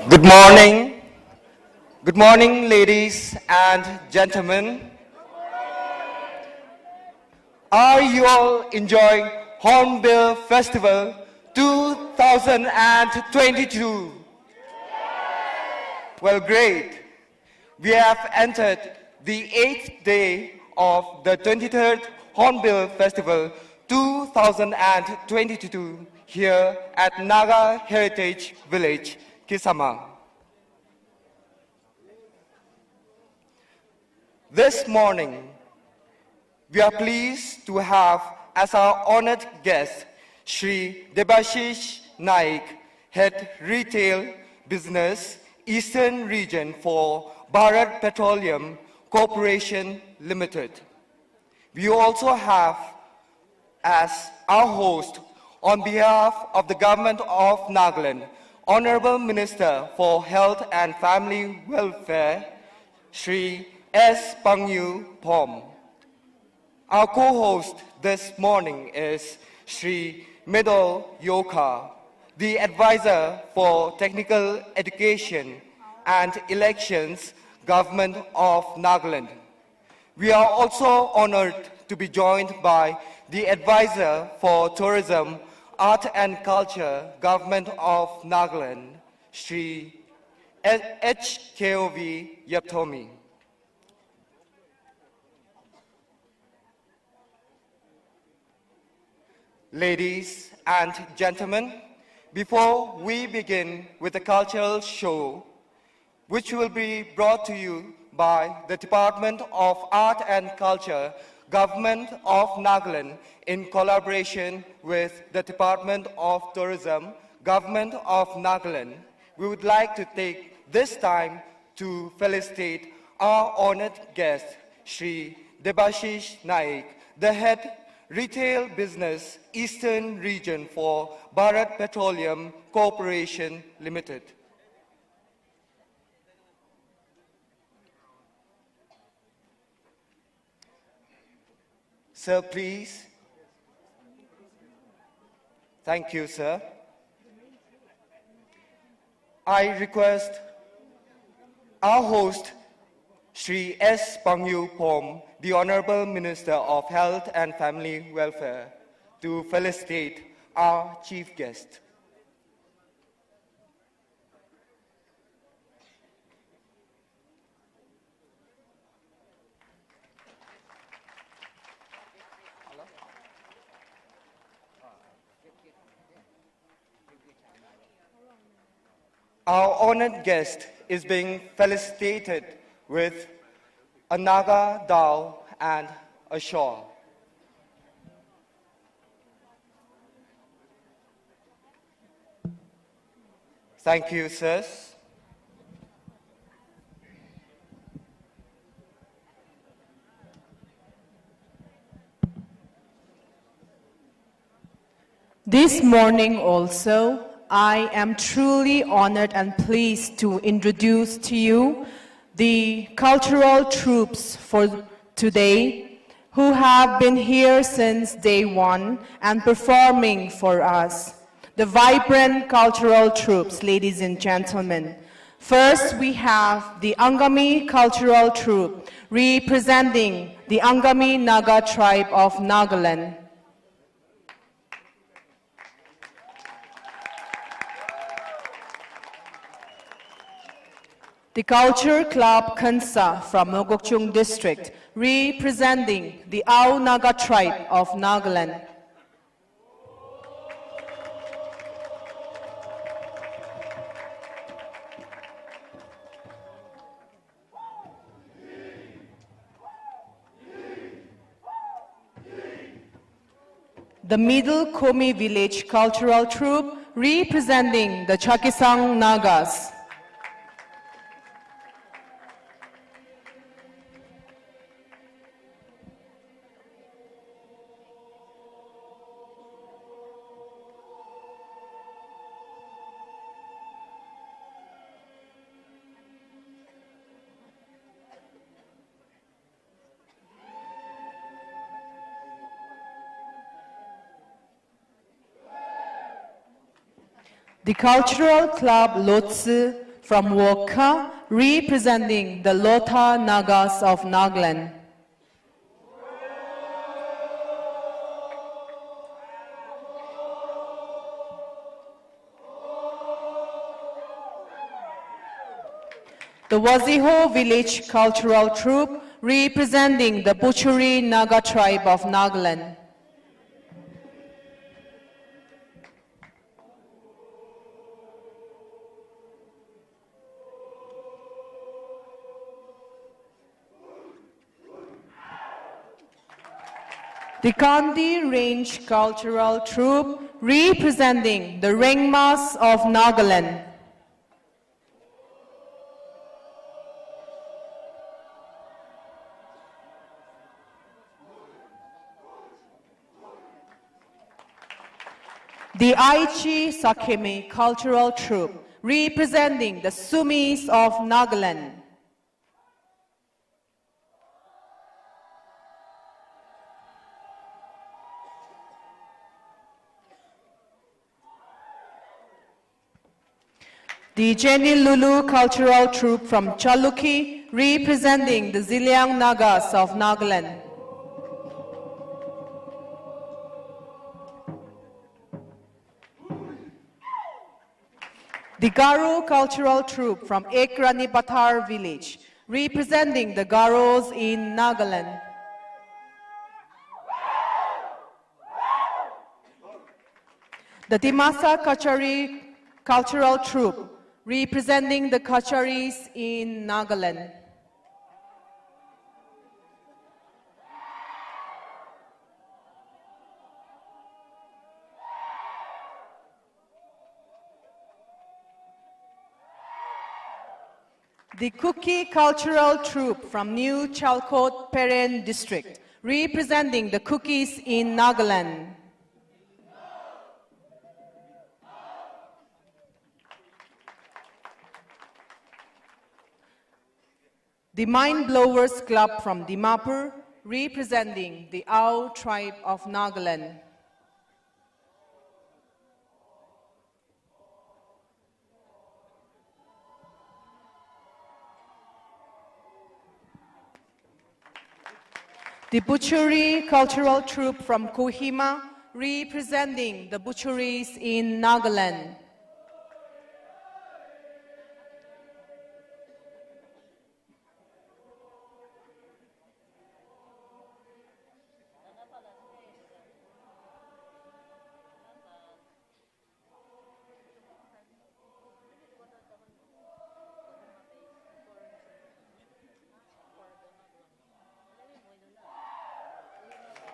Good morning. Good morning, ladies and gentlemen. Are you all enjoying Hornbill Festival 2022? Well, great. We have entered the 8th day of the 23rd Hornbill Festival 2022 here at Naga Heritage Village, Kisama. This morning, we are pleased to have as our honored guest, Shri Debashish Naik, Head Retail Business Eastern Region for Bharat Petroleum Corporation Limited. We also have as our host, on behalf of the Government of Nagaland, Honorable Minister for Health and Family Welfare, Shri S. Pangyu Pom. Our co-host this morning is Shri Medo Yoka, the Advisor for Technical Education and Elections, Government of Nagaland. We are also honored to be joined by the Advisor for Tourism, Art and Culture, Government of Nagaland, Shri HKOV Yaptomi. Ladies and gentlemen, before we begin with the cultural show, which will be brought to you by the Department of Art and Culture, Government of Nagaland, in collaboration with the Department of Tourism, Government of Nagaland, we would like to take this time to felicitate our honored guest, Shri Debashish Naik, the Head Retail Business Eastern Region for Bharat Petroleum Corporation Limited. Sir, please. Thank you, sir. I request our host, Shri S. Pangyu Pom, the Honorable Minister of Health and Family Welfare, to felicitate our chief guest. Our honored guest is being felicitated with a Naga dao and a shawl. Thank you, sirs. This morning also, I am truly honored and pleased to introduce to you the cultural troupes for today who have been here since day one and performing for us. The vibrant cultural troupes, ladies and gentlemen. First, we have the Angami cultural troupe representing the Angami Naga tribe of Nagaland. The Culture Club Kansa from Mogokchung District, representing the Ao Naga tribe of Nagaland. The Middle Komi Village Cultural Troupe, representing the Chakhesang Nagas. The Cultural Club Lotha from Wokha, representing the Lotha Nagas of Nagaland. The Waziho Village Cultural Troupe, representing the Buchuri Naga tribe of Nagaland. The Kandi Range Cultural Troupe, representing the Rengmas of Nagaland. The Aichi Sakemi Cultural Troupe, representing the Sumis of Nagaland. The Jenny Lulu Cultural Troupe from Chalukhi, representing the Zeliang Nagas of Nagaland. The Garo Cultural Troupe from Ekranipathar village, representing the Garos in Nagaland. The Dimasa Kachari Cultural Troupe, representing the Kacharis in Nagaland. The Kuki Cultural Troupe from New Chalkot Peren district, representing the Kukis in Nagaland. The Mind Blowers Club from Dimapur, representing the Ao tribe of Nagaland. The Buchuri Cultural Troupe from Kohima, representing the Buchuris in Nagaland.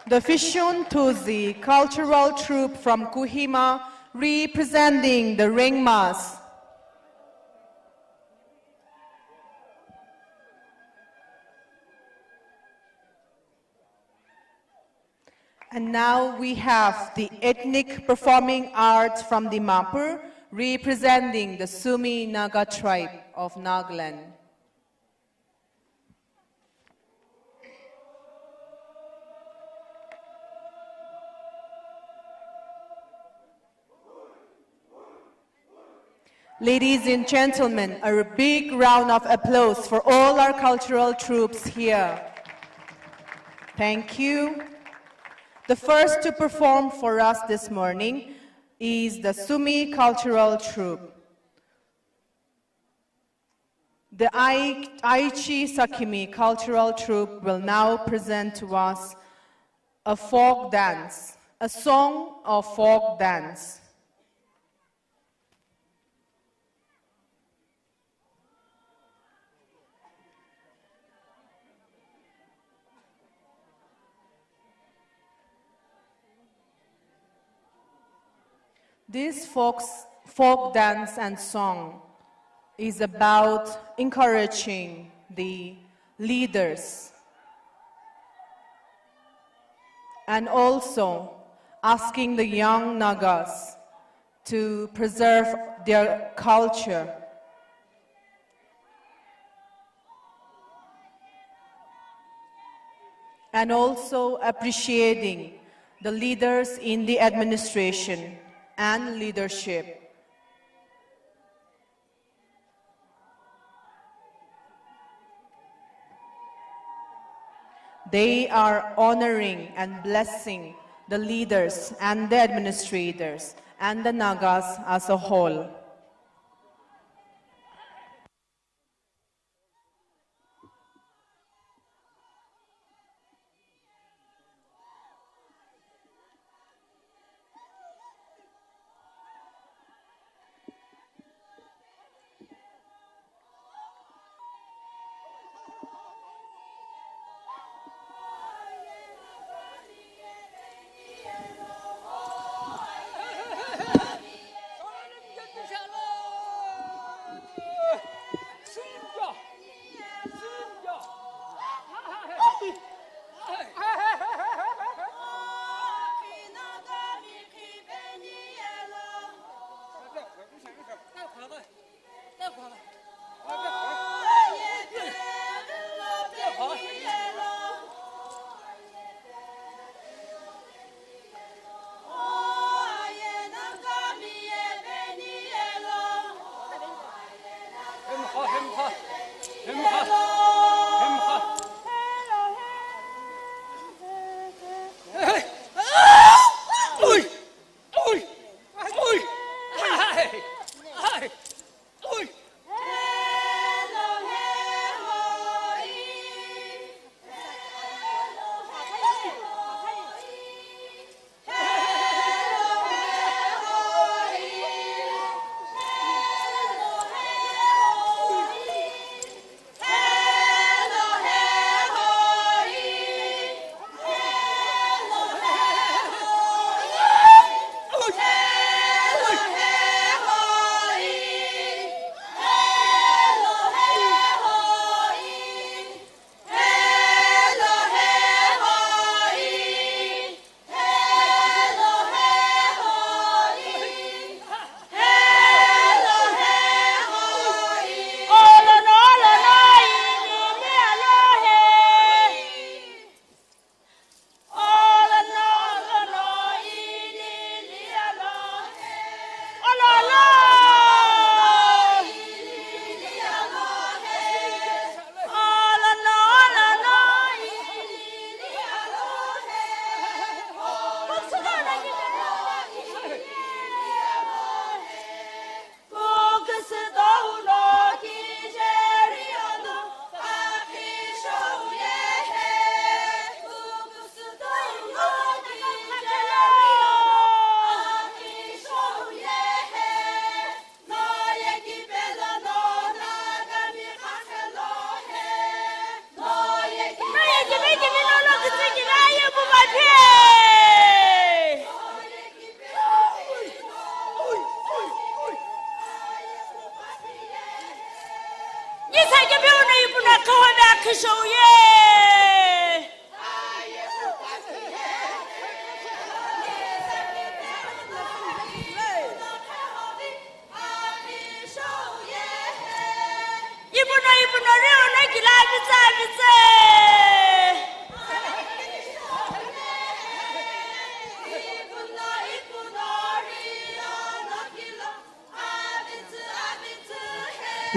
The Fishun Tuzi Cultural Troupe from Kohima, representing the Rengmas. And now we have the ethnic performing arts from Dimapur, representing the Sumi Naga tribe of Nagaland. Ladies and gentlemen, a big round of applause for all our cultural troops here. Thank you. The first to perform for us this morning is the Sumi Cultural Troupe. The Aichi Sakimi Cultural Troupe will now present to us a folk dance, a song of folk dance. This folk dance and song is about encouraging the leaders and also asking the young Nagas to preserve their culture. And also appreciating the leaders in the administration and leadership. They are honoring and blessing the leaders and the administrators and the Nagas as a whole.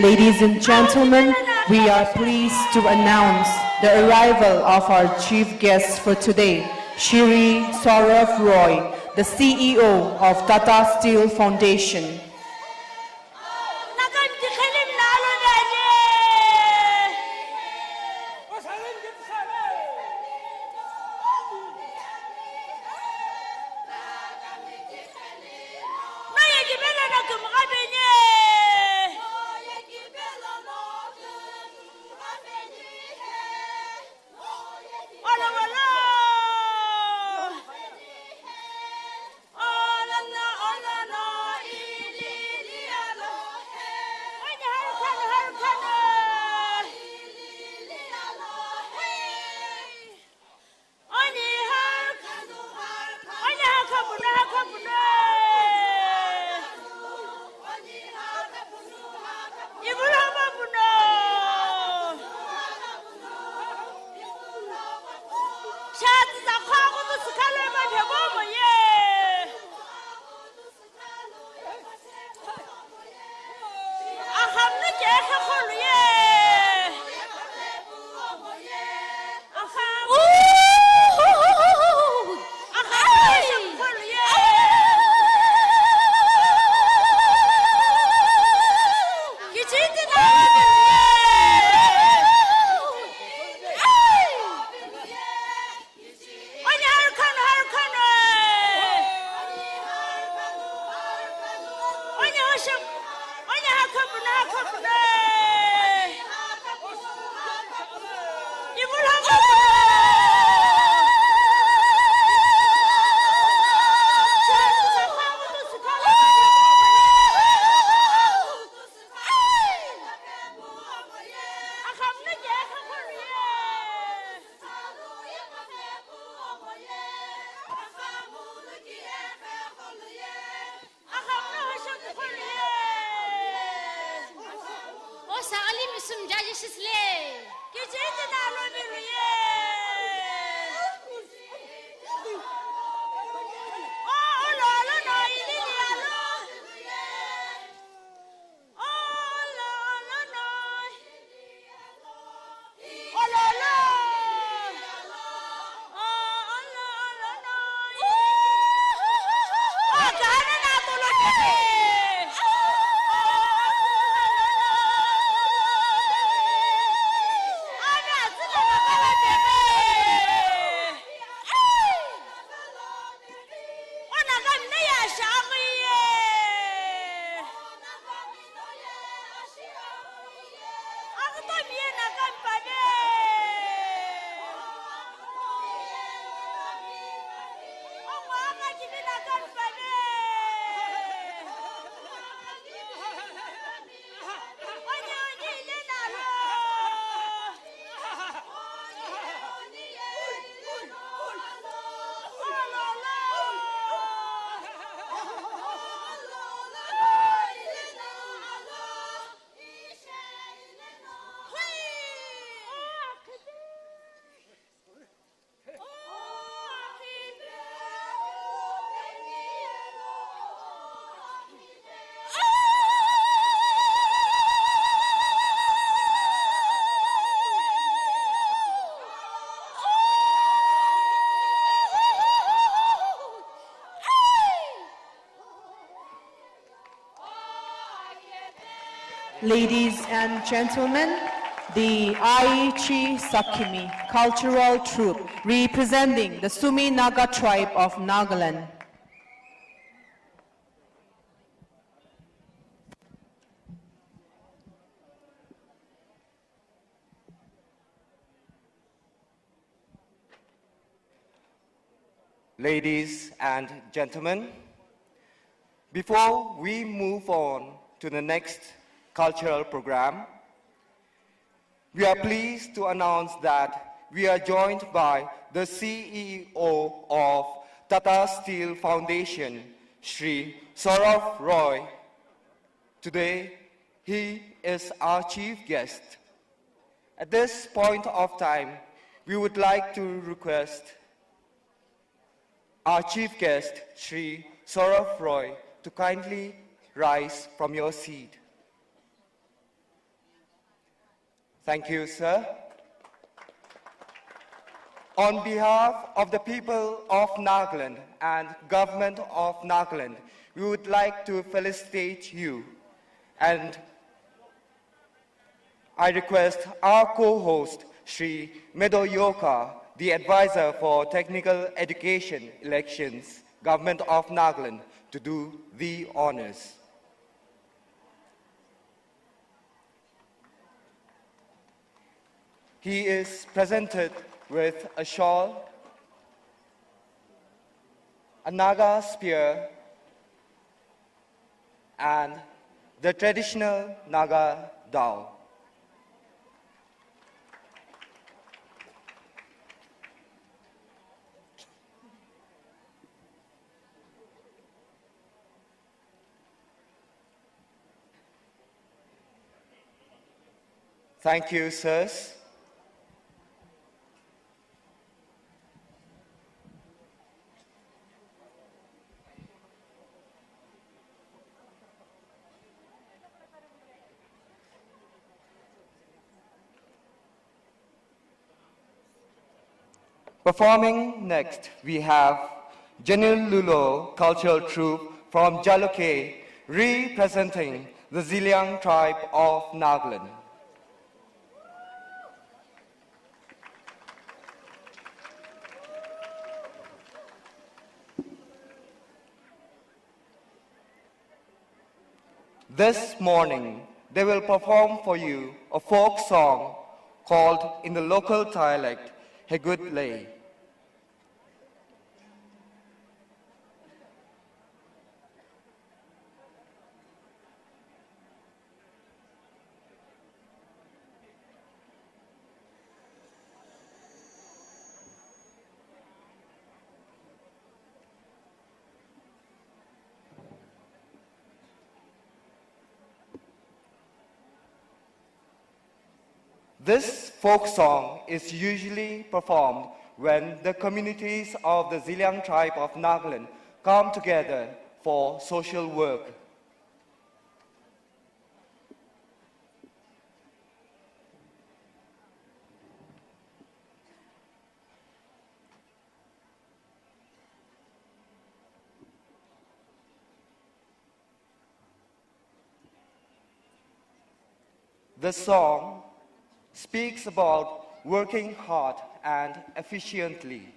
Ladies and gentlemen, we are pleased to announce the arrival of our chief guest for today, Shri Saurav Roy, the CEO of Tata Steel Foundation. Ladies and gentlemen, the Aichi Sakimi cultural troupe representing the Sumi Naga tribe of Nagaland. Ladies and gentlemen, before we move on to the next cultural program, we are pleased to announce that we are joined by the CEO of Tata Steel Foundation, Shri Saurav Roy. Today, he is our chief guest. At this point of time, we would like to request our chief guest, Shri Saurav Roy, to kindly rise from your seat. Thank you, sir. On behalf of the people of Nagaland and government of Nagaland, we would like to felicitate you. And I request our co-host, Shri Medo Yoka, the advisor for technical education elections, government of Nagaland, to do the honors. He is presented with a shawl, a Naga spear, and the traditional Naga dao. Thank you, sirs. Performing next, we have Janil Lulo Cultural Troupe from Jaluke, representing the Zeliang tribe of Nagaland. This morning, they will perform for you a folk song called in the local dialect, Hegud Lay. This folk song is usually performed when the communities of the Zeliang tribe of Nagaland come together for social work. The song speaks about working hard and efficiently.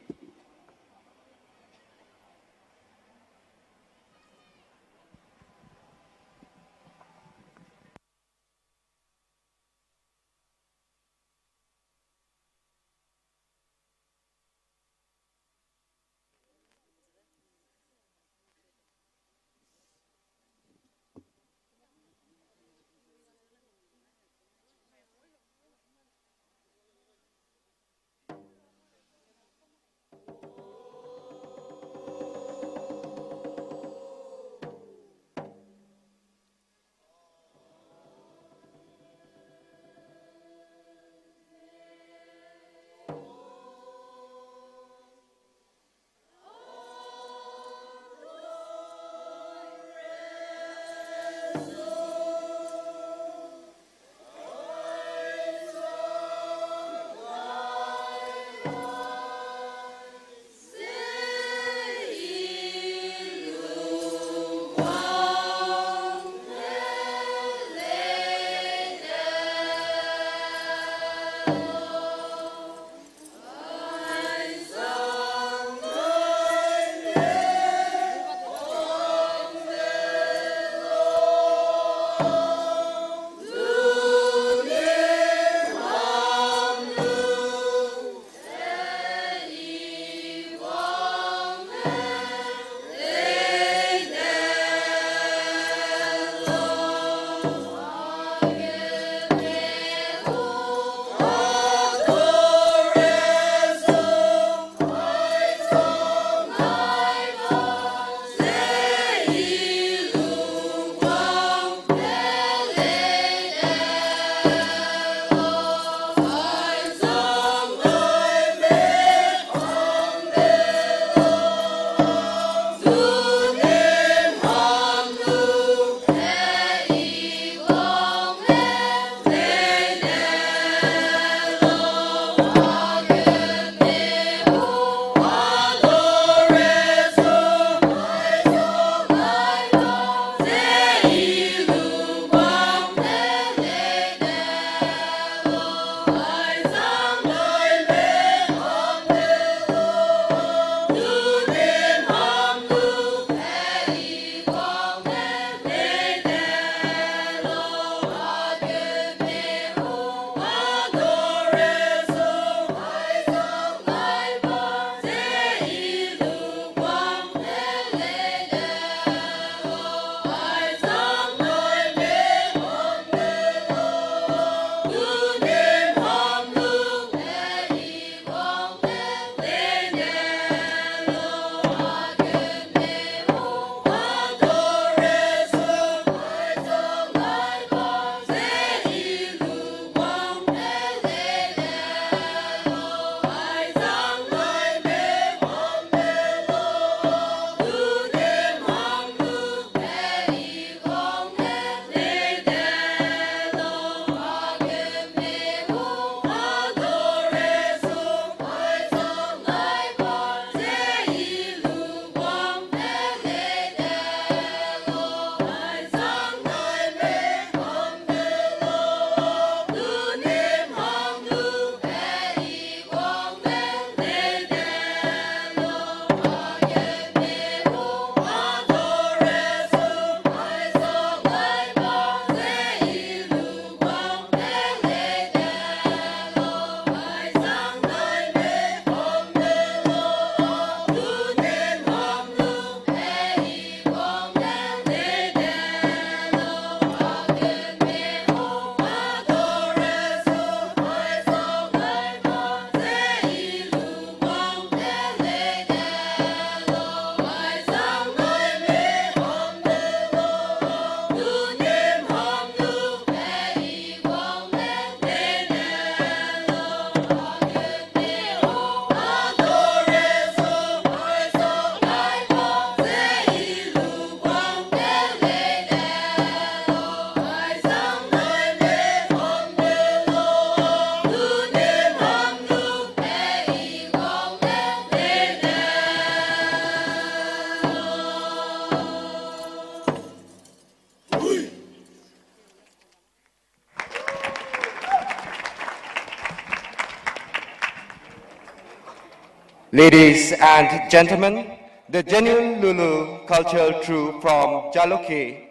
Ladies and gentlemen, the genuine Lulu cultural troupe from Jaloke,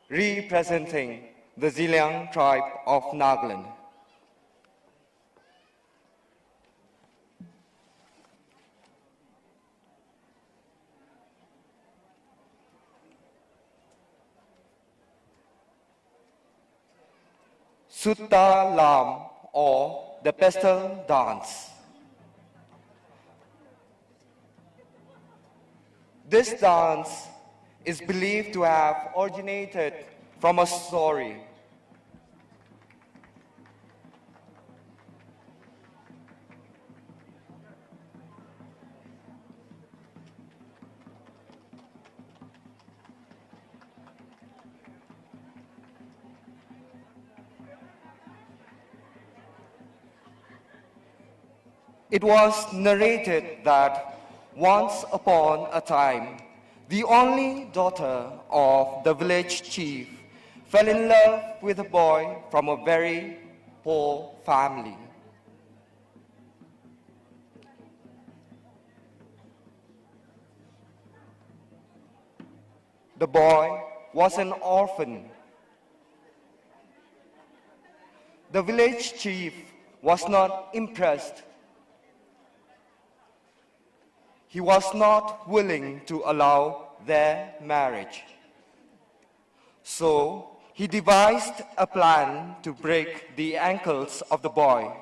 representing the Zeliang tribe of Nagaland. Sutta Lam, or the Pestle Dance. This dance is believed to have originated from a story. It was narrated that once upon a time, the only daughter of the village chief fell in love with a boy from a very poor family. The boy was an orphan. The village chief was not impressed. He was not willing to allow their marriage. So he devised a plan to break the ankles of the boy.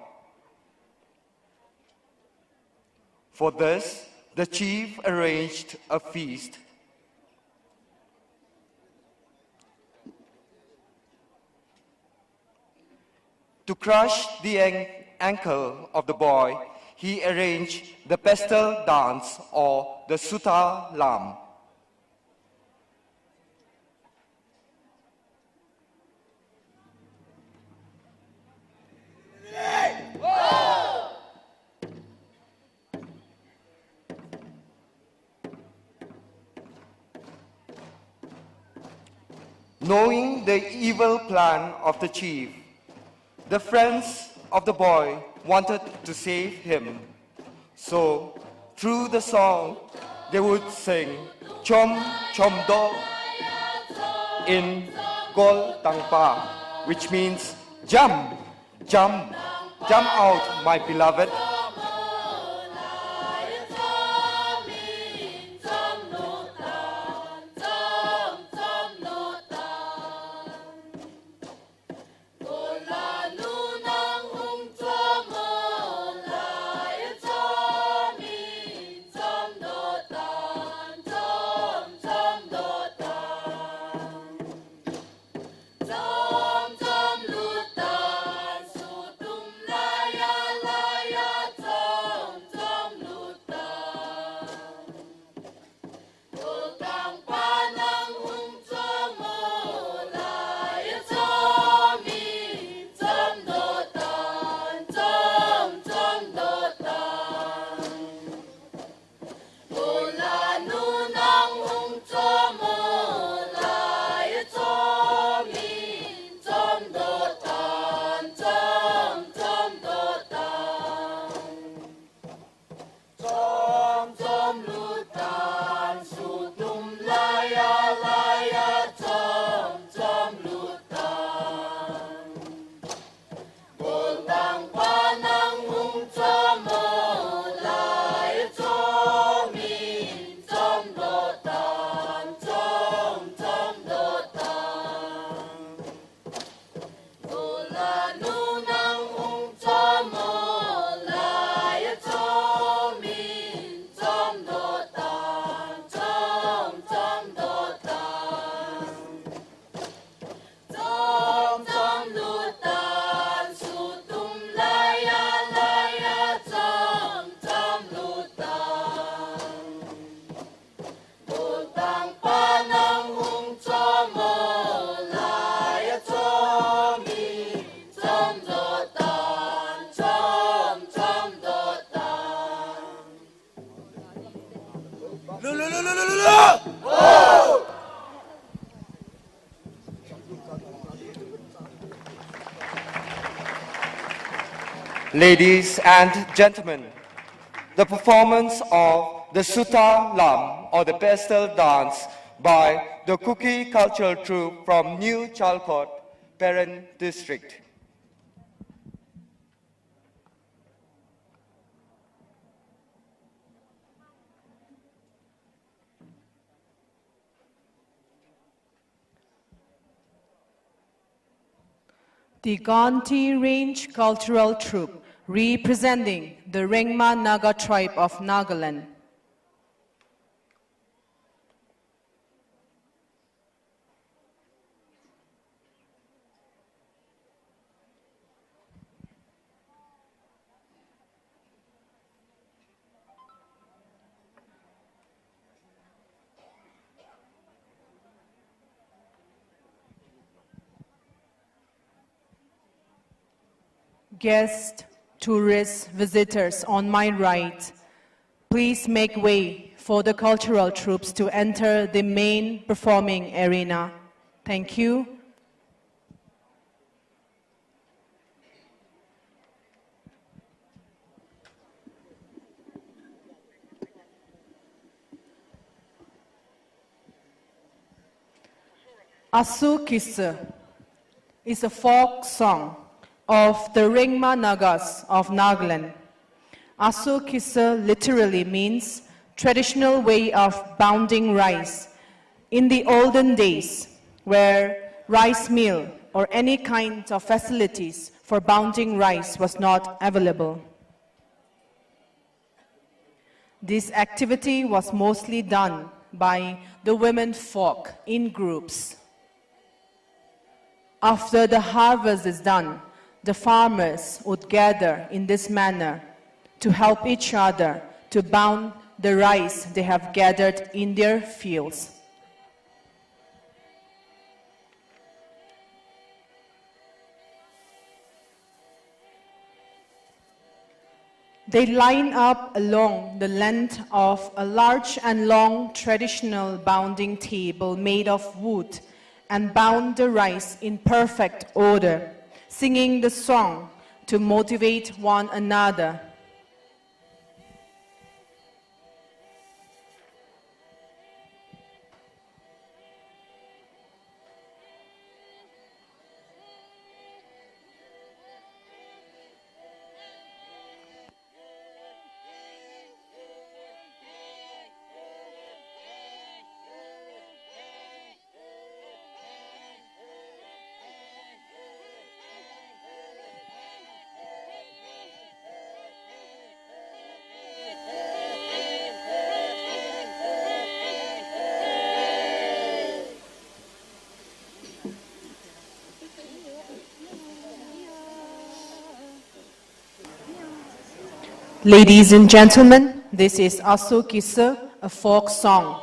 For this, the chief arranged a feast. To crush the ankle of the boy, he arranged the pestle dance or the Sutta Lam. Knowing the evil plan of the chief, the friends of the boy wanted to save him. So, through the song, they would sing Chom Chom Do in Gol Tangpa, which means jump, jump, jump out, my beloved. Ladies and gentlemen, the performance of the Sutta Lam or the pastel dance by the Kuki cultural troupe from New Chalcot, Peran district. The Ganti Range Cultural Troupe, representing the Rengma Naga tribe of Nagaland. Guests, tourists, visitors on my right, please make way for the cultural troops to enter the main performing arena. Thank you. Asu Kissa is a folk song of the Rengma Nagas of Nagaland. Asu Kissa literally means traditional way of bounding rice. In the olden days, where rice mill or any kind of facilities for bounding rice was not available. This activity was mostly done by the women folk in groups. After the harvest is done, the farmers would gather in this manner to help each other to bound the rice they have gathered in their fields. They line up along the length of a large and long traditional bounding table made of wood and bound the rice in perfect order, singing the song to motivate one another. Ladies and gentlemen, this is Asu Kissa, a folk song.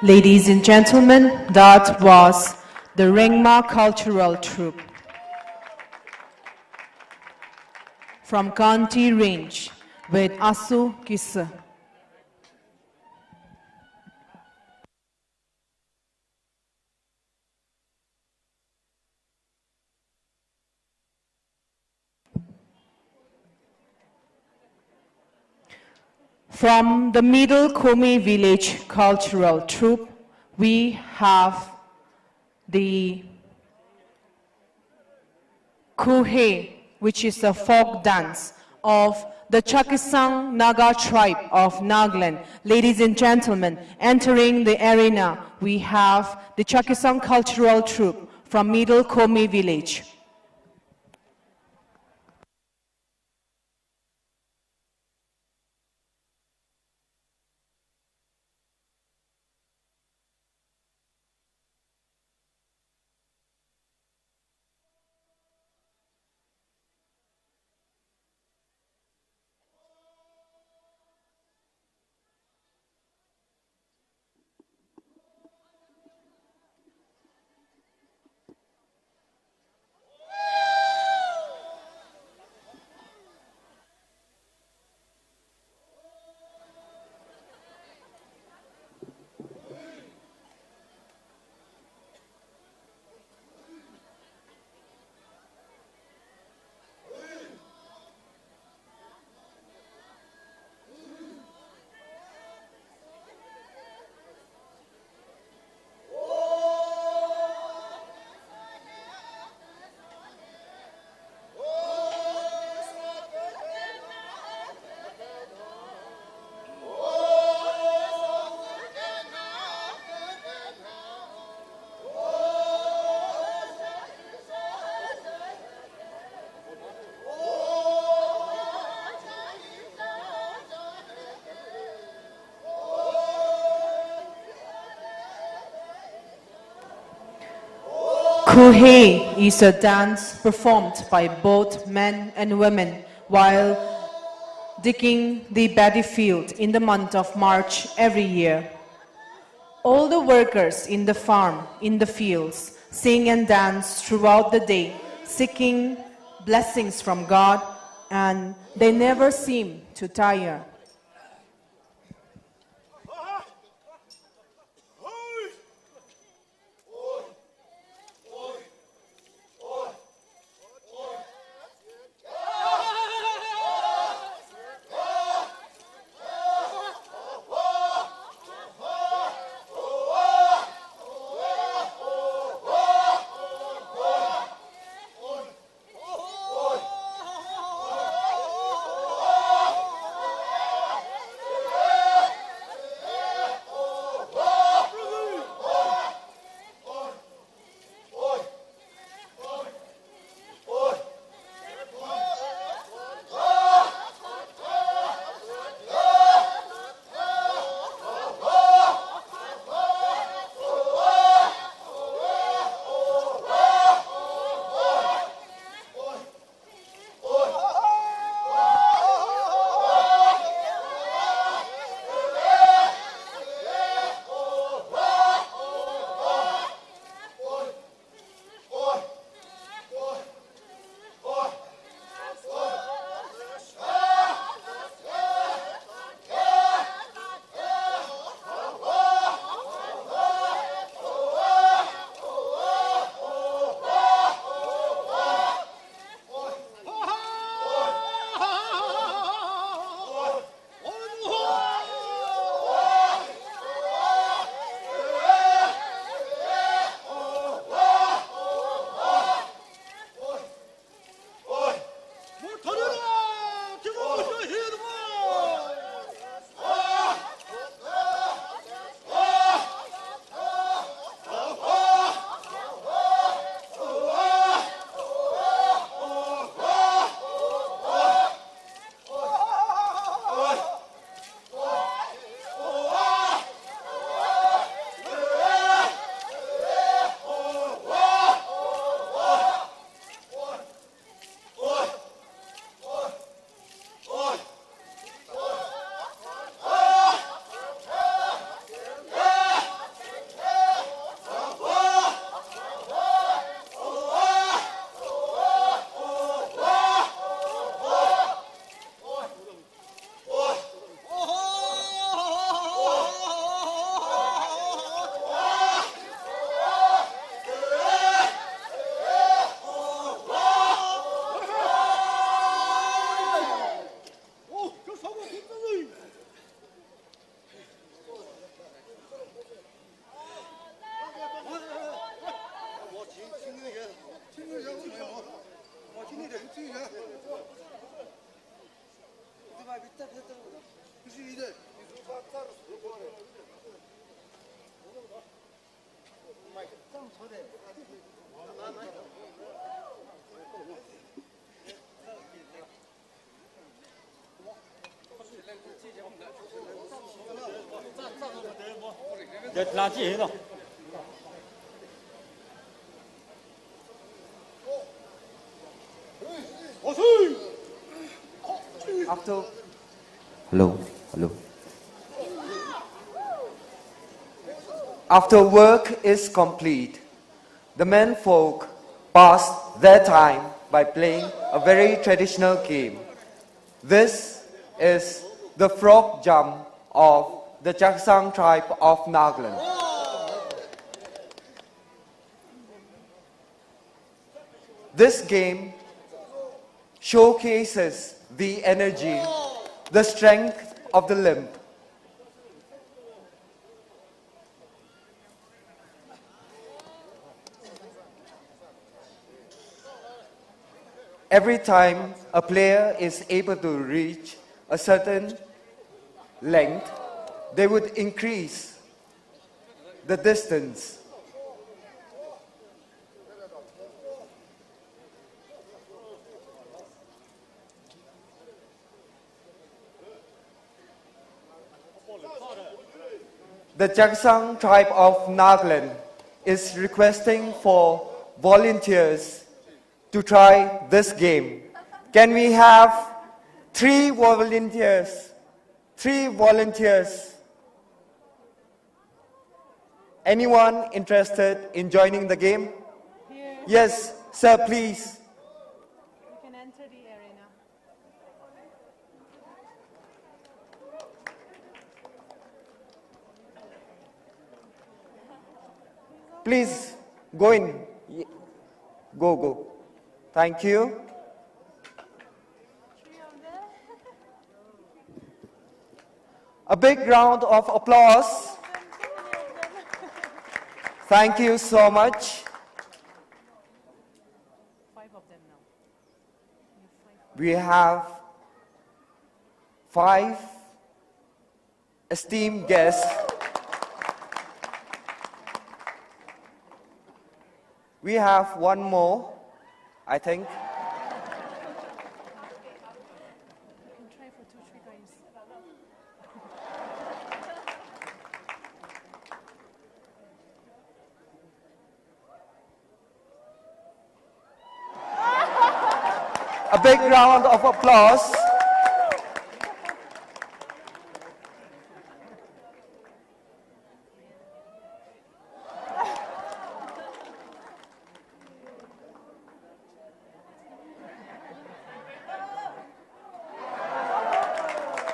Ladies and gentlemen, that was the Rengma Cultural Troupe from Kanti Range with Asu Kisa. From the Middle Komi Village Cultural Troupe, we have the Kuhe, which is a folk dance of the Chakhesang Naga tribe of Nagaland. Ladies and gentlemen, entering the arena, we have the Chakhesang Cultural Troupe from Middle Komi Village. Kuhe is a dance performed by both men and women while digging the paddy field in the month of March every year. All the workers in the farm, in the fields, sing and dance throughout the day, seeking blessings from God, and they never seem to tire. After Hello, hello. After work is complete, the men folk pass their time by playing a very traditional game. This is the frog jump of the Chakhesang tribe of Nagaland. This game showcases the energy, the strength of the limb. Every time a player is able to reach a certain length, they would increase the distance. The Chakhesang tribe of Nagaland is requesting for volunteers to try this game. Can we have 3 volunteers? 3 volunteers. Anyone interested in joining the game? Here. Yes, sir, please. You can enter the arena. Please, go in. Go, go. Thank you. A big round of applause. Thank you so much. 5 of them now. We have 5 esteemed guests. We have one more, I think. You can try for 2-3 times. A big round of applause.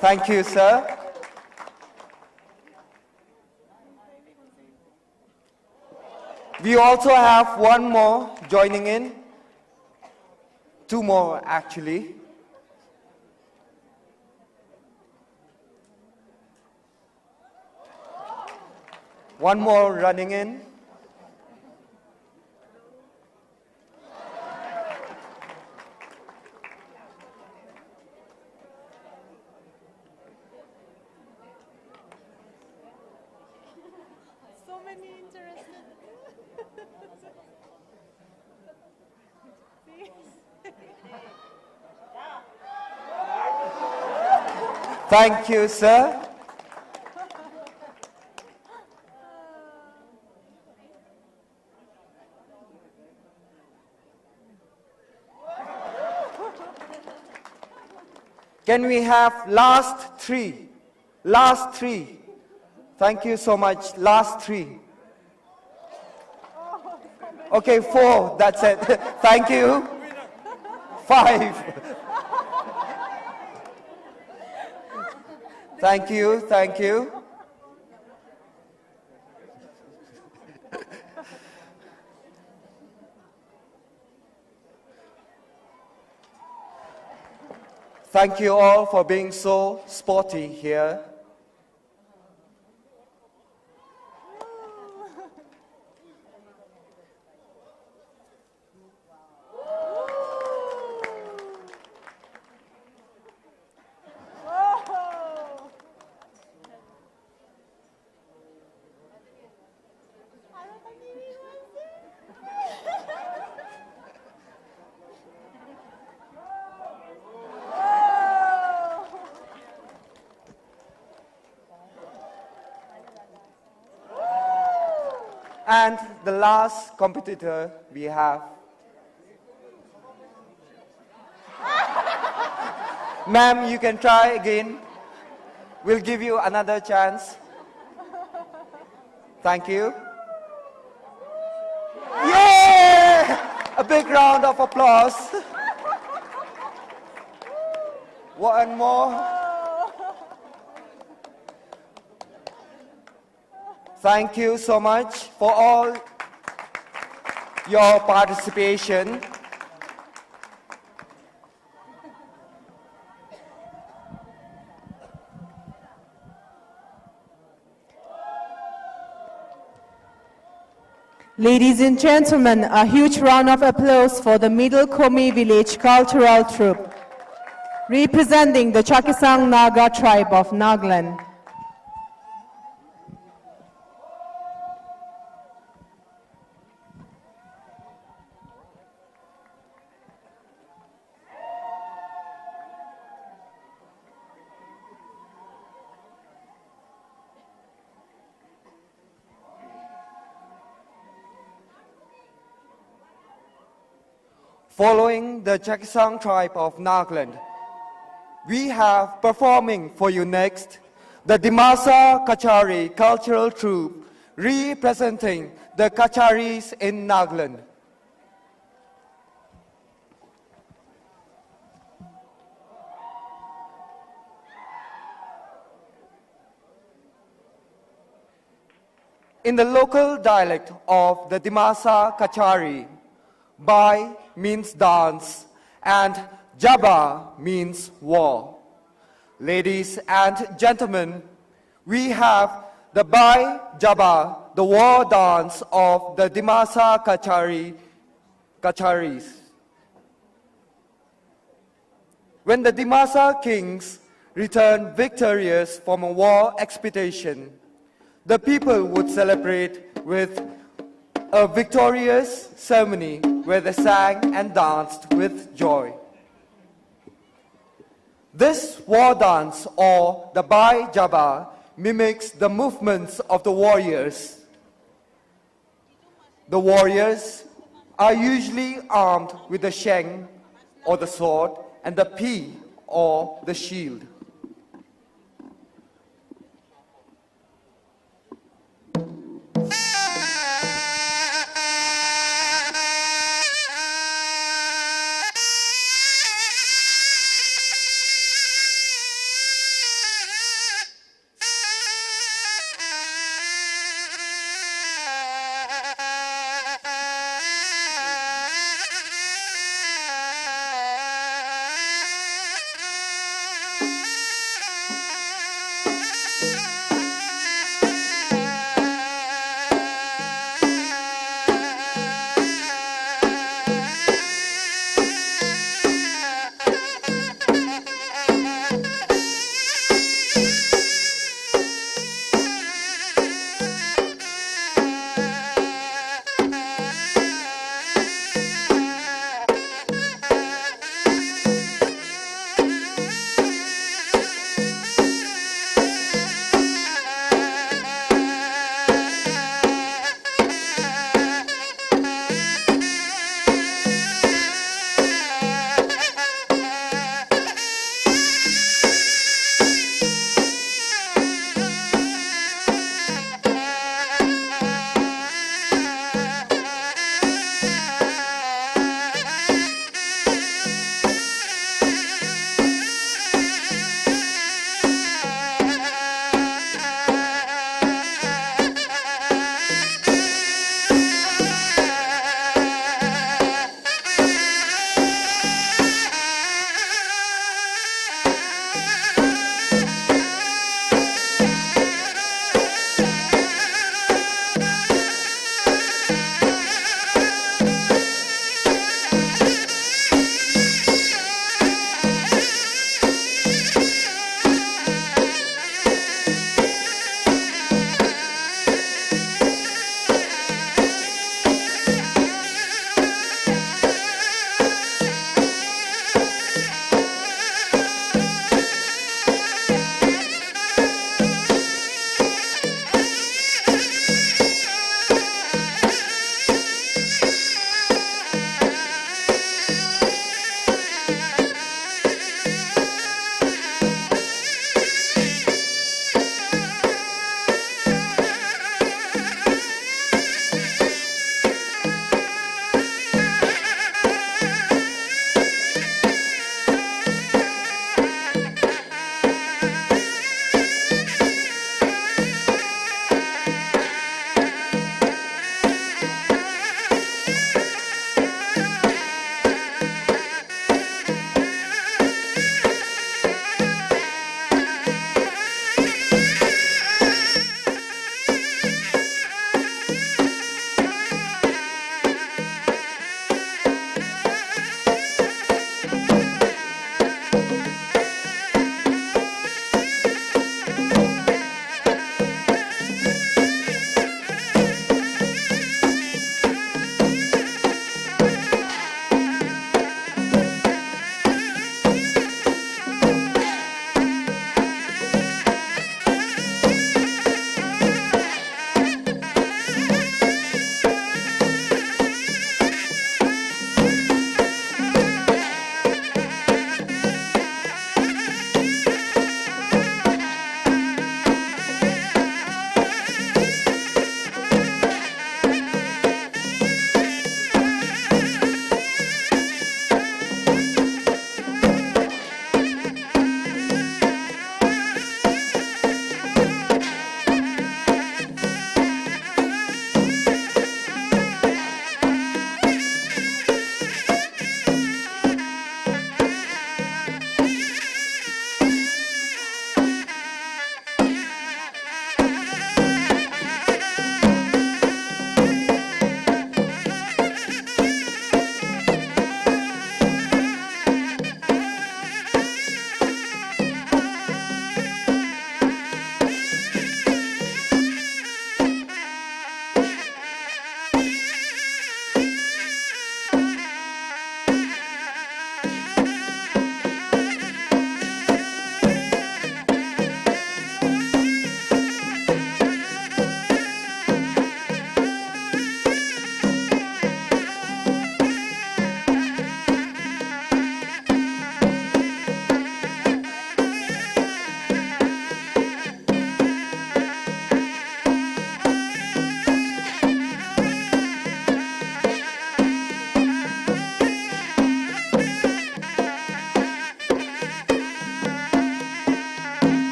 Thank you, sir. We also have one more joining in. 2 more, actually. One more running in. So many interested. Thank you, sir. Can we have last 3? Last 3. Thank you so much. Last 3. Okay, 4. That's it. Thank you. 5. Thank you. Thank you. Thank you all for being so sporty here. And the last competitor we have. Ma'am, you can try again. We'll give you another chance. Thank you. Yeah! A big round of applause. One more. Thank you so much for all your participation. Ladies and gentlemen, a huge round of applause for the Middle Komi Village Cultural Troupe, representing the Chakhesang Naga tribe of Nagaland. Following the Chakhesang tribe of Nagaland, we have performing for you next the Dimasa Kachari cultural troupe representing the Kacharis in Nagaland. In the local dialect of the Dimasa Kachari, Bai means dance and Jaba means war. Ladies and gentlemen, we have the Bai Jaba, the war dance of the Dimasa Kacharis. When the Dimasa kings returned victorious from a war expedition, the people would celebrate with a victorious ceremony where they sang and danced with joy. This war dance, or the Bai Jaba, mimics the movements of the warriors. The warriors are usually armed with the Chang, or the sword, and the Pi, or the shield.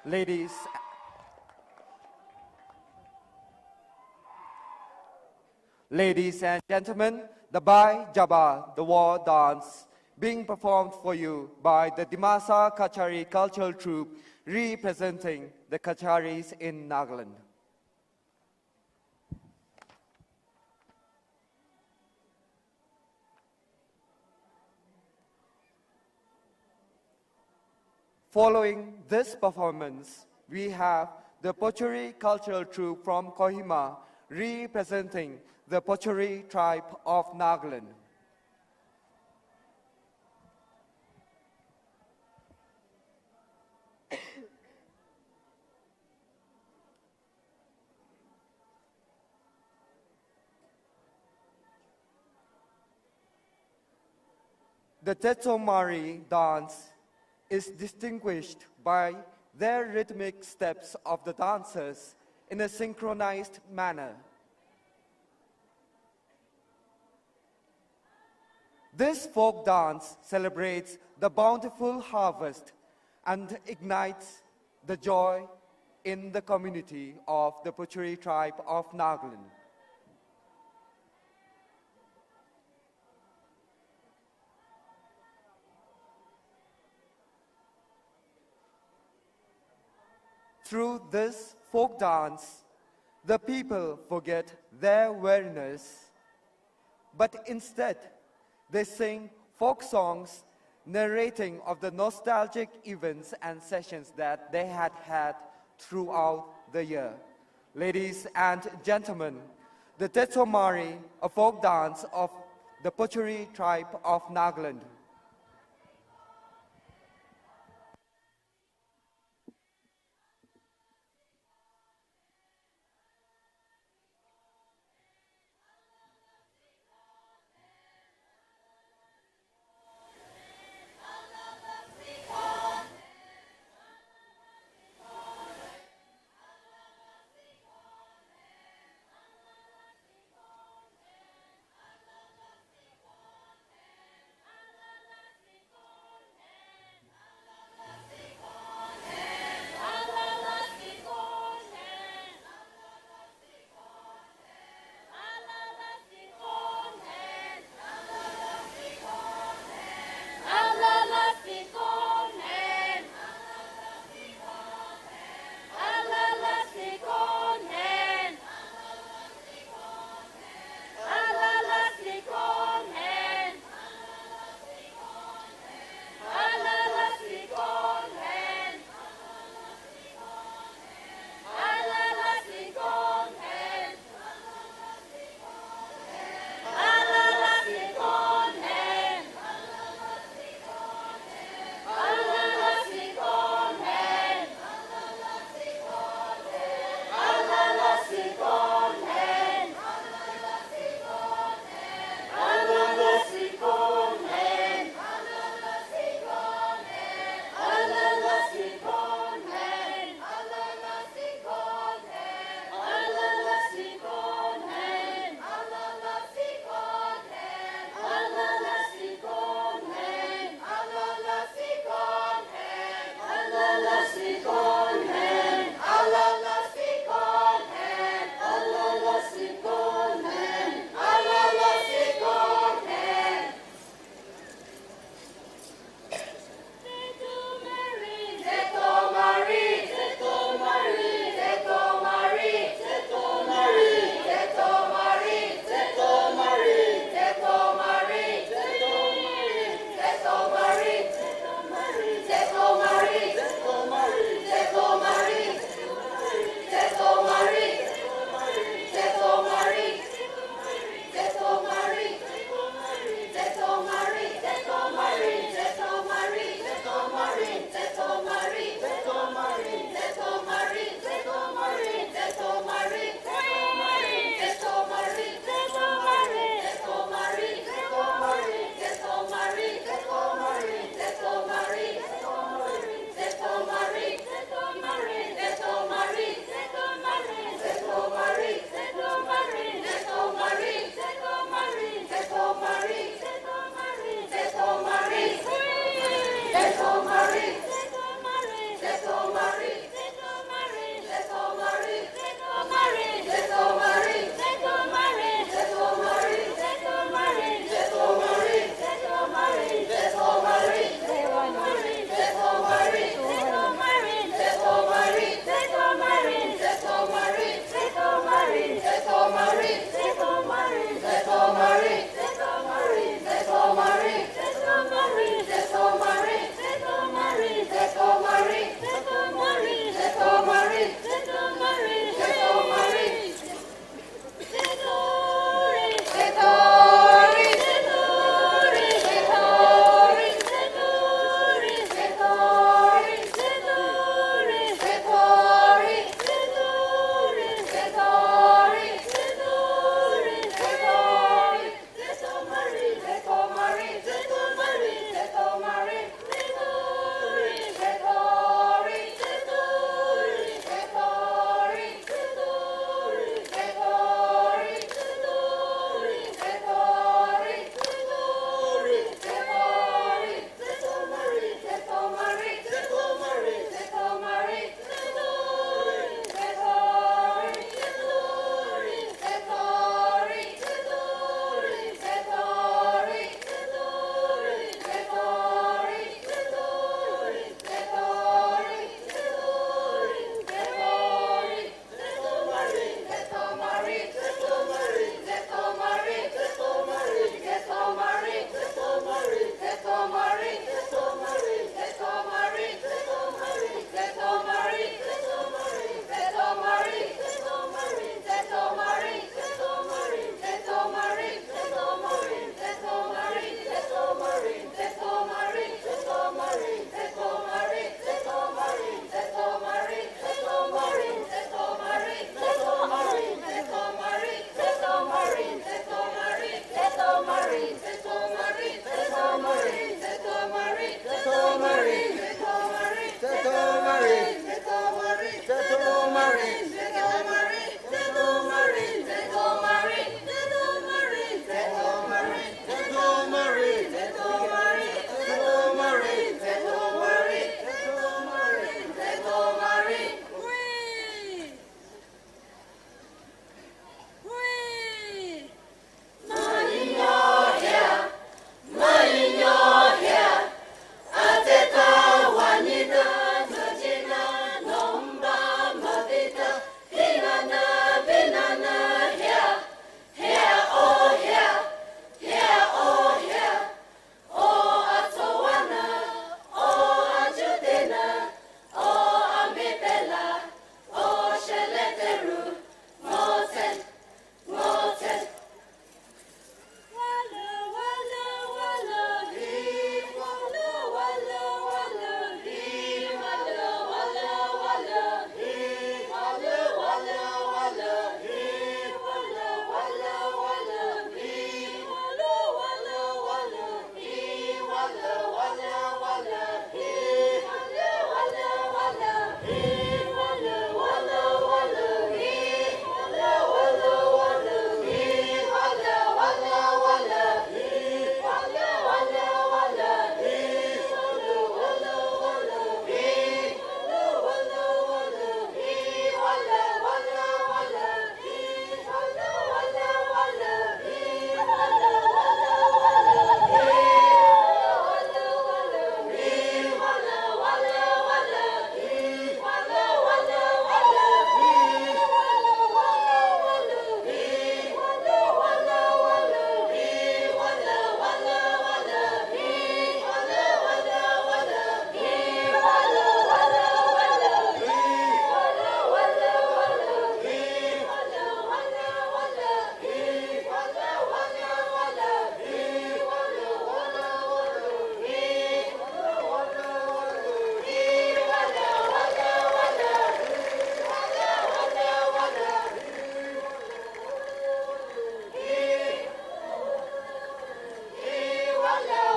Ladies, ladies and gentlemen, the Bai Jaba, the war dance, being performed for you by the Dimasa Kachari cultural troupe representing the Kacharis in Nagaland. Following this performance, we have the Pochuri cultural troupe from Kohima representing the Pochuri tribe of Nagaland. The Tetsomari dance is distinguished by their rhythmic steps of the dancers in a synchronized manner. This folk dance celebrates the bountiful harvest and ignites the joy in the community of the Pochuri tribe of Nagaland. Through this folk dance, the people forget their weariness, but instead they sing folk songs narrating of the nostalgic events and sessions that they had had throughout the year. Ladies and gentlemen, the Tetsomari, a folk dance of the Pochuri tribe of Nagaland.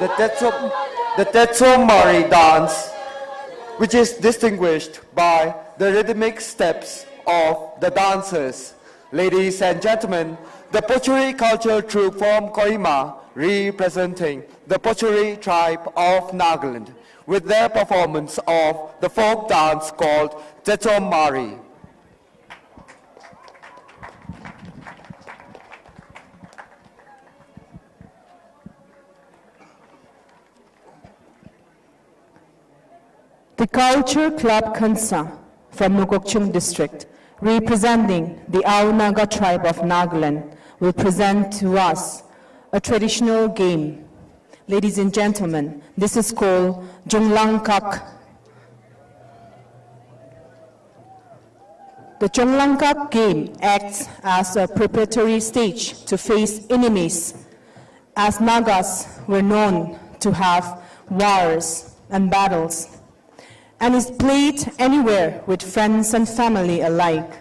the Tetsuo-mari dance, which is distinguished by the rhythmic steps of the dancers. Ladies and gentlemen, the Pochuri cultural troupe from Kohima, representing the Pochuri tribe of Nagaland, with their performance of the folk dance called Tetsuo-mari. The Culture Club Kansa from Mukokchung district, representing the Ao Naga tribe of Nagaland, will present to us a traditional game. Ladies and gentlemen, this is called Jonglangkak. The Jonglangkak game acts as a preparatory stage to face enemies, as Nagas were known to have wars and battles, and is played anywhere with friends and family alike.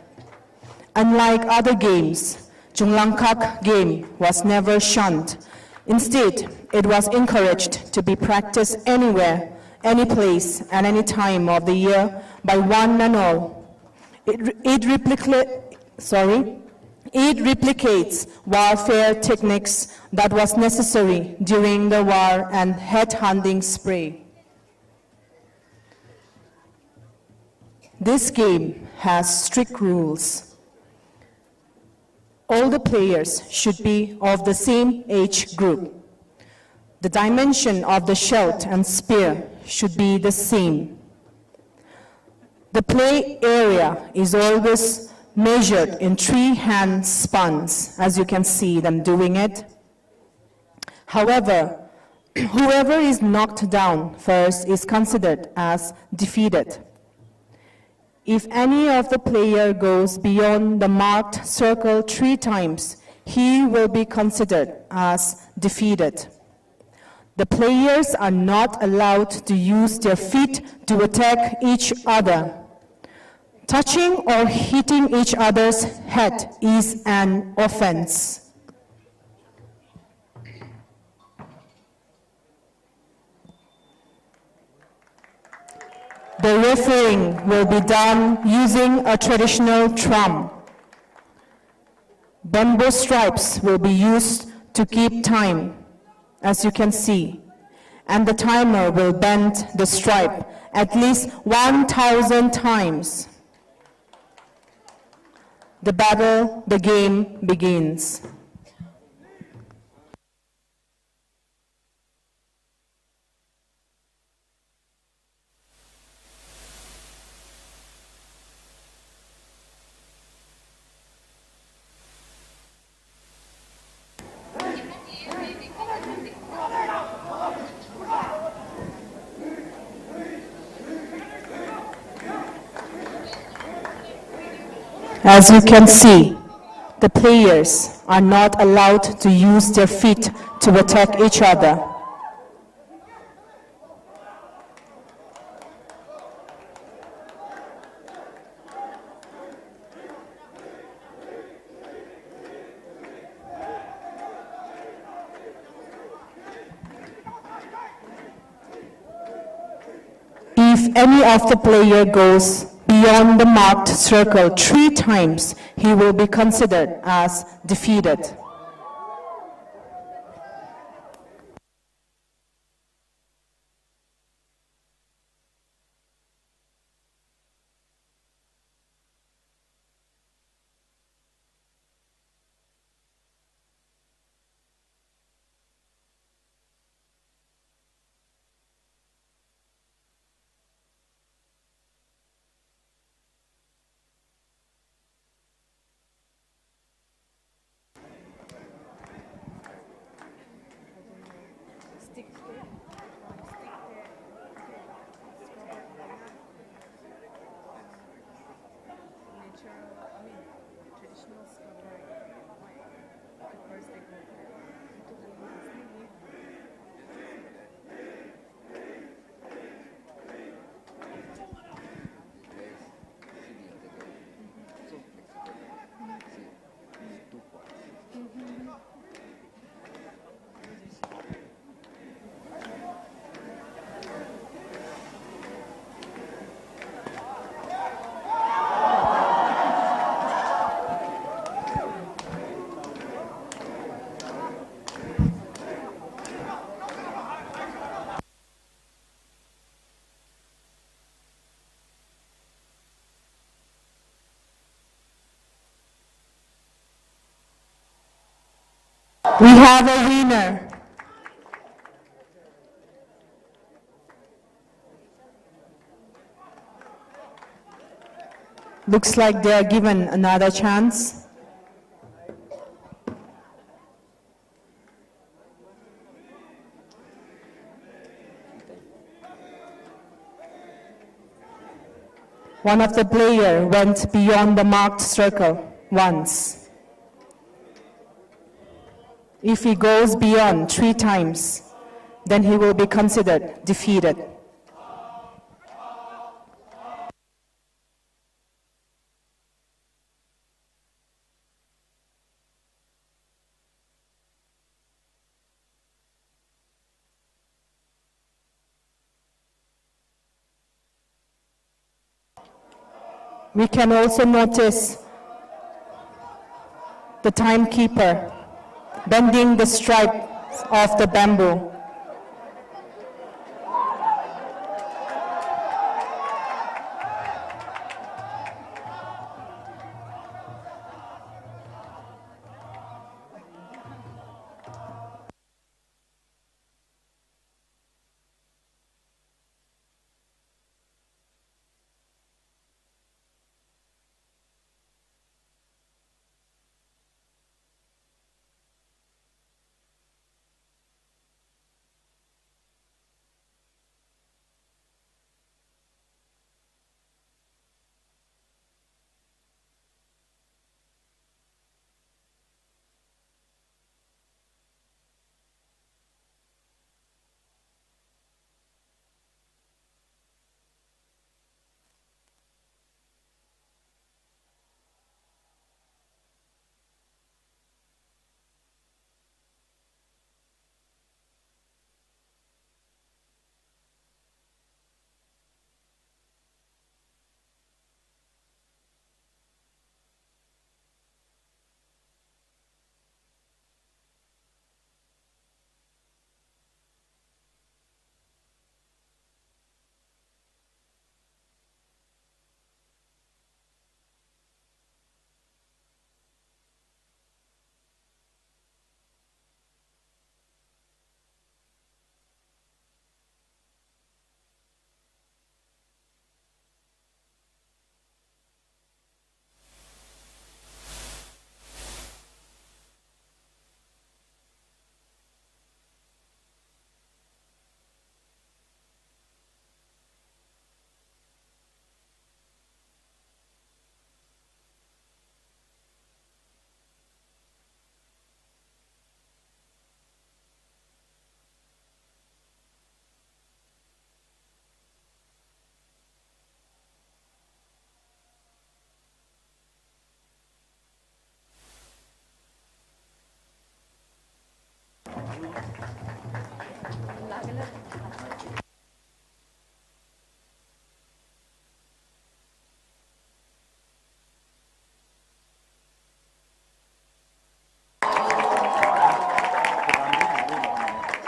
Unlike other games, Jonglangkak game was never shunned. Instead, it was encouraged to be practiced anywhere, any place, at any time of the year by one and all. It replicates warfare techniques that was necessary during the war and headhunting spree. This game has strict rules. All the players should be of the same age group. The dimension of the shield and spear should be the same. The play area is always measured in 3 hand spans, as you can see them doing it. However, whoever is knocked down first is considered as defeated. If any of the player goes beyond the marked circle 3 times, he will be considered as defeated. The players are not allowed to use their feet to attack each other. Touching or hitting each other's head is an offense. The refereeing will be done using a traditional drum. Bamboo stripes will be used to keep time, as you can see, and the timer will bend the stripe at least 1,000 times. The game begins. As you can see, the players are not allowed to use their feet to attack each other. If any of the player goes beyond the marked circle 3 times, he will be considered as defeated. We have a winner. Looks like they are given another chance. One of the players went beyond the marked circle once. If he goes beyond 3 times, then he will be considered defeated. We can also notice the timekeeper bending the stripe of the bamboo.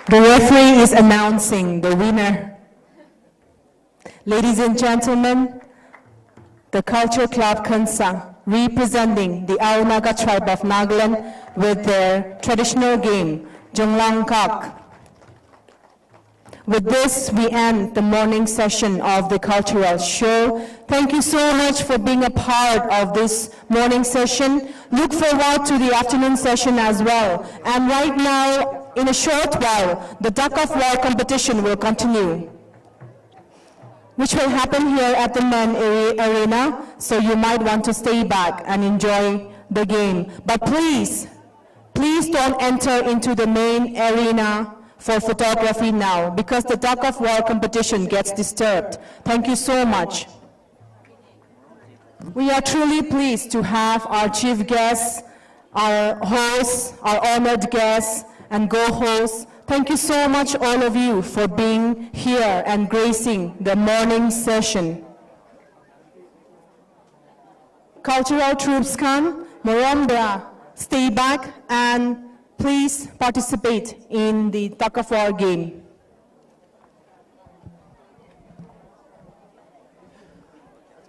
The referee is announcing the winner. Ladies and gentlemen, the Culture Club Chakhesang, representing the Ao Naga tribe of Nagaland with their traditional game, Zeliang. With this, we end the morning session of the cultural show. Thank you so much for being a part of this morning session. Look forward to the afternoon session as well. And right now, in a short while, the duck of war competition will continue, which will happen here at the main arena, so you might want to stay back and enjoy the game. But please don't enter into the main arena for photography now, because the duck of war competition gets disturbed. Thank you so much. We are truly pleased to have our chief guests, our hosts, our honored guests, and co-hosts. Thank you so much, all of you, for being here and gracing the morning session. Cultural troops come, Morambra, stay back and please participate in the tug of war game.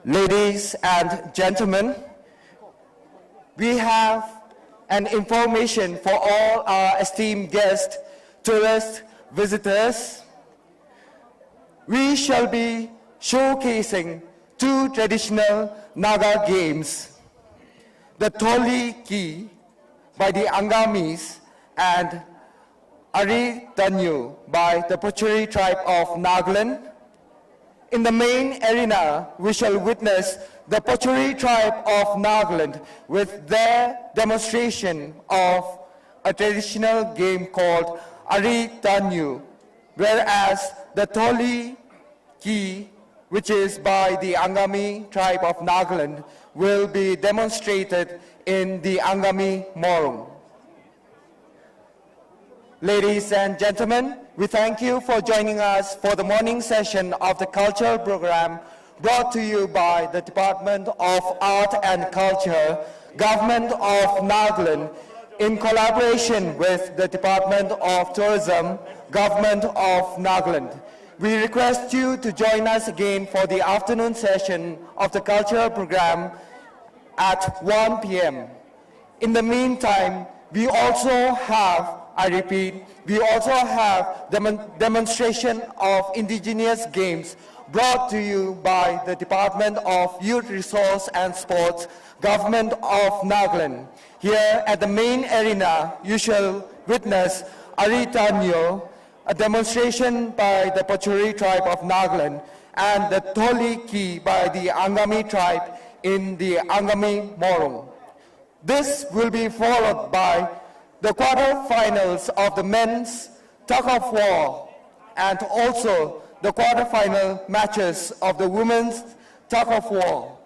Ladies and gentlemen, we have and information for all our esteemed guests, tourists, visitors. We shall be showcasing two traditional Naga games, the Tholi Ki by the Angamis and Ari Tanyu by the Pochuri tribe of Nagaland. In the main arena, we shall witness the Pochuri tribe of Nagaland with their demonstration of a traditional game called Ari Tanyu, whereas the Tholi Ki, which is by the Angami tribe of Nagaland, will be demonstrated in the Angami Morung. Ladies and gentlemen, we thank you for joining us for the morning session of the cultural program brought to you by the Department of Art and Culture, Government of Nagaland, in collaboration with the Department of Tourism, Government of Nagaland. We request you to join us again for the afternoon session of the cultural program at 1 p.m. In the meantime, we also have, I repeat, we also have demonstration of indigenous games brought to you by the Department of Youth Resource and Sports, Government of Nagaland. Here at the main arena, you shall witness Ari Tanyo, a demonstration by the Pochuri tribe of Nagaland, and the Tholi Ki by the Angami tribe in the Angami Morung. This will be followed by the quarterfinals of the men's tug of war and also the quarterfinal matches of the women's tug of war.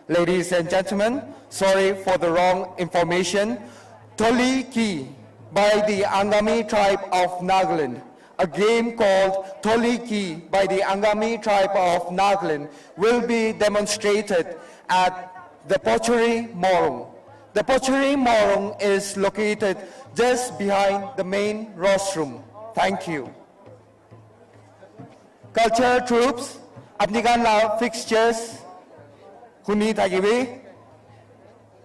Ladies and gentlemen, sorry for the wrong information. Tholi Ki by the Angami tribe of Nagaland. A game called Tholi Ki by the Angami tribe of Nagaland will be demonstrated at the Pochuri Morung. The Pochuri Morung is located just behind the main rostrum. Thank you. Culture troops, apnikan la fixtures, Huni Tagibi,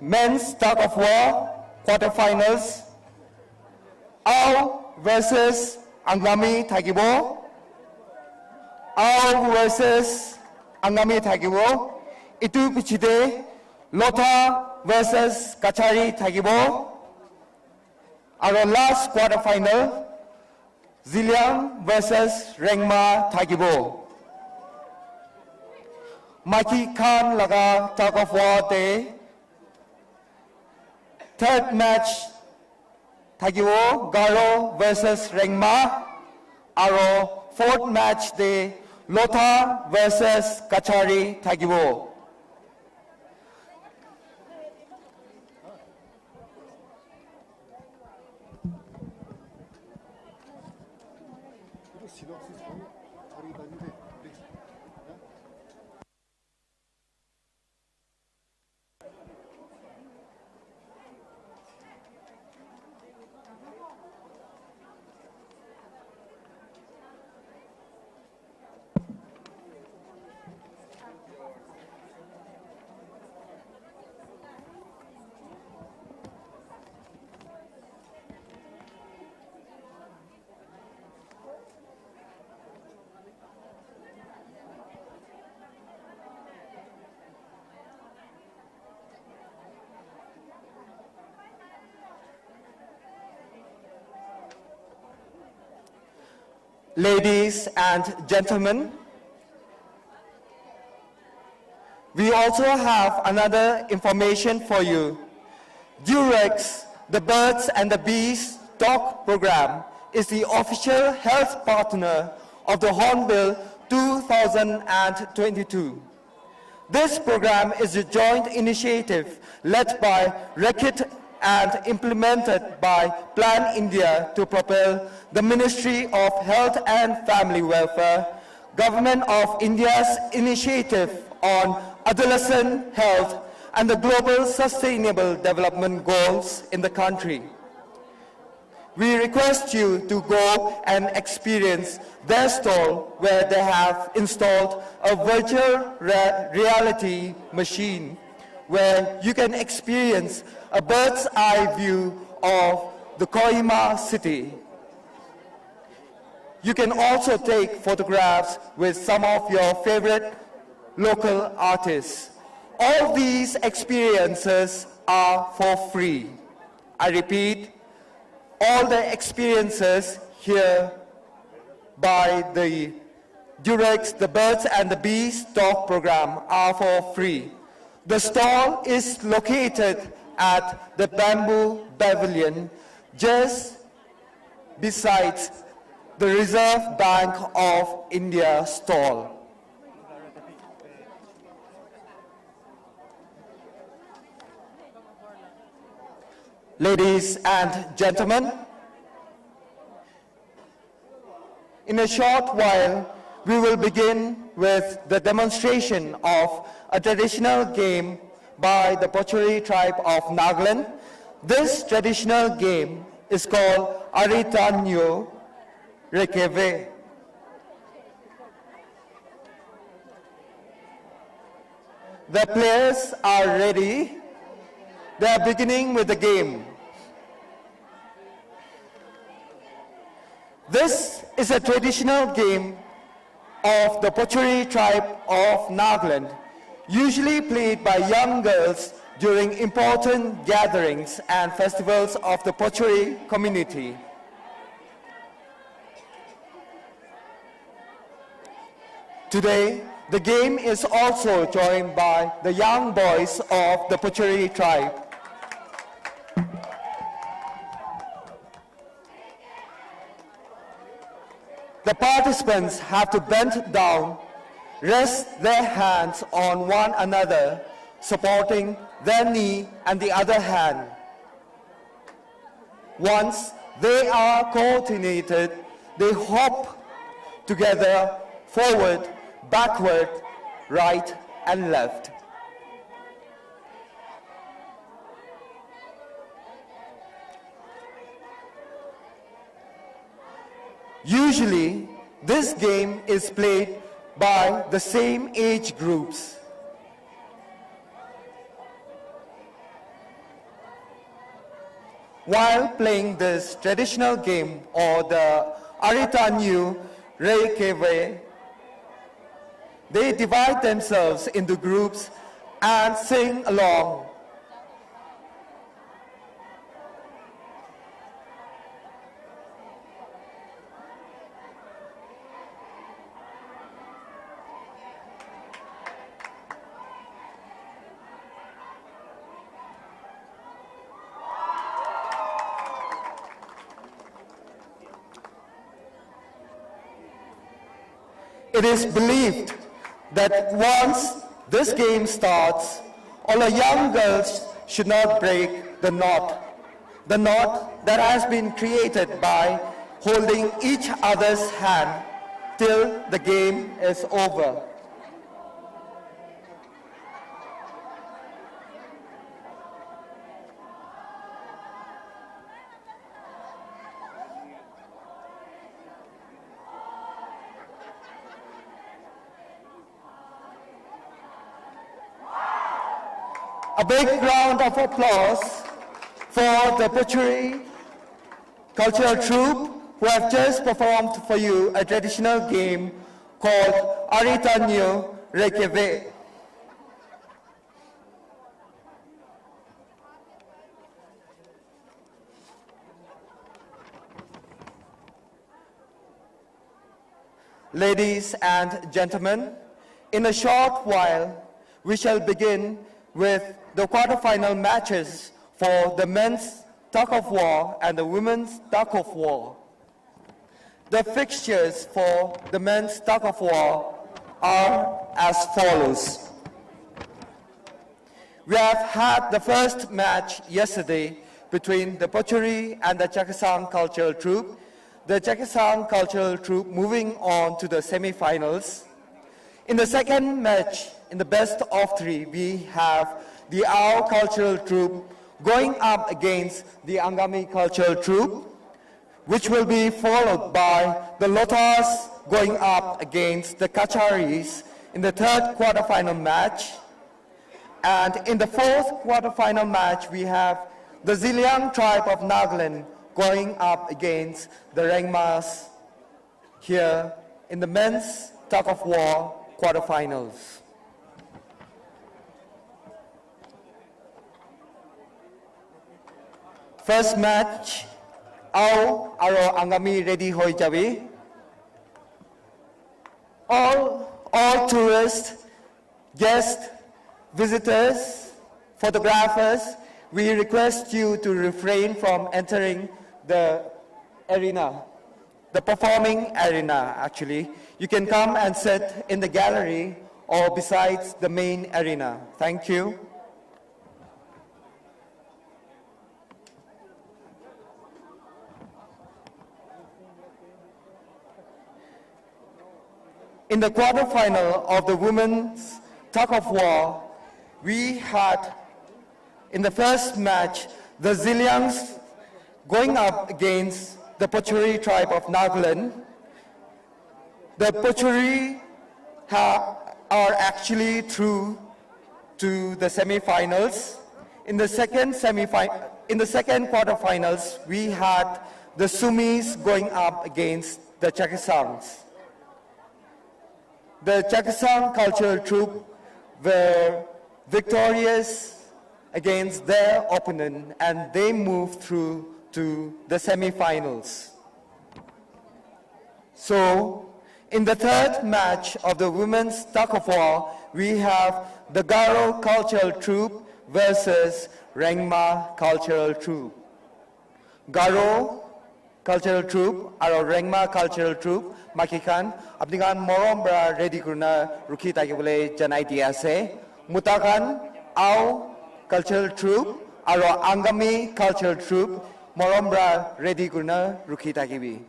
men's tug of war, quarterfinals, Ao versus Angami Tagibo, Ao versus Angami Tagibo, Itu Pichide, Lotha versus Kachari Tagibo, our last quarterfinal, Zeliang versus Rengma Tagibo. Maki Khan Laga tug of war day. Third match, Tagiwo, Garo versus Rengma. Our fourth match day, Lotha versus Kachari Tagiwo. Ladies and gentlemen, we also have another information for you. Durex, the Birds and the Bees Talk program, is the official health partner of the Hornbill 2022. This program is a joint initiative led by Reckitt and implemented by Plan India to propel the Ministry of Health and Family Welfare, Government of India's initiative on adolescent health and the global sustainable development goals in the country. we request you to go and experience their stall where they have installed a virtual reality machine where you can experience a bird's eye view of the Kohima city. You can also take photographs with some of your favorite local artists. All these experiences are for free. I repeat, all the experiences here by the Durex, the Birds and the Bees dog program are for free. The stall is located at the Bamboo Pavilion just besides the Reserve Bank of India stall. Ladies and gentlemen, in a short while, we will begin with the demonstration of a traditional game by the Pochuri tribe of Nagaland. This traditional game is called Aritanyo Rekeve. The players are ready. They are beginning with the game. This is a traditional game of the Pochuri tribe of Nagaland, usually played by young girls during important gatherings and festivals of the Pochuri community. Today, the game is also joined by the young boys of the Pochuri tribe. The participants have to bend down, rest their hands on one another, supporting their knee and the other hand. Once they are coordinated, they hop together forward, backward, right and left. Usually, this game is played by the same age groups. While playing this traditional game, or the Aritanyu Reikeve, they divide themselves into groups and sing along. It is believed that once this game starts, all the young girls should not break the knot that has been created by holding each other's hand till the game is over. A big round of applause for the Pochuri cultural troupe who have just performed for you a traditional game called Aritanyo Rekeve. Ladies and gentlemen, in a short while, we shall begin with the quarterfinal matches for the men's tug of war and the women's tug of war. The fixtures for the men's tug of war are as follows. We have had the first match yesterday between the Pochuri and the Chakhesang cultural troupe. The Chakhesang cultural troupe moving on to the semifinals. In the second match, in the best of three, we have the Ao cultural troupe going up against the Angami cultural troupe. which will be followed by the Lothas going up against the Kacharis in the third quarterfinal match. And in the fourth quarterfinal match, we have the Zeliang tribe of Nagaland going up against the Rengmas here in the men's tug of war quarterfinals. First match, Ao Aro Angami ready hoi jabi. All tourists, guests, visitors, photographers, we request you to refrain from entering the arena, the performing arena actually. You can come and sit in the gallery or besides the main arena. Thank you. In the quarterfinal of the women's tug of war, we had, in the first match, the Zeliangs going up against the Pochuri tribe of Nagaland. The Pochuri are actually through to the semifinals. In the second quarterfinals, we had the Sumis going up against the Chakesangs. The Chakhesang cultural troupe were victorious against their opponent and they moved through to the semifinals. So, in the third match of the women's tug of war, we have the Garo cultural troupe versus Rengma cultural troupe. Garo cultural troupe aro Rengma cultural troupe makikan apnikan morom bra ready kurna rukhi takibole janai dia ase mutakan Ao cultural troupe aro Angami cultural troupe morom bra ready kurna rukhi takibi.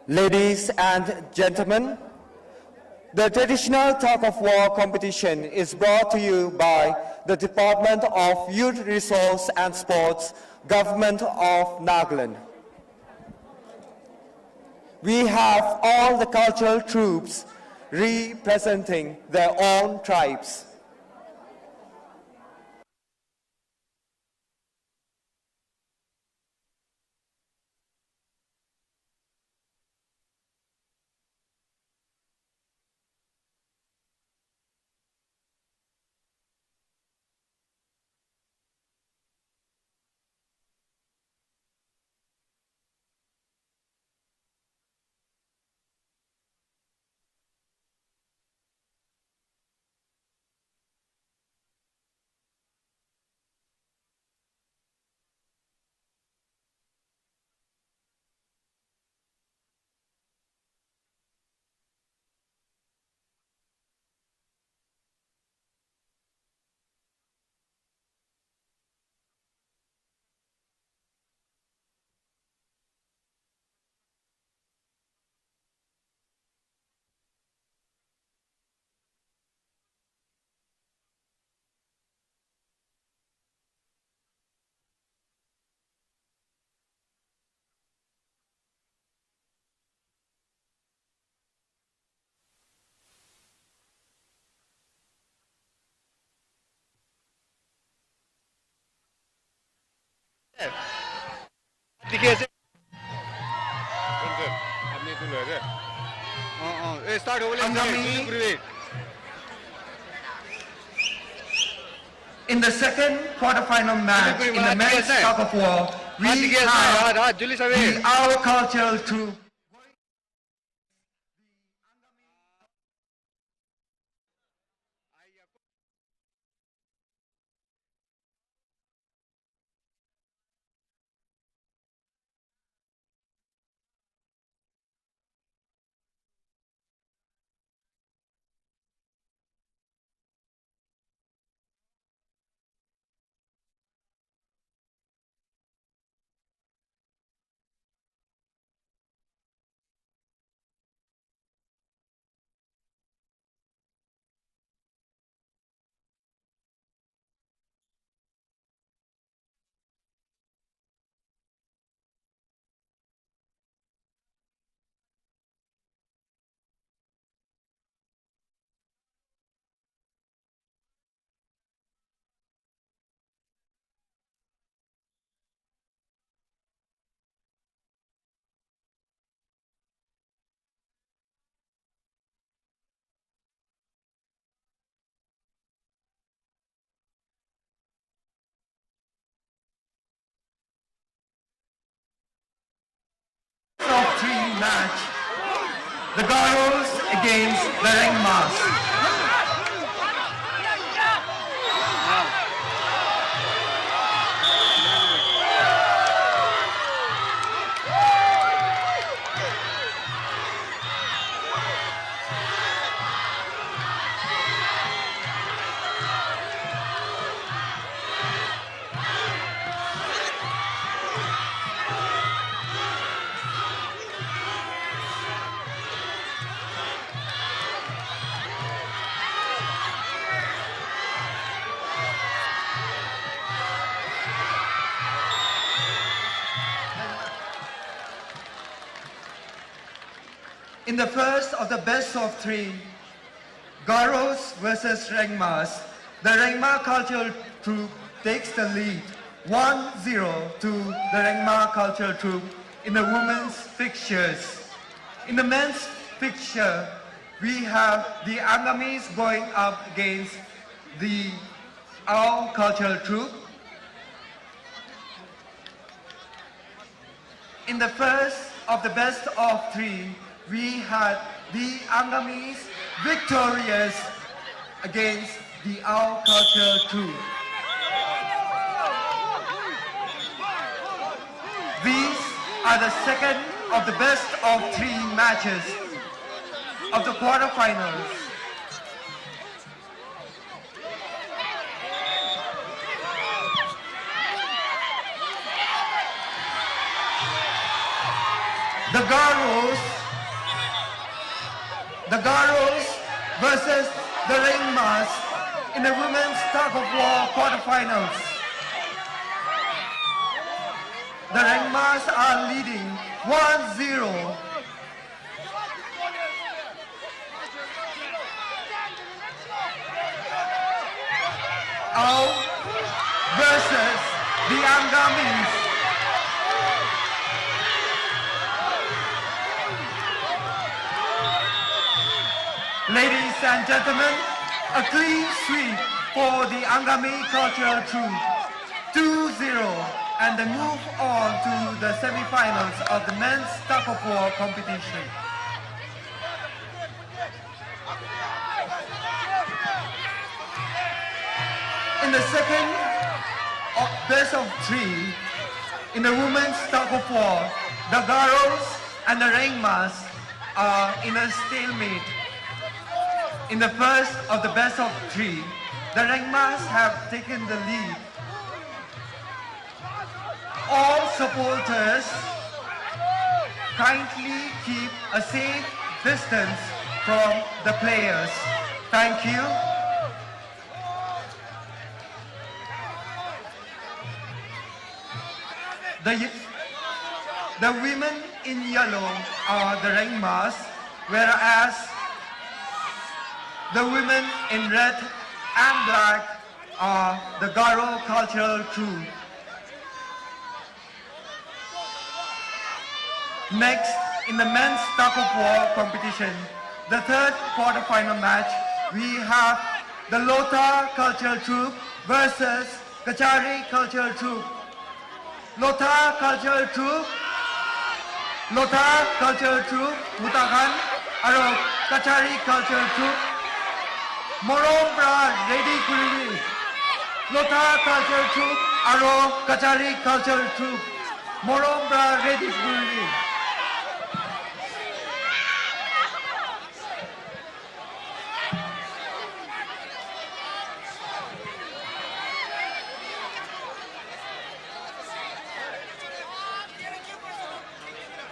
Ladies and gentlemen, the traditional tug of war competition is brought to you by the Department of Youth Resource and Sports, Government of Nagaland. We have all the cultural troupes representing their own tribes. Angami, in the second quarterfinal match in the men's tug of war, we have the our cultural troupe. Of three match, the Garos against the Rengmas. In the first of the best of three, Garos versus Rengmas, the Rengma cultural troupe takes the lead 1-0 to the Rengma cultural troupe in the women's fixtures. In the men's fixture, we have the Angamis going up against the Ao cultural troupe. In the first of the best of three, we had the Angamis victorious against the Ao cultural troupe. These are the second of the best of three matches of the quarterfinals. The Garos versus the Rengmas in the women's tug of war quarterfinals. The Rengmas are leading 1-0. Ao versus the Angamis. Ladies and gentlemen, a clean sweep for the Angami cultural troupe, 2-0, and they move on to the semifinals of the men's tug of war competition. In the second best of three, in the women's tug of war, the Garos and the Rengmas are in a stalemate. In the first of the best of three, the Rengmas have taken the lead. All supporters kindly keep a safe distance from the players. Thank you. The women in yellow are the Rengmas, whereas the women in red and black are the Garo cultural troupe. Next, in the men's tug of war competition, the third quarterfinal match, we have the Lotha cultural troupe versus Kachari cultural troupe. Lotha cultural troupe, Mutakan, Aro Kachari cultural troupe, Morombra ready Kuribi. Lotha cultural troupe, Aro Kachari cultural troupe, Morombra ready Kuribi.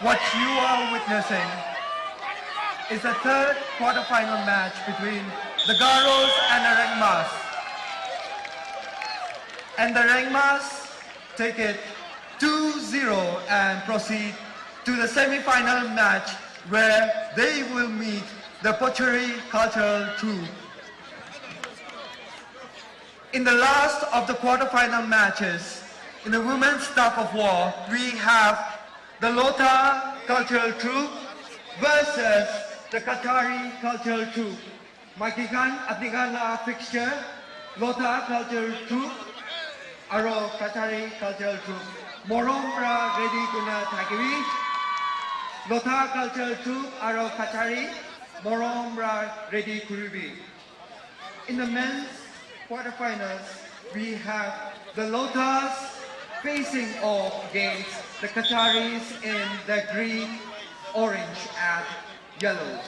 What you are witnessing is the third quarterfinal match between the Garos and the Rengmas. And the Rengmas take it 2-0 and proceed to the semi-final match where they will meet the Kachari cultural troupe. In the last of the quarterfinal matches, in the women's tug of war, we have the Lotha cultural troupe versus the Kachari cultural troupe. Makikan Atigala fixture, Lotha cultural troupe, Aro Kachari cultural troupe. Morombra ready kuna Takiwi, Lotha cultural troupe, Aro Kachari, Morombra ready Kuribi. In the men's quarterfinals, we have the Lothas facing off against the Kacharis in the green, orange and yellow.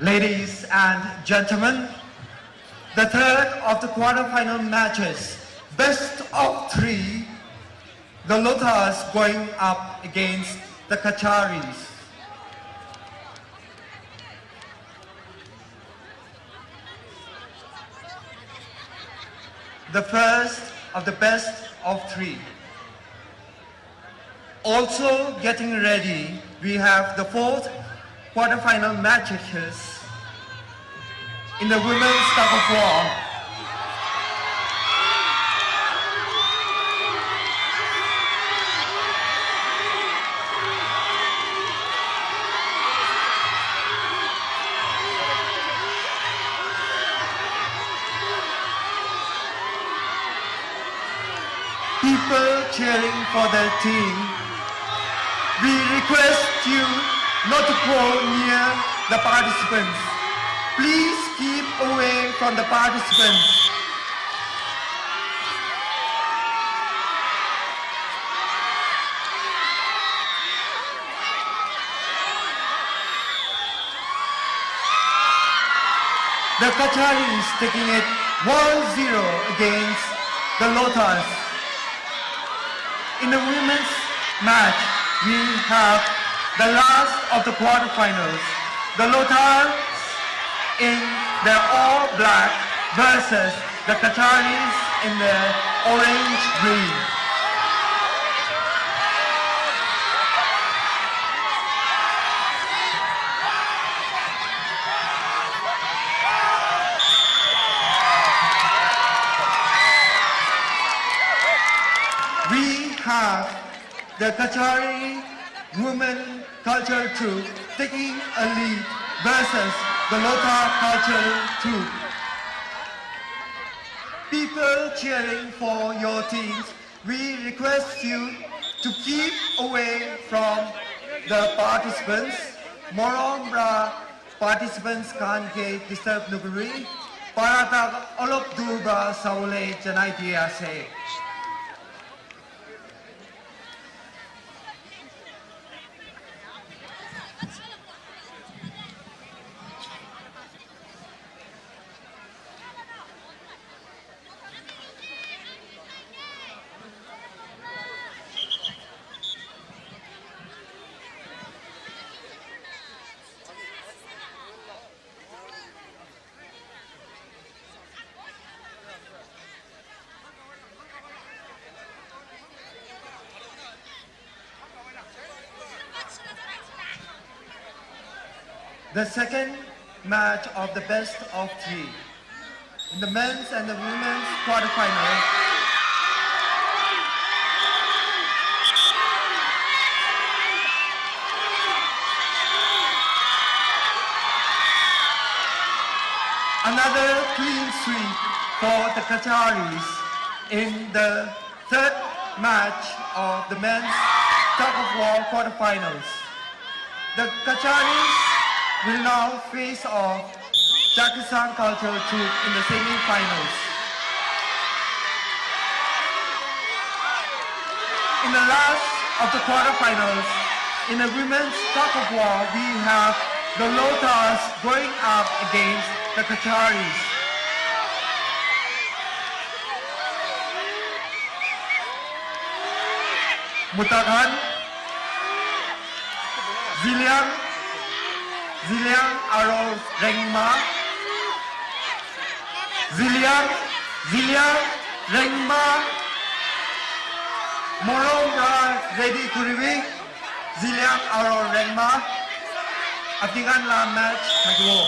Ladies and gentlemen, the third of the quarterfinal matches, best of three, the Lothas going up against the Kacharis. The first of the best of three. Also getting ready, we have the fourth quarterfinal matches in the women's tug of war. People cheering for their team, we request you not to go near the participants. Please keep away from the participants. The Kacharis taking it 1-0 against the Lothas. In the women's match, we have the last of the quarterfinals. The Lothas in their all black versus the Kacharis in their orange-green. We have the Kachari women cultural troupe taking a lead versus the Lotha cultural troupe. People cheering for your teams, we request you to keep away from the participants. Morombra participants can't get disturbed nuguri. Parata olop dubra saule janai dia se. The second match of the best of three. In the men's and the women's quarterfinal, another clean sweep for the Kacharis in the third match of the men's tug-of-war quarterfinals. The Kacharis will now face off Chakhesang cultural troupe in the semi-finals. In the last of the quarterfinals, in the women's tug-of-war, we have the Lothas going up against the Kacharis. Mutakan, Zeliang Aro Rengma, Zeliang Rengma, Morong ready to reveal, Zeliang Aro Rengma, Atingan la match Maglo.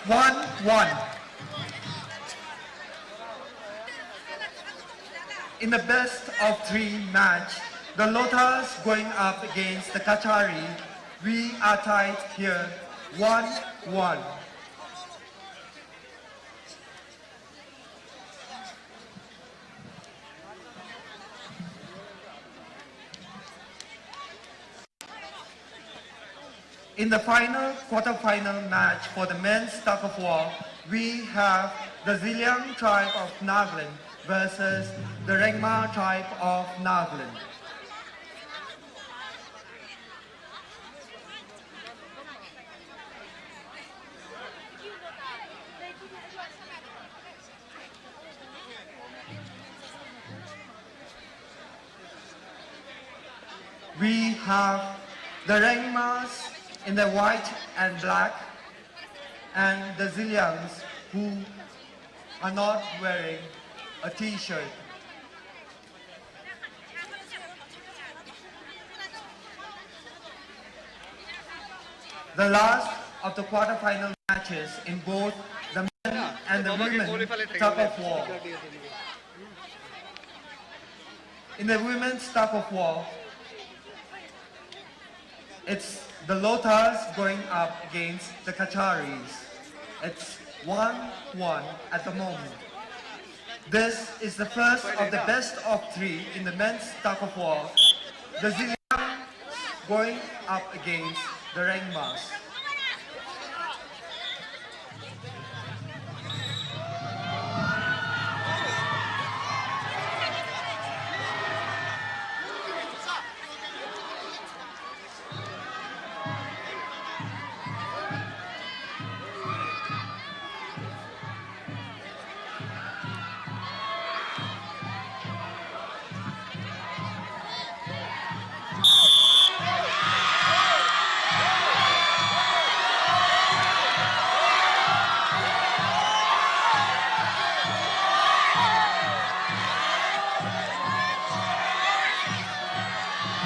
1-1. In the best of three match, the Lothas going up against the Kachari, we are tied here 1-1. In the final quarterfinal match for the men's tug-of-war, we have the Zeliang tribe of Nagaland versus the Rengma tribe of Nagaland. We have the Rengmas in the white and black, and the Zeliangs who are not wearing a t-shirt. The last of the quarterfinal matches in both the men and the women tug-of-war. In the women's tug-of-war, it's the Lothas going up against the Kacharis. It's 1-1 at the moment. This is the first of the best of three in the men's tug-of-war. The Zeliang going up against the Rengmas.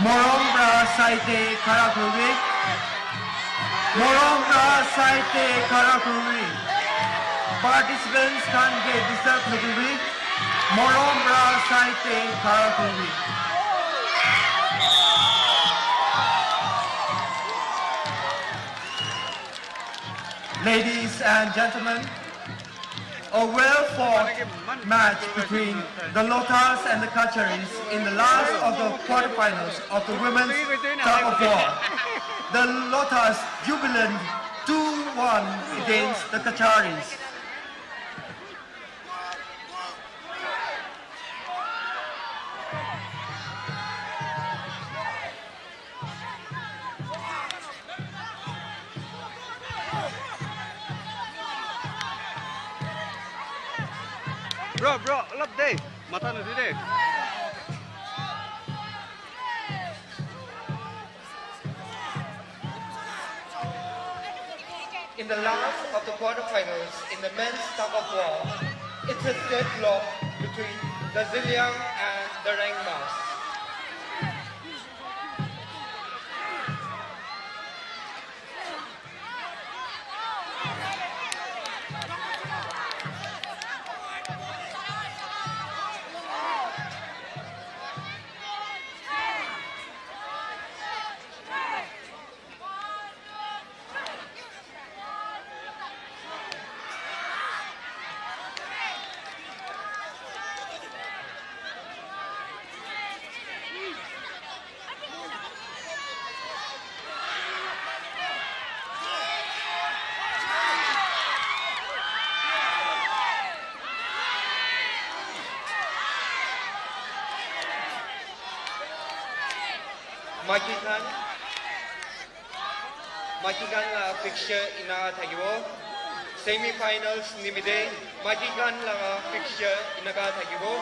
Morongra Saite Karakuri. Morongra Saite Karakuri. Participants can get disturbed. Morongra Saite Karakuri. Ladies and gentlemen, a well-fought match between the Lothas and the Kacharis in the last of the quarterfinals of the women's tug-of-war. The Lothas jubilant 2-1 against the Kacharis. Bro, lap day. Mata na dide. In the last of the quarterfinals in the men's tug-of-war, it's a deadlock between the Zeliang and the Rengmas. Makikan la fixture ina thagibo semi-finals nimide Makikan la fixture inaga thagibo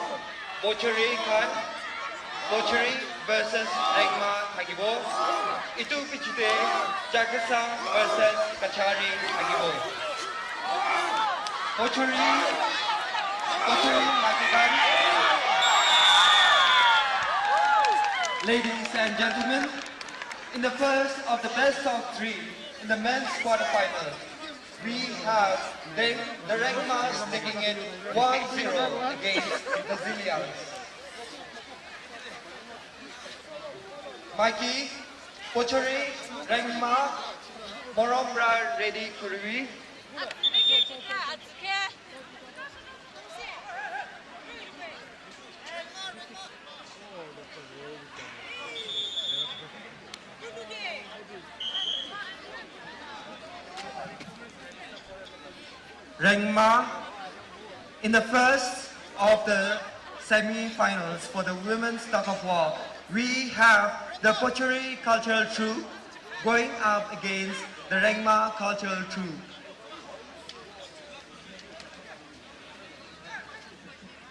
Pochari versus Rengma thagibo itu pichute Chakhesang versus Kachari thagibo Pochari Makikan. Ladies and gentlemen, in the first of the best of three in the men's quarterfinals, we have the Rengmas taking it 1-0 against the Zeliang. Mikey, Pochari, Rengma, Morombra ready Kurui. Rengma, in the first of the semi-finals for the women's tug of war, we have the Pochari cultural troupe going up against the Rengma cultural troupe.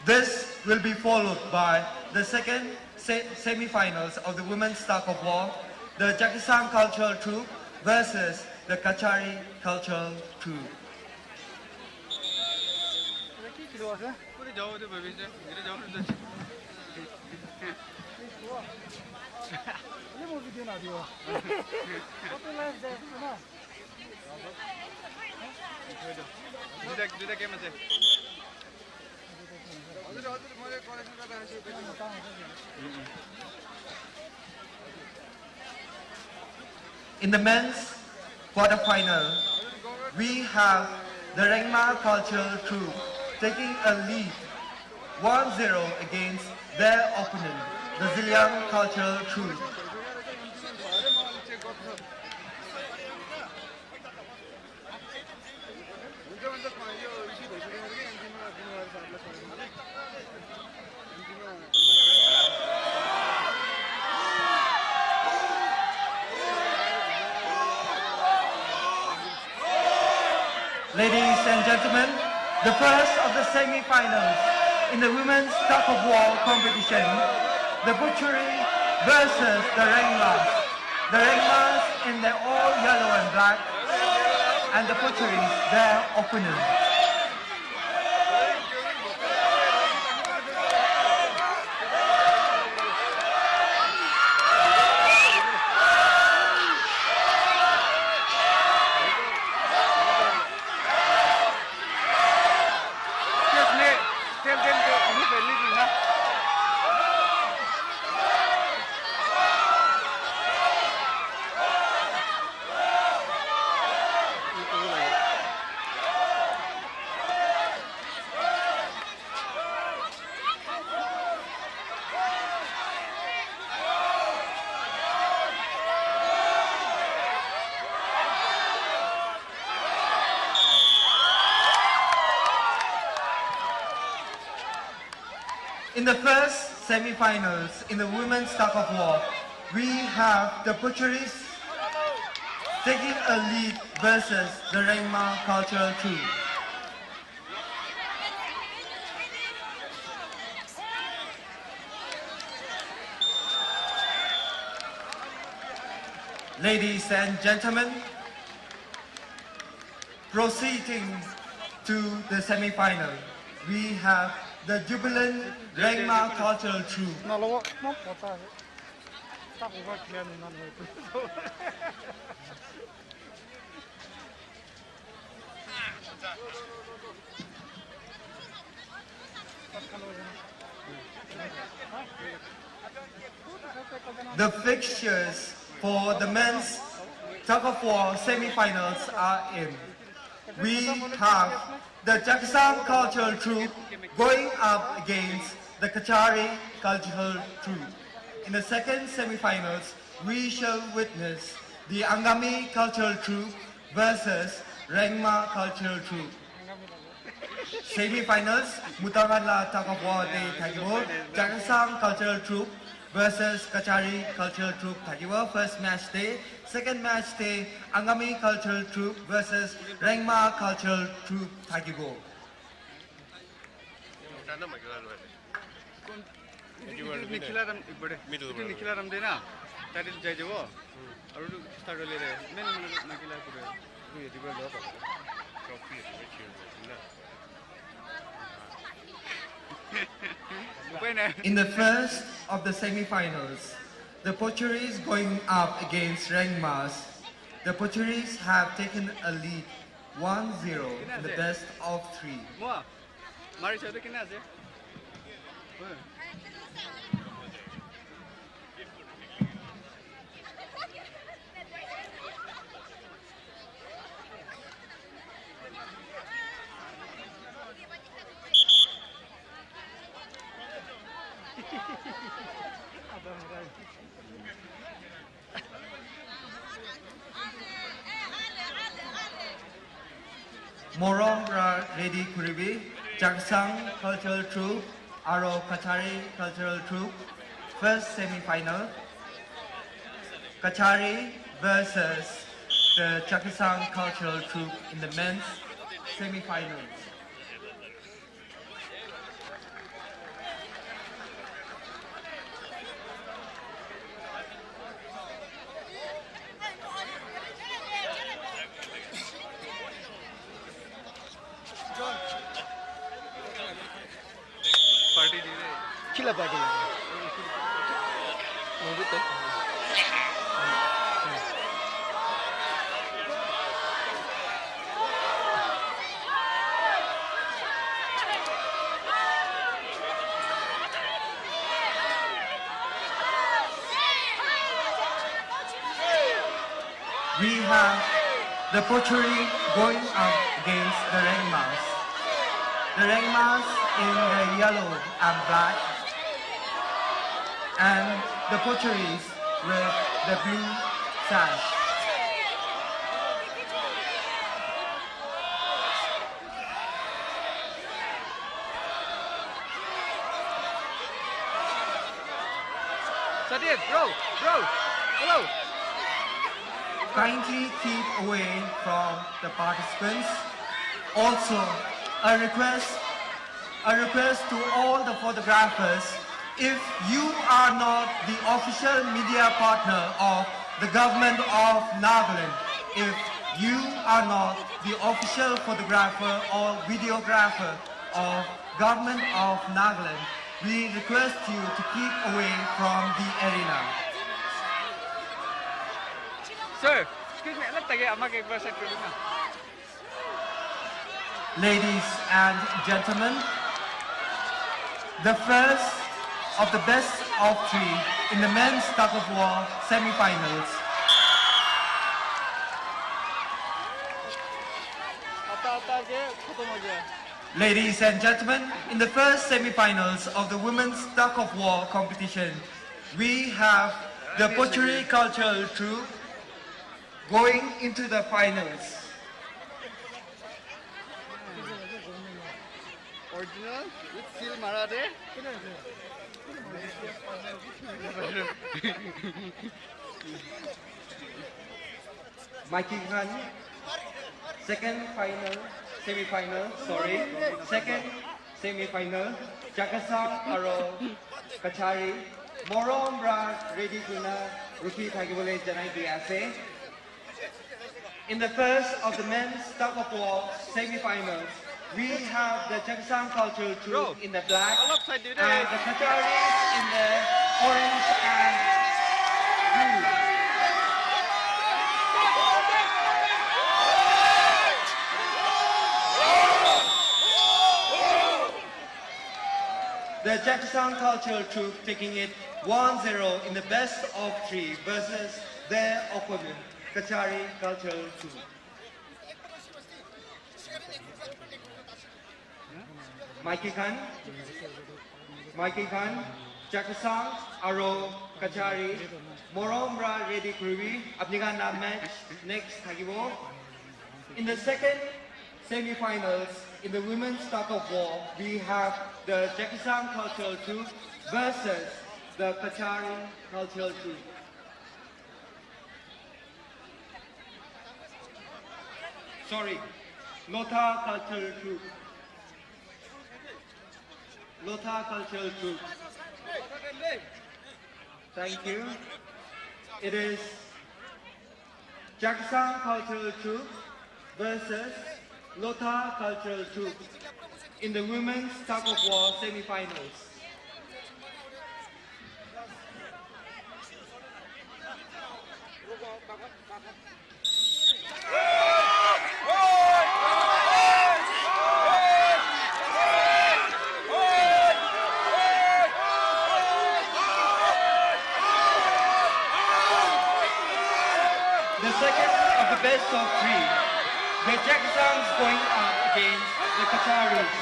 This will be followed by the second semi-finals of the women's tug of war, the Chakhesang cultural troupe versus the Kachari cultural troupe. In the men's quarterfinal, we have the Rengma cultural troupe taking a lead 1-0 against their opponent, the Zeliang cultural troupe. Ladies and gentlemen, the first of the semi-finals in the women's tug of war competition, the Pochari versus the Rengmas. The Rengmas in their all yellow and black, and the Pocharis their opponent. In the first semi-finals in the women's tug of war, we have the Pocharis taking a lead versus the Rengma cultural troupe. Ladies and gentlemen, proceeding to the semi-final, we have the jubilant Rengma cultural troupe. The fixtures for the men's tug of war semi-finals are in. We have the Chakhesang cultural troupe going up against the Kachari cultural troupe. In the second semi-finals, we shall witness the Angami cultural troupe versus Rengma cultural troupe. Semi-finals, Mutanganla tug of war de Thagibo, Chakhesang cultural troupe versus Kachari cultural troupe Thagiwa. First match day. Second match day, Angami cultural troupe versus Rengma cultural troupe Thagiwa. निखिलाराम देना title जाय जाबो आरो start ले रे main नकिला पुरे दुई दिबे लो trophy In the first of the semi-finals, the Pochuris going up against Rengmas. The Pochuris have taken a lead 1-0 in the best of 3. Mo mari chade kina ase Morom ready Kuribi, Chakhesang cultural troupe, Aro Kachari cultural troupe. First semi-final, Kachari versus the Chakhesang cultural troupe in the men's semi-finals. Kila party We have the Pochuri going up against the Rengmas. The Rengmas in the yellow and black, and the Pochuris with the blue sash. Sadir bro hello Kindly keep away from the participants. Also, a request to all the photographers, if you are not the official media partner of the government of Nagaland, if you are not the official photographer or videographer of government of Nagaland, we request you to keep away from the arena. sir excuse me alam tage amag ek bar set kar duna Ladies and gentlemen, the first of the best of 3 in the men's tug of war semi-finals. Ladies and gentlemen, in the first semi-finals of the women's tug of war competition, we have the Pochuri cultural troupe going into the finals. original with seal mara de Mikey Khan, second semi-final, Chakhesang Aro Kachari, Morom ready kuna Ruki Thagibole Janai Diase. In the first of the men's tug of war semi-finals, we have the Chakhesang cultural troupe in the black and the Kacharis in the orange and blue. The Chakhesang cultural troupe taking it 1-0 in the best of 3 versus their opponent, Kachari cultural troupe. Mikey Khan, Chakhesang, Aro, Kachari, Morombra ready Kruvi, Abnigana match next Hagibo. In the second semi-finals, in the women's tug of war, we have the Chakhesang cultural troupe versus the Kachari cultural troupe. Sorry, Lotha cultural troupe. Lotha cultural troupe. Thank you. It is Chakhesang cultural troupe versus Lotha cultural troupe in the women's tug of war semifinals. The second of the best of three, the Chakhesang is going up against the Kacharis.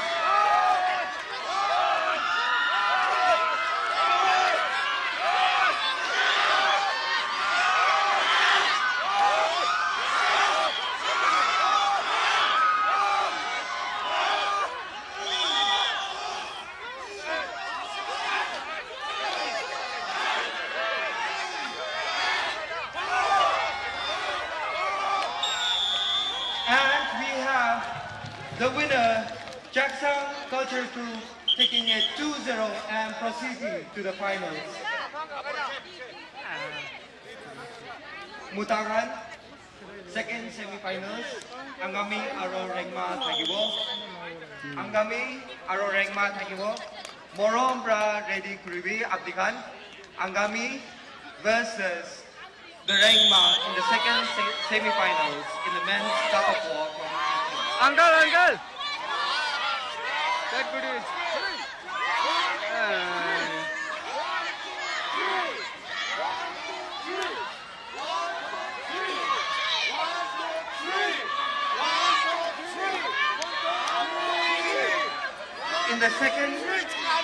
And we have the winner, Chakhesang Culture Troupe, taking it 2-0 and proceeding to the finals. Mutaran, second semifinals, Angami aro Rengma tagiwo. Angami aro Rengma tagiwo. Morom bra ready kuribi abdikan. Angami versus the Rengma in the second semifinals in the men's tug of war competition. Uncle! That good is. In the second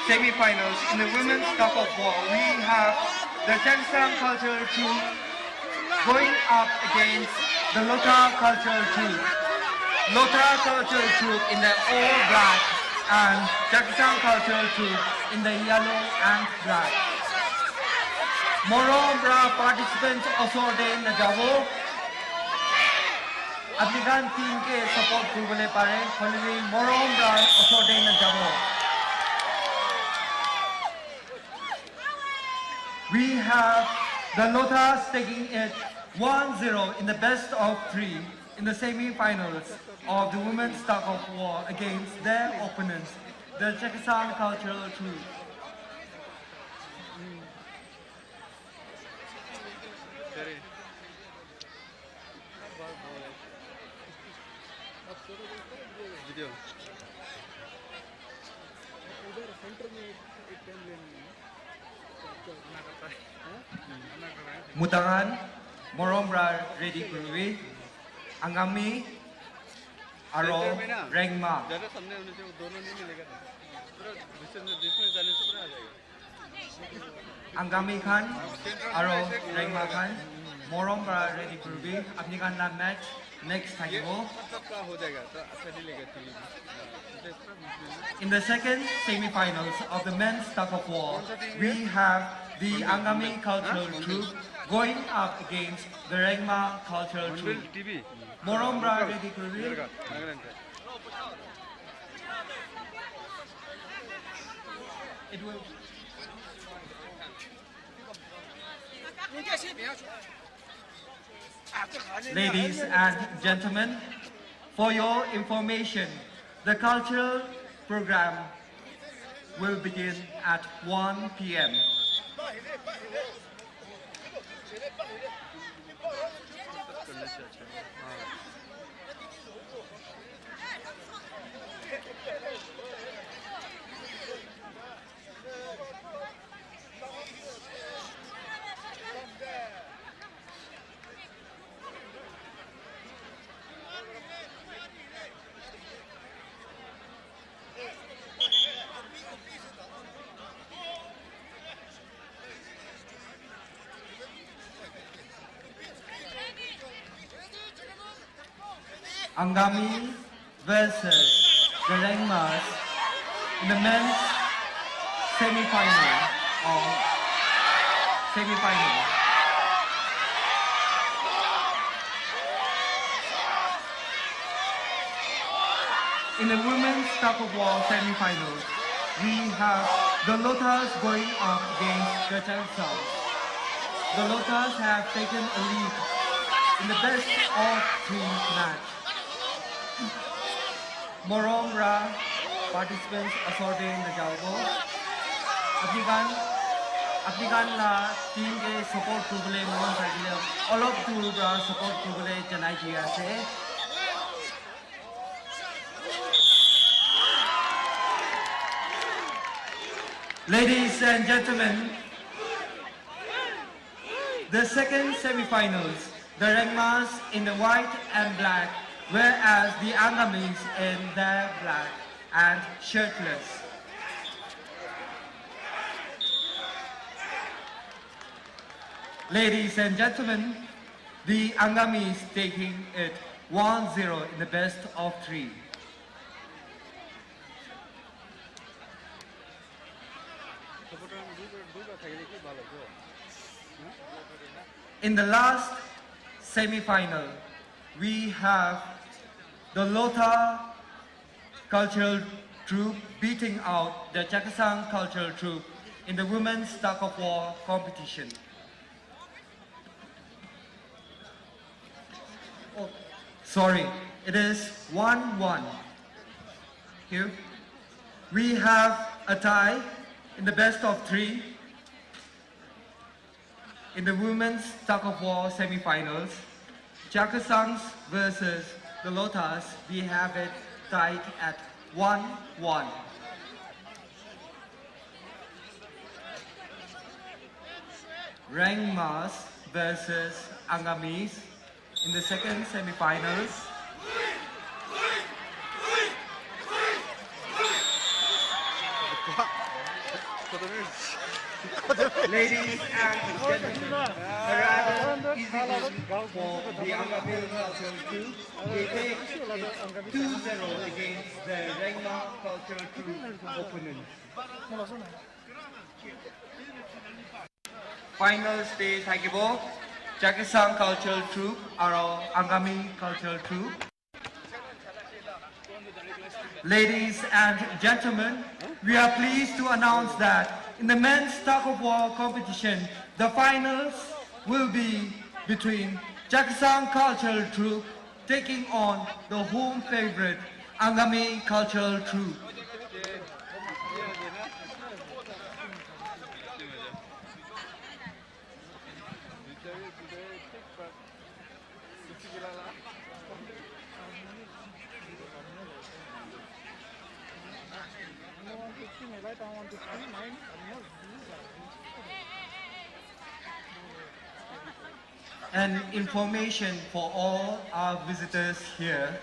semifinals in the women's tug of war, we have the Chakhesang cultural troupe going up against the Lotha cultural troupe. Lotha cultural troupe in the all black and Chakhesang cultural troupe in the yellow and black. Morom bra participants also ordained the Javo. Applicant team ke support kurvale pare. Following Morom bra also ordained the Javo. We have the Lothas taking it 1-0 in the best of three in the semi-finals of the women's tug of war against their opponents, the Chakhesang cultural troupe. Video. Mutaran, Morombra ready kurvi, Angami, Aro, Rengma. ज़्यादा सामने होने से वो दोनों नहीं मिलेगा ना पूरा डिस्टेंस जाने से पूरा आ जाएगा Angami Khan, Aro, Rengma Khan, Morombra ready kurvi, apni khan na match next ये thagibo. मतलब का हो जाएगा तो अच्छा नहीं लगेगा team In the second semi-finals of the men's tug of war, we have the Angami cultural troupe going up against the Rengma cultural Hornbill troupe. TV Morombra ready kurvi. इधर It will. Ladies and gentlemen, for your information, the cultural program will begin at 1 p.m. Angami versus the Rengmas in the men's semi-final of semifinals. In the women's tug of war semifinals, we have the Lothas going up against the Chakhesang. The Lothas have taken a lead in the best of 3 match. Morong Ra participants assorting the Jalbo. Apnikan la team ke support kubule Morong Sajile. All of two Ra support kubule Janai Jiase. Ladies and gentlemen, the second semifinals, the Rengmas in the white and black, whereas the Angamis in the black and shirtless. Ladies and gentlemen, the Angamis taking it 1-0 in the best of 3. In the last semi-final, we have the Lotha cultural troupe beating out the Chakhesang cultural troupe in the women's tug of war competition. Oh, sorry, it is 1-1. Here, we have a tie in the best of 3. In the women's tug of war semi-finals, Chakhesangs versus the Lothas, we have it tied at 1-1. Rengmas versus Angamis in the second semi-finals. Ladies and gentlemen, a rather easy win for the Angami cultural troupe. They take it 2-0 against the Rengma cultural troupe opponents. Final stage Hakibo, Chakhesang cultural troupe, our Angami cultural troupe. Ladies and gentlemen, we are pleased to announce that in the men's tug of war competition, the finals will be between Chakhesang cultural troupe taking on the home favorite Angami cultural troupe. And information for all our visitors here,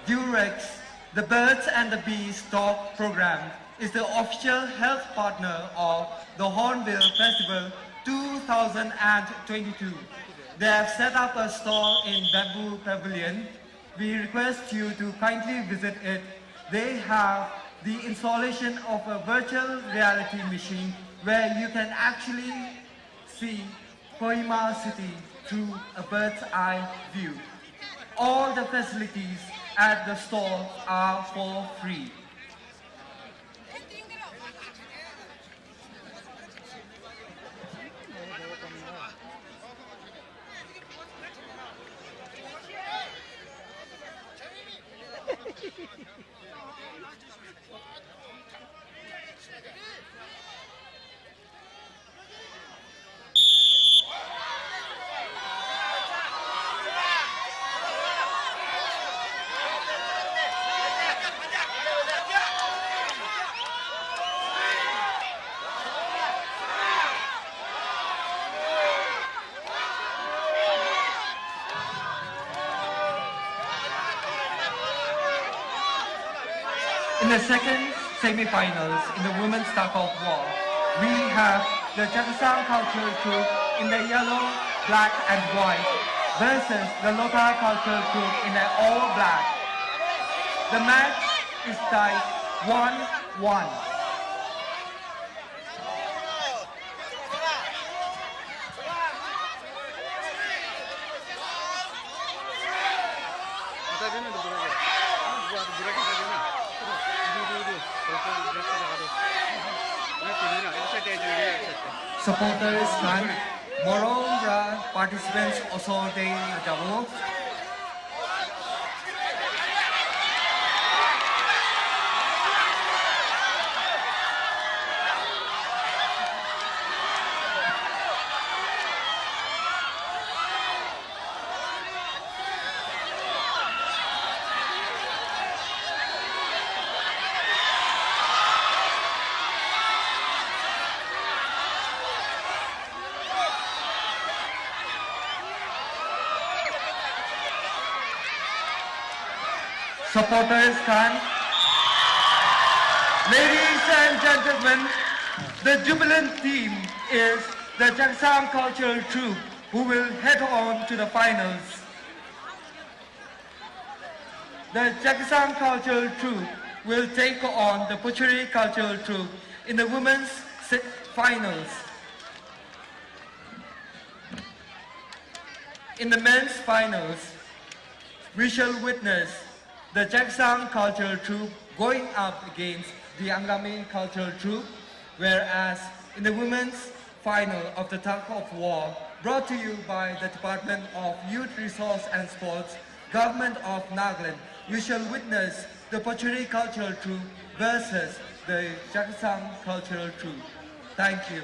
Durex, the Birds and the Bees Talk program, is the official health partner of the Hornbill Festival 2022. They have set up a stall in Bamboo Pavilion. We request you to kindly visit it. They have the installation of a virtual reality machine where you can actually see Poumai city through a bird's eye view. All the facilities at the store are for free. In the second semi-finals in the women's tug of war, we have the Chakhesang cultural troupe in the yellow, black and white versus the Lotha cultural troupe in the all black. The match is tied 1-1. Supporters kan morong ra participants also they jabo. Supporters kan, ladies and gentlemen, the jubilant team is the Chakhesang cultural troupe who will head on to the finals. The Chakhesang cultural troupe will take on the Kachari cultural troupe in the women's finals. In the men's finals, we shall witness the Chakhesang cultural troupe going up against the Angami cultural troupe, whereas in the women's final of the tug of war, brought to you by the Department of Youth Resource and Sports, Government of Nagaland, we shall witness the Kachari cultural troupe versus the Chakhesang cultural troupe. Thank you.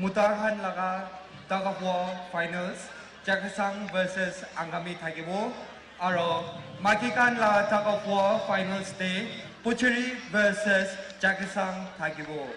Mutahan laga tug of war finals Chakhesang versus Angami Thagibo aro Makikan la tug of war finals day Kachari versus Chakhesang Thagibo.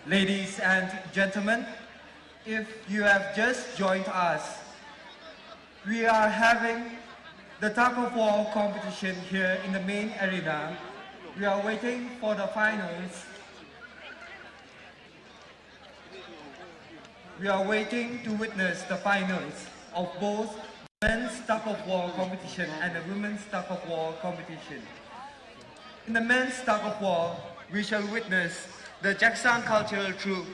Ladies and gentlemen, if you have just joined us, we are having the tug of war competition here in the main arena. We are waiting for the finals. We are waiting to witness the finals of both men's tug of war competition and the women's tug of war competition. In the men's tug of war, we shall witness the Chakhesang cultural troupe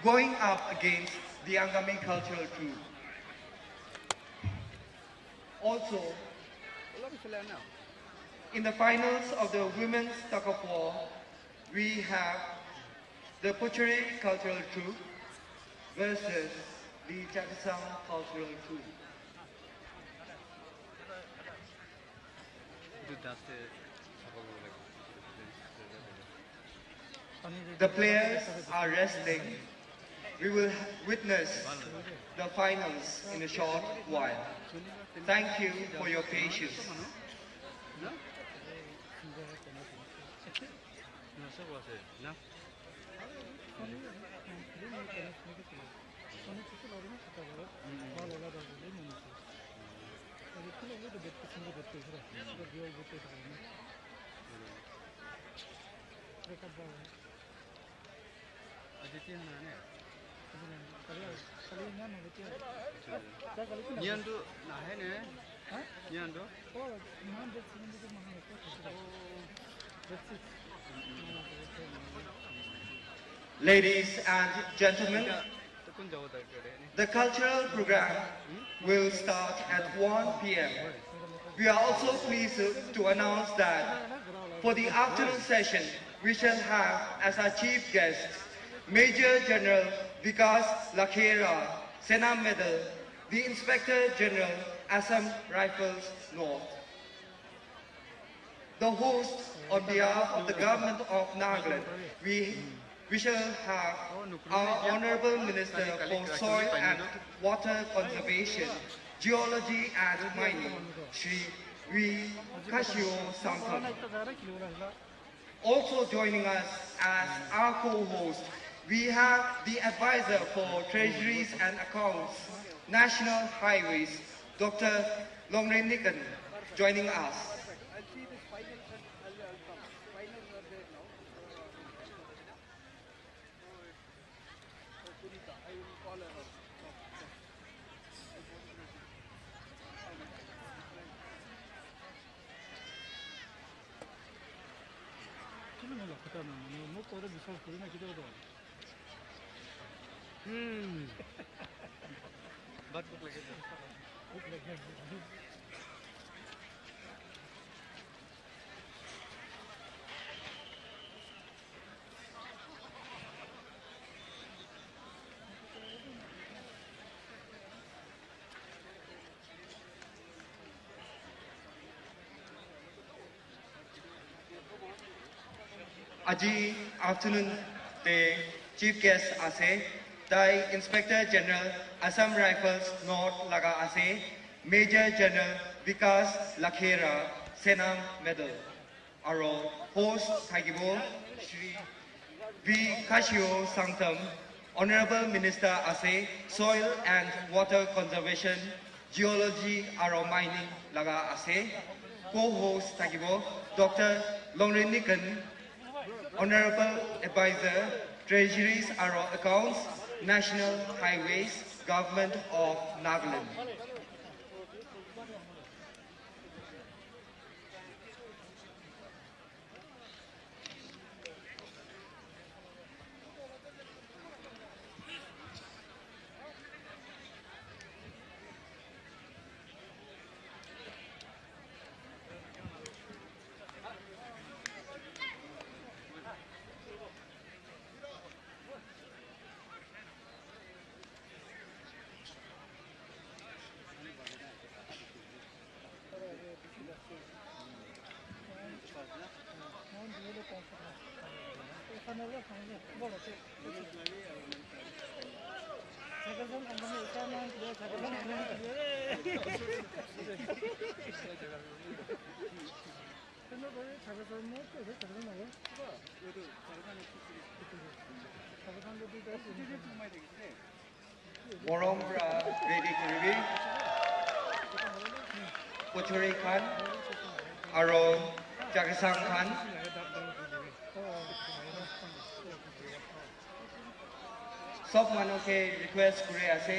going up against the Angami cultural troupe. Also, in the finals of the women's tug of war, we have the Kachari cultural troupe versus the Chakhesang cultural troupe. The players are resting. We will witness the finals in a short while. Thank you for your patience. 나 써봤어요. 나? 아직 하나네. 니안도 나해네. 니안도? Ladies and gentlemen, the cultural program will start at 1 p.m. We are also pleased to announce that for the afternoon session, we shall have as our chief guests Major General Vikas Lakhera, Sena Medal, the Inspector General, Assam Rifles North. The host, on behalf of the government of Nagaland, we shall have our Honorable Minister for Soil and Water Conservation, Geology and Mining, Shri V. Kashio Samtham. Also joining us as our co-host, we have the Advisor for Treasuries and Accounts, National Highways, Dr. Longren Nikan, joining us. बात को लगे Aji afternoon the chief guest ase the Inspector General Assam Rifles North Laga ase Major General Vikas Lakhera Senam Medal. Aro host Thagibo Shri V. Kashio Sangtam, Honorable Minister ase Soil and Water Conservation, Geology Aro Mining Laga ase. Co-host Thagibo Dr. Longren Nikan, Honorable Advisor, Treasuries Aro Accounts, National Highways, Government of Nagaland. Worombra ready to reveal. Kachari Khan, Aro Chakhesang Khan. सब मानो के request करे आसे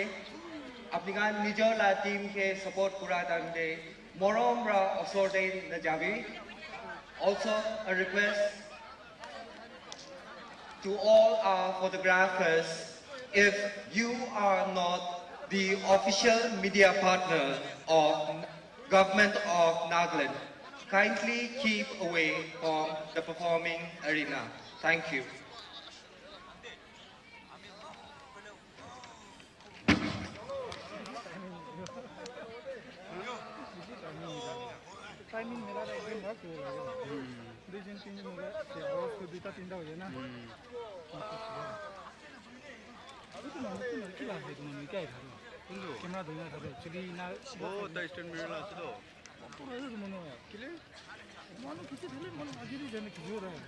अपनिगान निजो ला team के support कुरा दांदे मोरमरा असोरदे न जाबी. Also a request to all our photographers, if you are not the official media partner of government of Nagaland, kindly keep away from the performing arena. Thank you. Timing मेरा एकदम बहुत हो गया दो दिन तीन दिन हो गए आवाज को बीता तीन हो गया ना अभी तो मन तो क्या है तुम क्या है करो कैमरा धोना था एक्चुअली ना ओ द स्टैंड मिरर लास्ट दो पूरा तो मन किले मन किसी थे मन आगे भी जाने की हो रहा है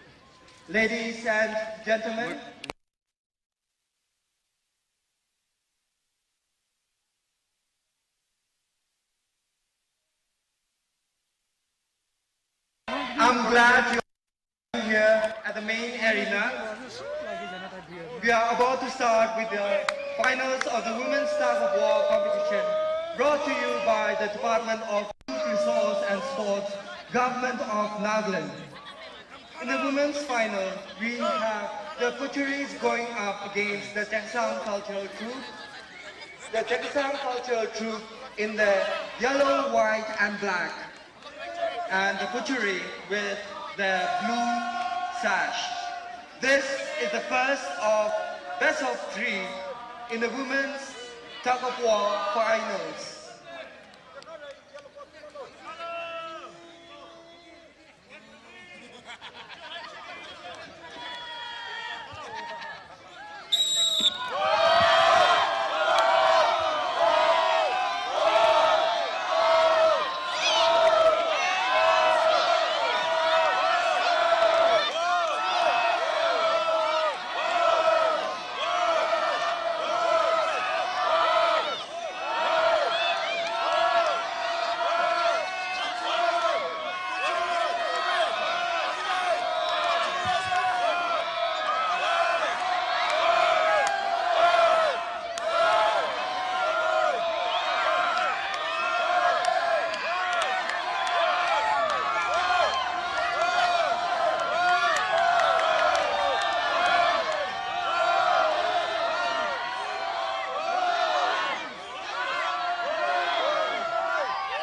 Ladies and gentlemen, I'm glad you're here at the main arena. We are about to start with the finals of the Women's Tug of War competition, brought to you by the Department of Youth Resource and Sports, Government of Nagaland. In the women's final, we have the Kachari going up against the Chakhesang cultural troupe. The Chakhesang cultural troupe in the yellow, white and black, and the Kachari with the blue sash. This is the first of best of three in the women's tug of war finals.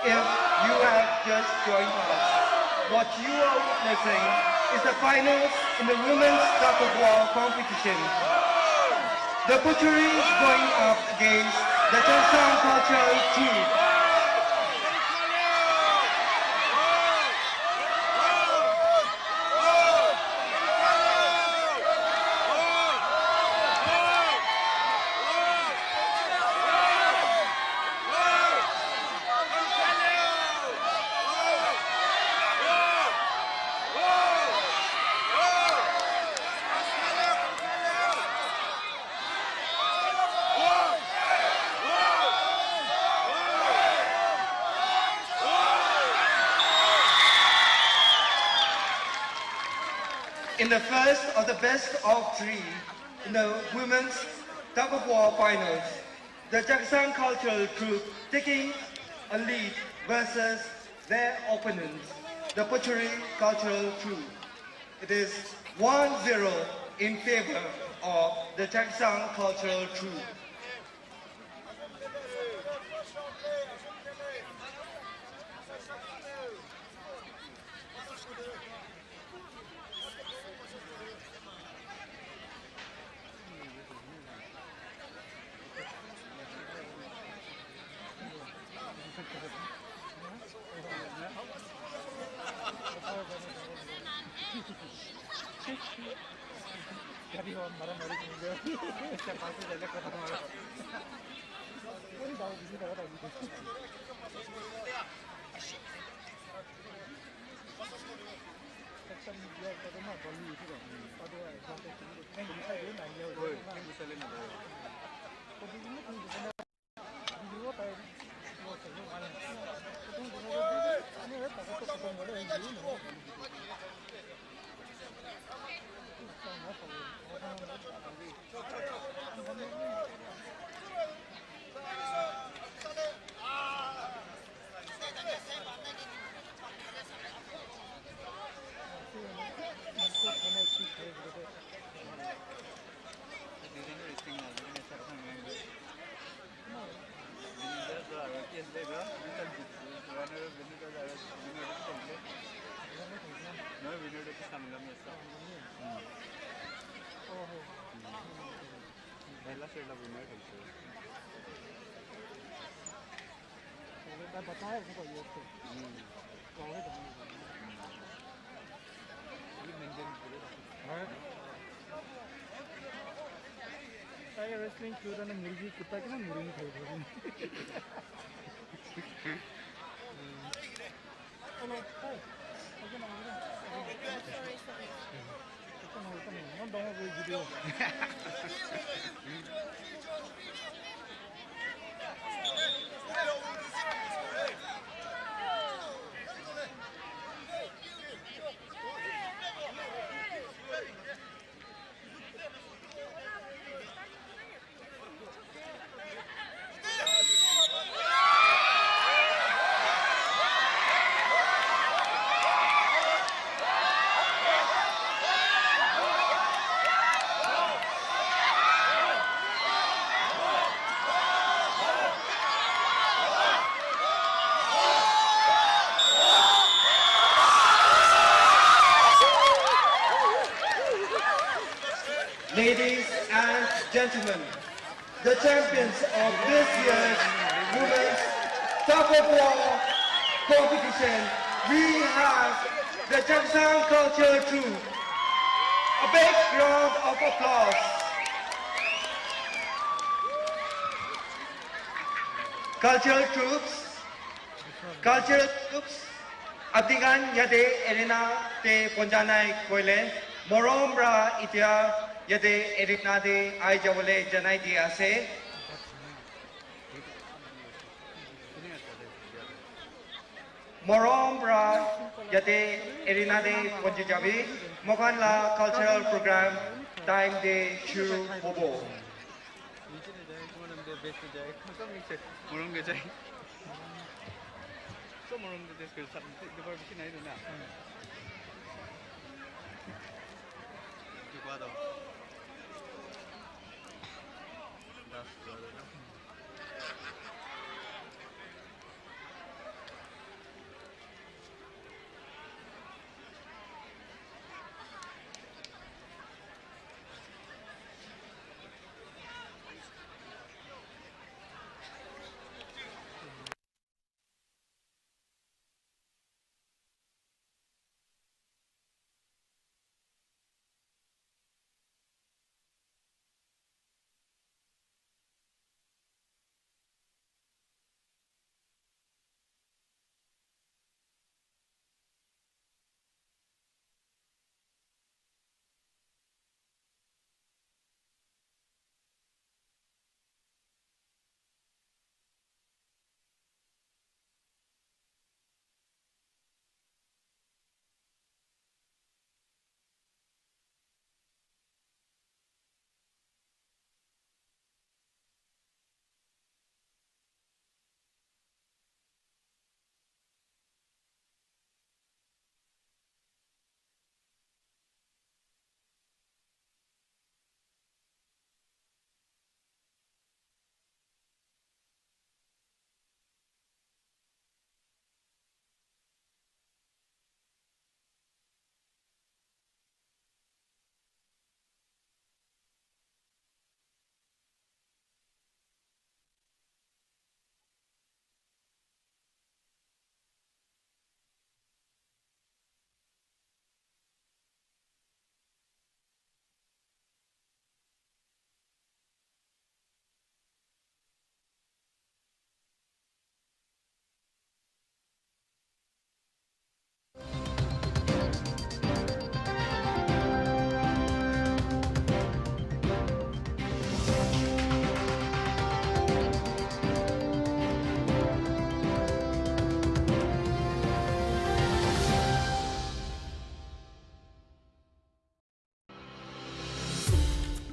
If you have just joined us, what you are witnessing is the finals in the women's tug of war competition. The Kachari is going up against the Chakhesang cultural troupe. In the first of the best of three in the women's tug of war finals, the Chakhesang cultural troupe taking a lead versus their opponents, the Kachari cultural troupe. It is 1-0 in favor of the Chakhesang cultural troupe. Wrestling क्यों ना मुर्गी कुत्ता के ना मुर्गी खाई Ladies and gentlemen, the champions of this year's women's tug of war competition, we have the Chakhesang culture troupe. A big round of applause. Cultural troops, Abdigan Yade Erina de Ponjanai Koile, Morombra Itia Yade Erina de Aijawale Janai Diase, Morombra Yade Erina de Ponjajabi, Mokanla Cultural Program, Time de Shuru Hobo.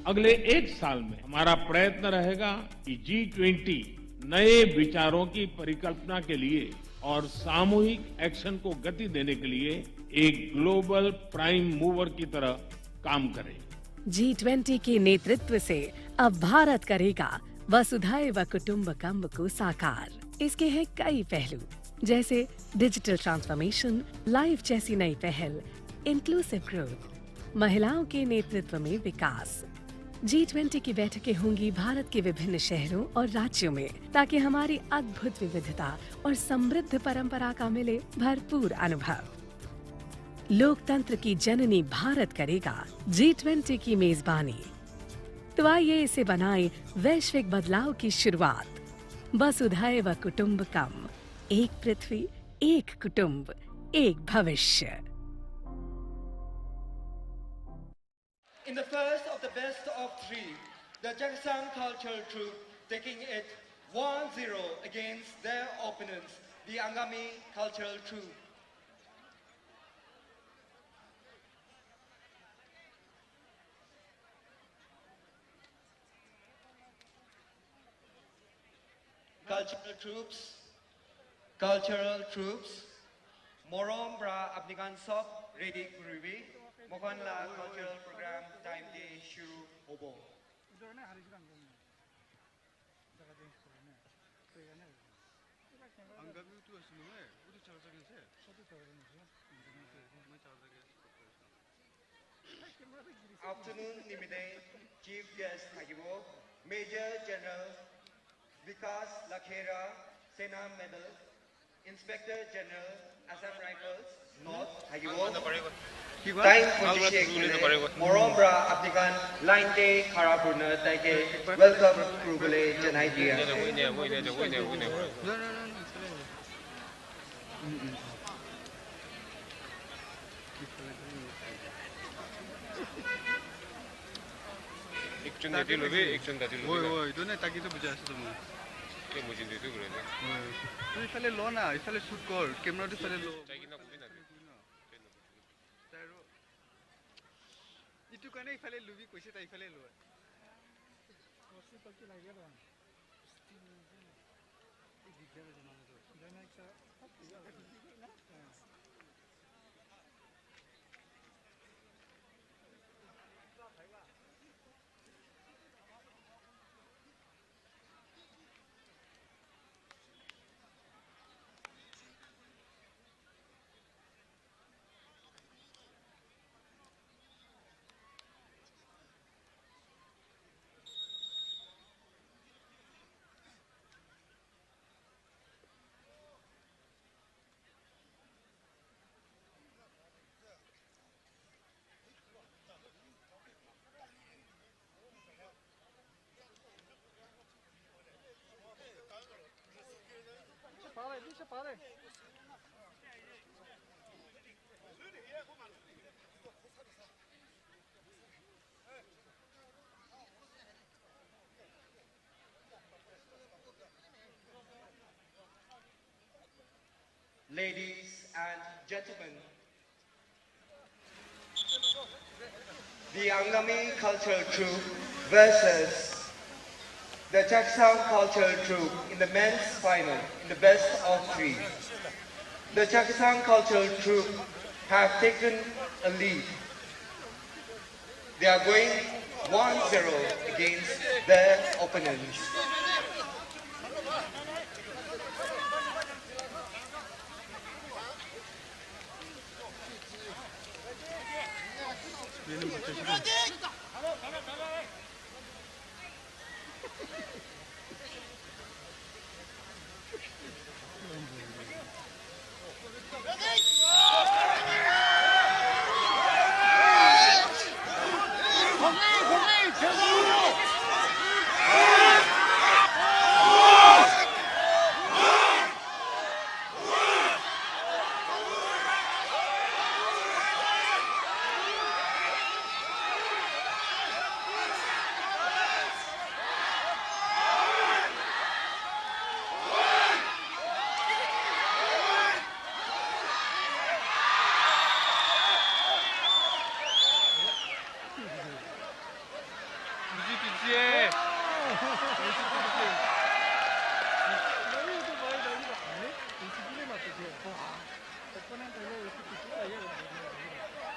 अगले एक साल में हमारा प्रयत्न रहेगा कि G20 नए विचारों की परिकल्पना के लिए और सामूहिक एक्शन को गति देने के लिए एक ग्लोबल प्राइम मूवर की तरह काम करे। G20 के नेतृत्व से अब भारत करेगा वसुधैव कुटुंबकम को साकार। इसके हैं कई पहलू, जैसे डिजिटल ट्रांसफॉर्मेशन, लाइफ जैसी नई पहल, इंक्लूसिव ग्रोथ, महिलाओं के नेतृत्व में विकास। G20 की बैठकें होंगी भारत के विभिन्न शहरों और राज्यों में, ताकि हमारी अद्भुत विविधता और समृद्ध परंपरा का मिले भरपूर अनुभव। लोकतंत्र की जननी भारत करेगा G20 की मेजबानी। तो आइए इसे बनाएं वैश्विक बदलाव की शुरुआत। वसुधैव कुटुंबकम, एक पृथ्वी, एक कुटुंब, एक भविष्य। In the first of the best of three, the Chakhesang cultural troupe taking it 1-0 against their opponents, the Angami cultural troupe. Cultural troops, Morom Bra Abnikan Sop, Ready Kuribi, Mokonla cultural program time day shuru hobo. Angami tu asli mana? Udah cara saja sih. Afternoon Nimide, Chief Guest Hagibo, Major General Vikas Lakhera, Sena Medal, Inspector General Assam Rifles, North Hagibo, Time Punjishek, Morombra Abdikan, Line Day Karapurna Taike, Welcome Krugule Janaidia. एक चंग दाती लोगे एक चंग दाती लोगे वो इधर ने ताकि तो बुझा ऐसे तो मुझे ये मुझे दे दो करे ना तो इफाले लो ना इफाले शूट कर कैमरा तो इफाले लो ताकि ना कोई ना तारो इतु कने इफाले लुबी कोई से ता इफाले लो कोसी तो की लगे ना ये दिखा है जमाने तो जाने एक सा Ladies and gentlemen, the Angami cultural troupe versus the Chakhesang cultural troupe in the men's final in the best of three. The Chakhesang cultural troupe have taken a lead. They are going 1-0 against their opponents.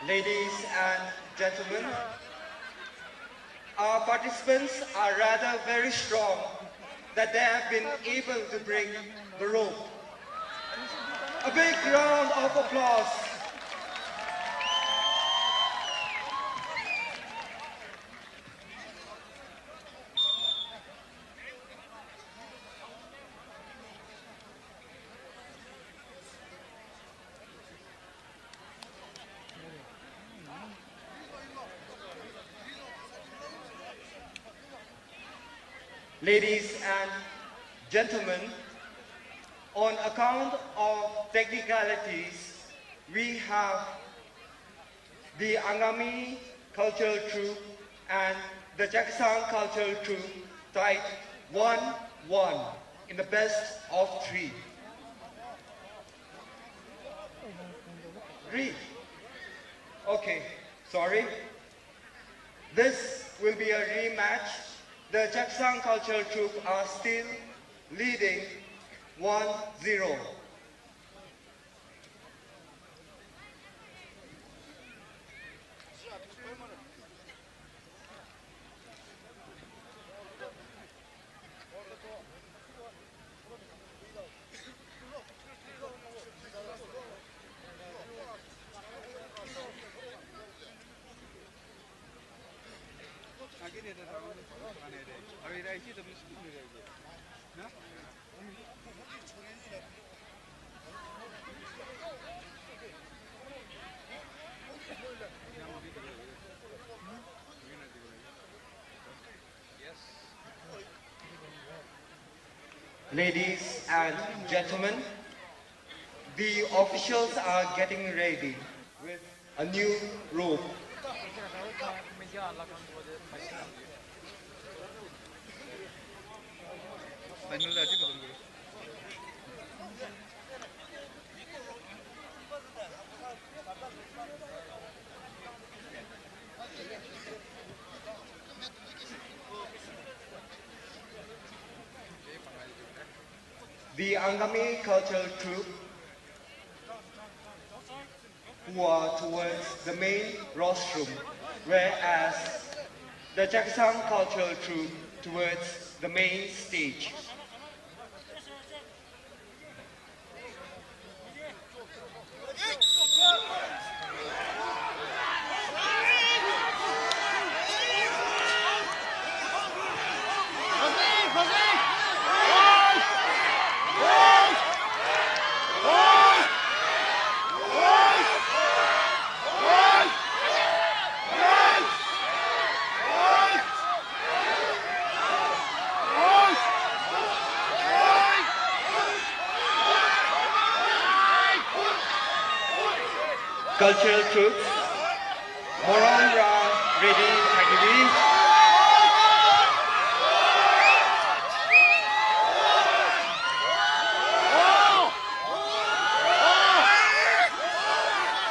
Ladies and gentlemen, our participants are rather very strong that they have been able to bring the rope. A big round of applause. Ladies and gentlemen, on account of technicalities, we have the Angami cultural troupe and the Chakhesang cultural troupe tied 1-1 in the best of three. Three. Okay, sorry. This will be a rematch. The Chakhesang cultural troupe are still leading 1-0. Ladies and gentlemen, the officials are getting ready with a new rope. The Angami cultural troupe, who are towards the main rostrum, whereas the Chakhesang cultural troupe towards the main stage. Cultural troops, Moronra, ready, Angami.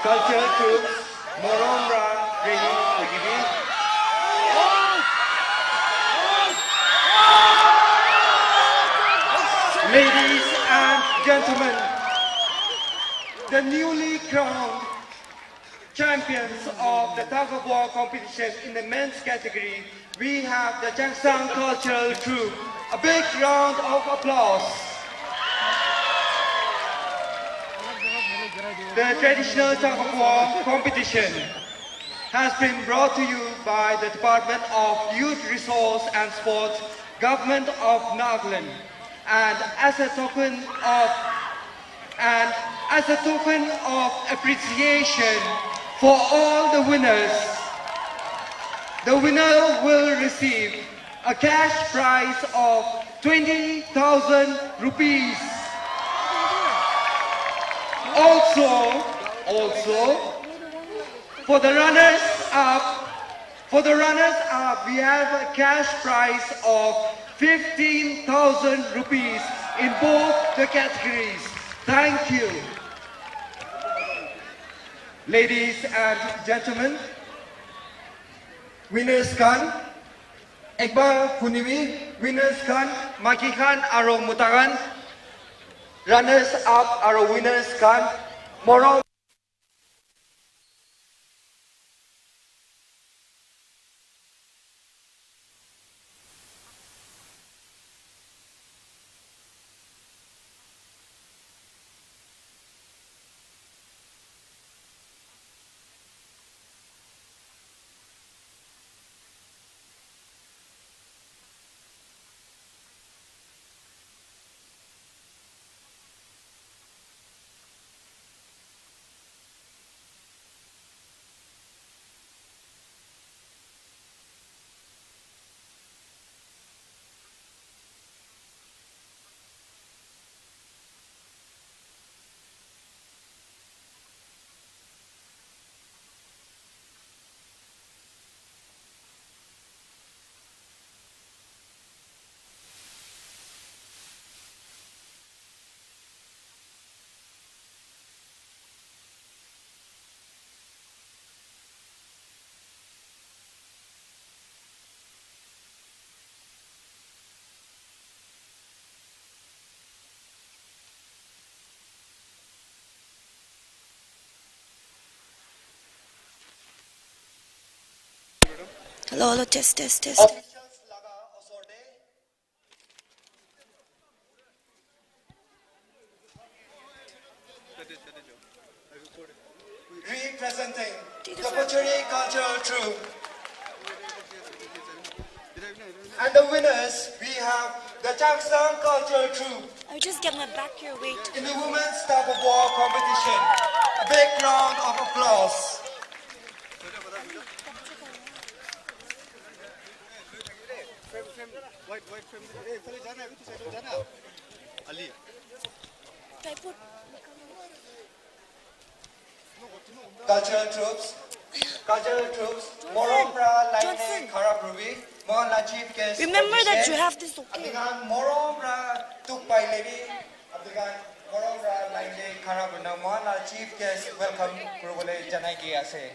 Cultural troops, Moronra, ready, Angami. Ladies and gentlemen, the newly crowned champions of the tug of war competition in the men's category, we have the Chakhesang cultural troupe. A big round of applause. The traditional tug of war competition has been brought to you by the Department of Youth Resource and Sports, Government of Nagaland, and as a token of appreciation for all the winners, the winner will receive a cash prize of 20,000 rupees. Also, for the runners-up, we have a cash prize of 15,000 rupees in both the categories. Thank you. Ladies and gentlemen, winners kan Ekbar Puniwi, winners kan Makikan aro Mutaran, runners up aro winners kan Morong. Hello, hello, test, test, test. Officials laga osorde representing the Kachari cultural troupe. And the winners, we have the Chakhesang cultural troupe I just get my back here, wait. in the women's tug of war competition. A big round of applause. Cultural troops, Morombra, Laine, Karabruvi, Mohana chief guest. Remember that you have this, okay? Abdigan Morombra, Tukpai Lady, Abdigan Morombra, Laine, Karabruna, Mohana chief guest, welcome, Kurubale Janaki Ase.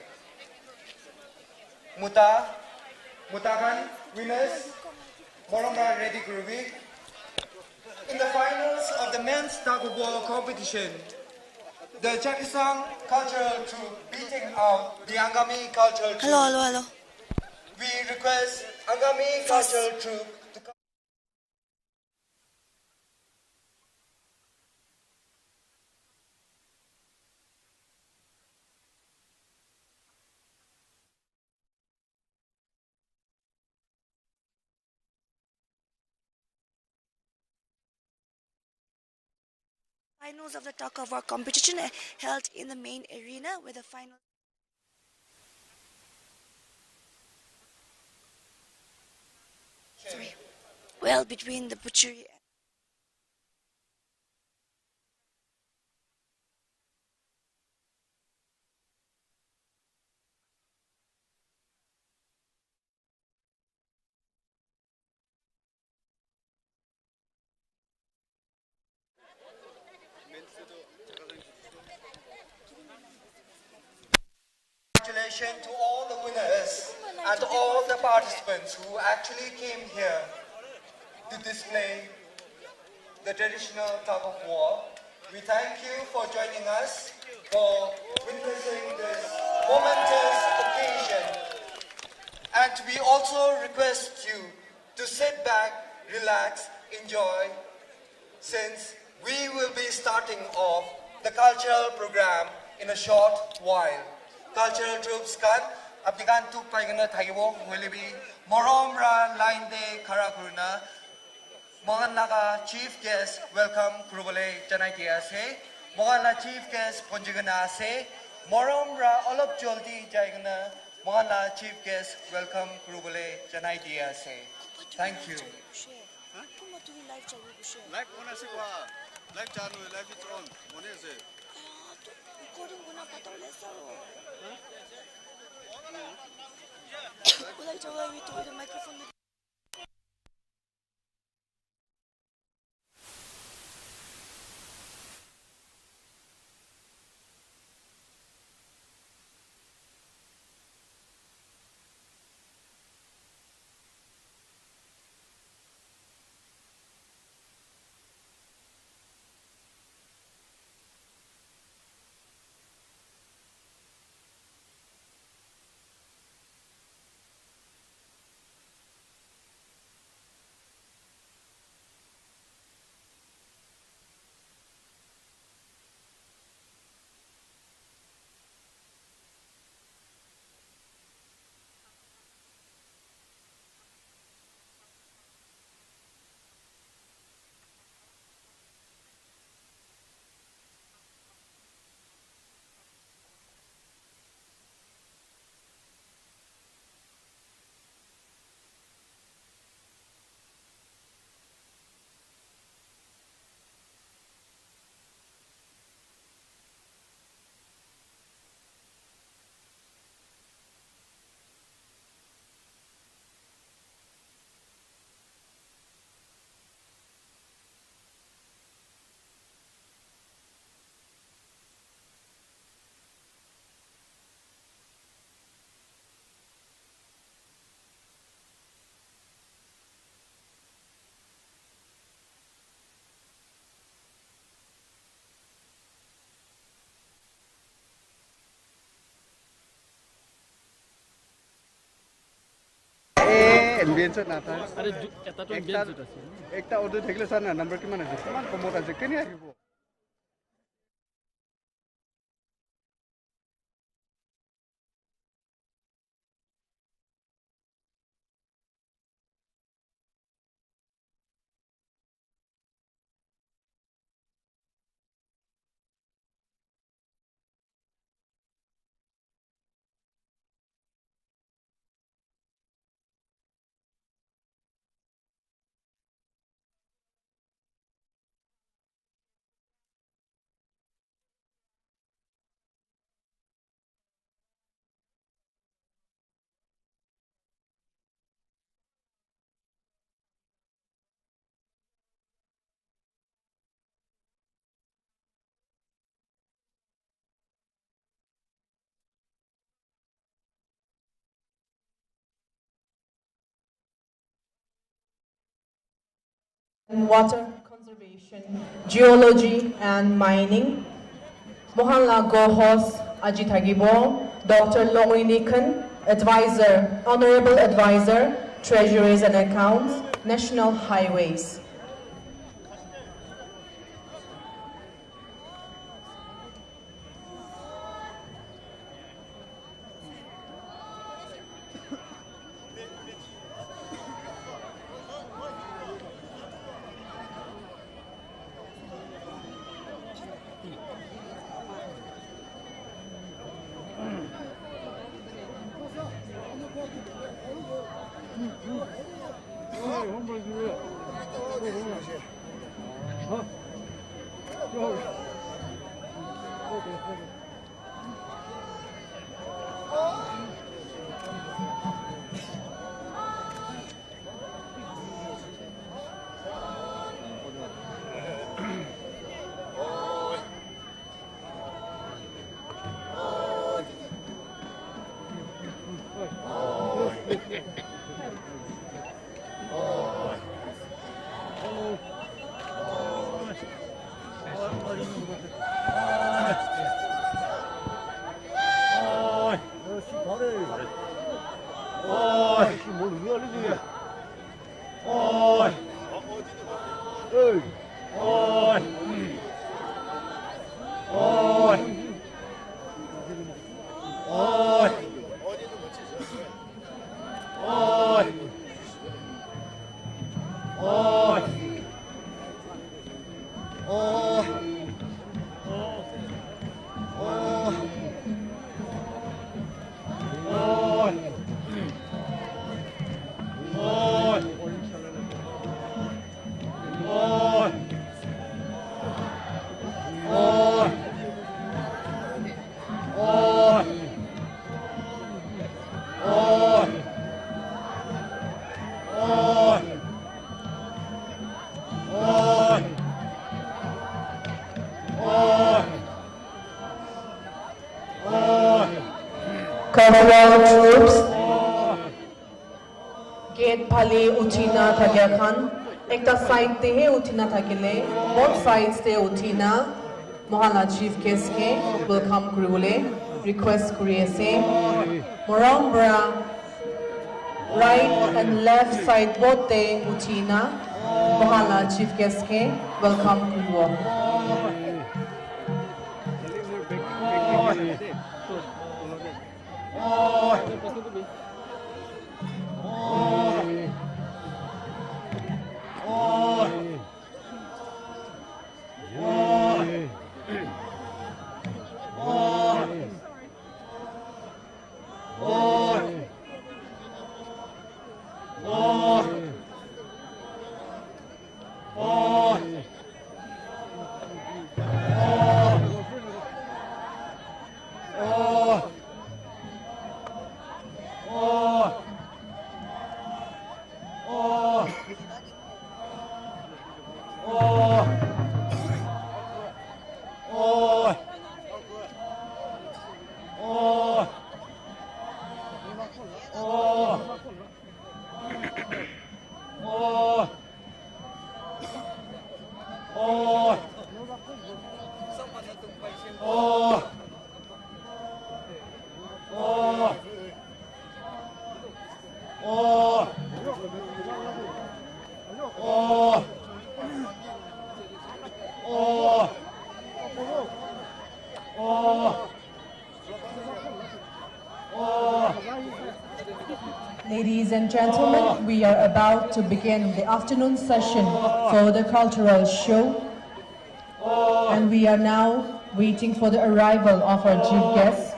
Mutagan, winners, Morombra Ready Kurubi. In the finals of the men's tug of war competition, the Chakhesang cultural troupe beating out the Angami cultural troupe. Hello, hello, hello. We request Angami cultural troupe to come. Finals of the tug of war competition held in the main arena with the final. Sorry. Well, between the butchery. Congratulations to all the winners and all the participants who actually came here to display the traditional tug of war. We thank you for joining us, for witnessing this momentous occasion. And we also request you to sit back, relax, enjoy, since we will be starting off the cultural program in a short while. Cultural troops kan abdikan tuk paigana thagibo will be Moromra line de Karakuruna Mohanaga chief guest welcome Kurubale Janaitia se Mohana chief guest Ponjigana se Moromra Olop Joldi Jaigana Mohana chief guest welcome Kurubale Janaitia se. Thank you. Live on as live channel, live is on. What is it? Recording ko na patawala sa Wala ito with the microphone. এম্বিয়েন্সত নাথায় একটা order থাকিলে চাৰ না number কিমান আছে কিমান কমত আছে কেনে আহিব Water conservation, geology and mining. Mohanla Gohos Ajitagibo, Dr. Longinikan, Advisor, Honorable Advisor, Treasuries and Accounts, National Highways. Cultural troops, gate phali uthina thakya khan, ekta side te he uthina thakile, both sides te uthina, Mohana chief guest ke welcome kuribole request kuri ase. Morong bra right and left side both te uthina, Mohana chief guest ke welcome kuribo. Ladies and gentlemen, we are about to begin the afternoon session for the cultural show. And we are now waiting for the arrival of our chief guests.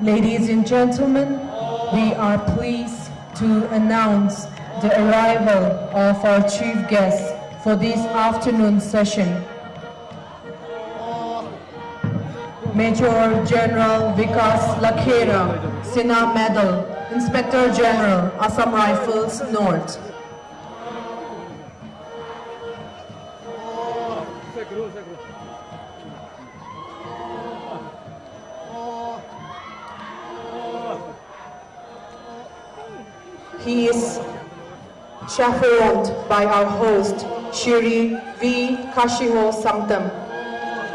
Ladies and gentlemen, we are pleased to announce the arrival of our chief guest for this afternoon session. Major General Vikas Lakhera, Sena Medal, Inspector General, Assam Rifles North. He is chaperoned by our host, Shri V. Kashiho Samtam,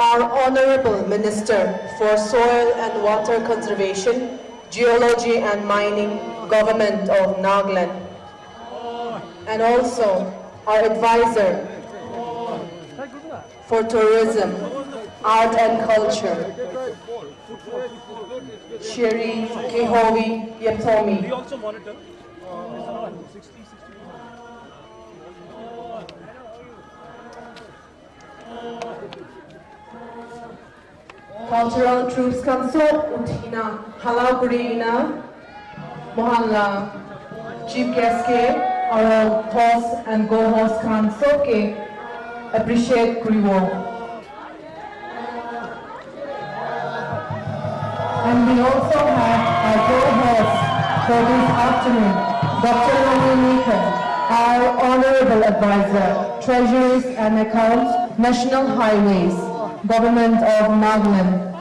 our Honorable Minister for Soil and Water Conservation, Geology and Mining, Government of Nagaland, and also our advisor for tourism, art and culture, Shri Kehovi Yetomi. Cultural Troops Council, Utina, Halakurina, Mohalla, Chief Guest Ke, our host and co-host council ke, appreciate Kuriwo. And we also have our co-host for this afternoon, Dr. Rani Nikhan, our Honorable Advisor, Treasuries and Accounts, National Highways, Government of Nagaland.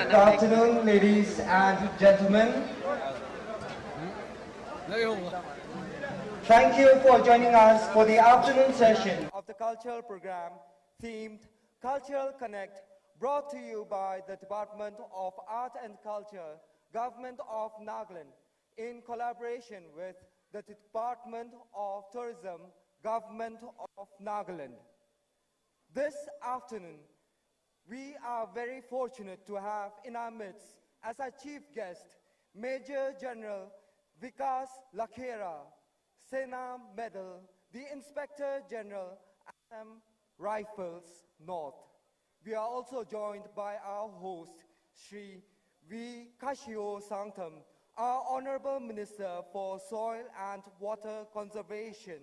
Good afternoon, ladies and gentlemen. Thank you for joining us for the afternoon session of the cultural program themed Cultural Connect, brought to you by the Department of Art and Culture, Government of Nagaland, in collaboration with the Department of Tourism, Government of Nagaland. This afternoon, we are very fortunate to have in our midst as our chief guest, Major General Vikas Lakhera, Sena Medal, the Inspector General, Assam Rifles North. We are also joined by our host, Sri V. Chakhesang, our Honorable Minister for Soil and Water Conservation,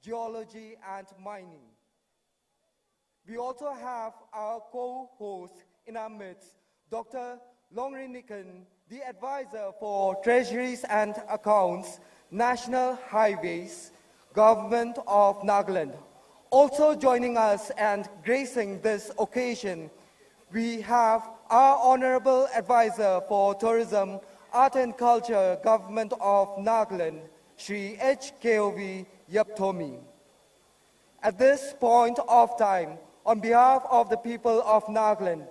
Geology and Mining. We also have our co-host in our midst, Dr. Longrinikan, the Advisor for Treasuries and Accounts, National Highways, Government of Nagaland. Also joining us and gracing this occasion, we have our Honorable Advisor for Tourism, Art and Culture, Government of Nagaland, Sri H.K.O.V. Yaptomi. At this point of time, on behalf of the people of Nagaland,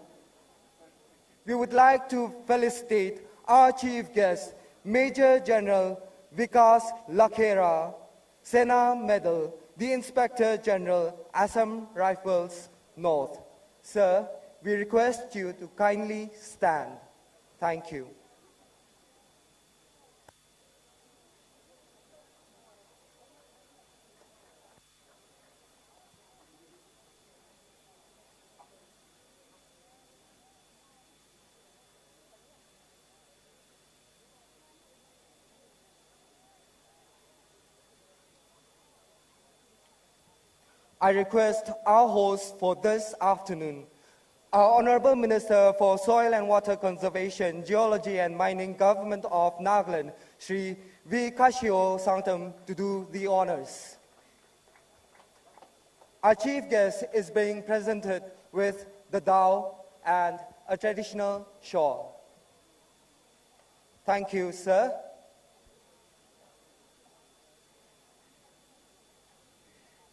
we would like to felicitate our chief guest, Major General Vikas Lakhera, Sena Medal, the Inspector General, Assam Rifles North. Sir, we request you to kindly stand. Thank you. I request our host for this afternoon, our Honorable Minister for Soil and Water Conservation, Geology and Mining, Government of Nagaland, Sri V. Chakhesang, to do the honors. Our chief guest is being presented with the dao and a traditional shawl. Thank you, sir.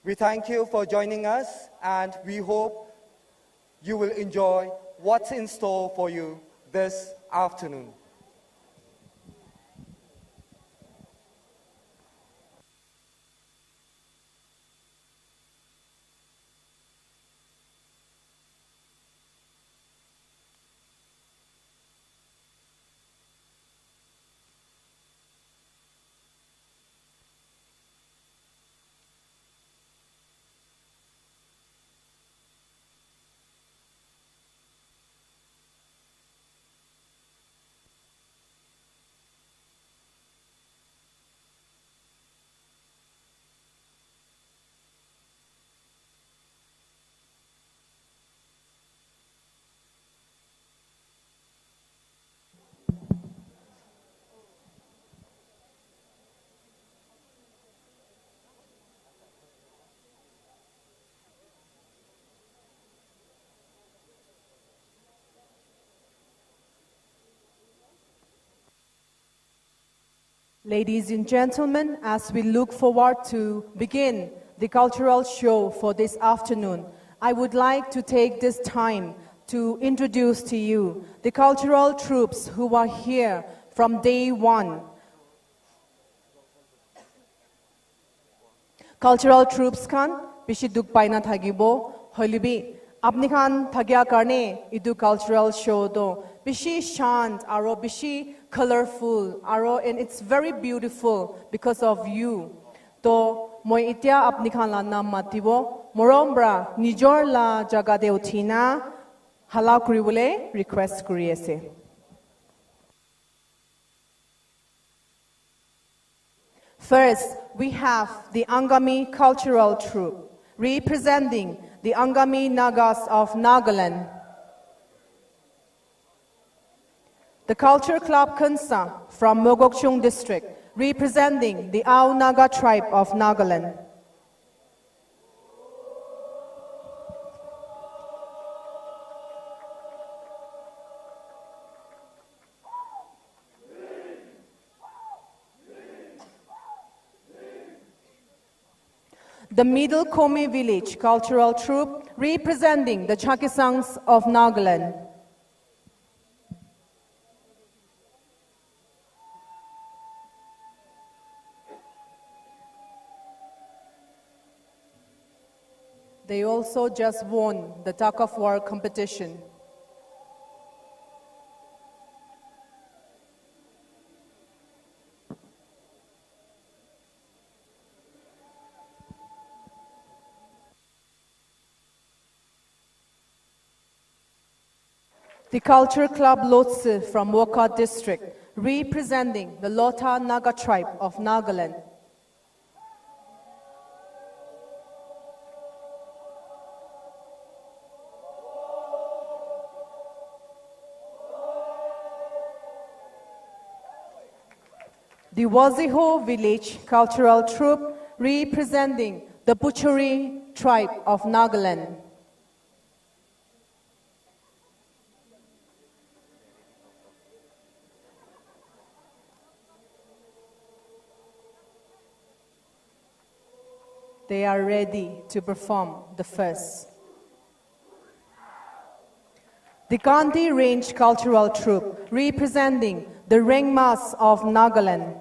We thank you for joining us, and we hope you will enjoy what's in store for you this afternoon. Ladies and gentlemen, as we look forward to begin the cultural show for this afternoon, I would like to take this time to introduce to you the cultural troops who are here from day one. Cultural troops kan bishiduk paina thagibo holibi Apni khan thagya karne idu cultural show do bishi shant aro bishi colorful aro and it's very beautiful because of you. To moi itia apni khan la nam matibo morombra nijor la jaga de uthina hala kuribole request kuri ase. First, we have the Angami cultural troupe representing the Angami Nagas of Nagaland. The Culture Club Kunsa from Mogokchung district representing the Ao Naga tribe of Nagaland. The Middle Komi village cultural troupe representing the Chakesangs of Nagaland. They also just won the tug of war competition. The Culture Club Lotha from Woka district, representing the Lotha Naga tribe of Nagaland. The Waziho village cultural troupe, representing the Butchery tribe of Nagaland. They are ready to perform the first. The Kanti Range Cultural Troupe, representing the Rengmas of Nagaland.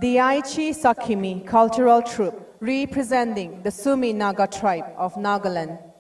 The Aichi Sakimi Cultural Troupe, representing the Sumi Naga tribe of Nagaland.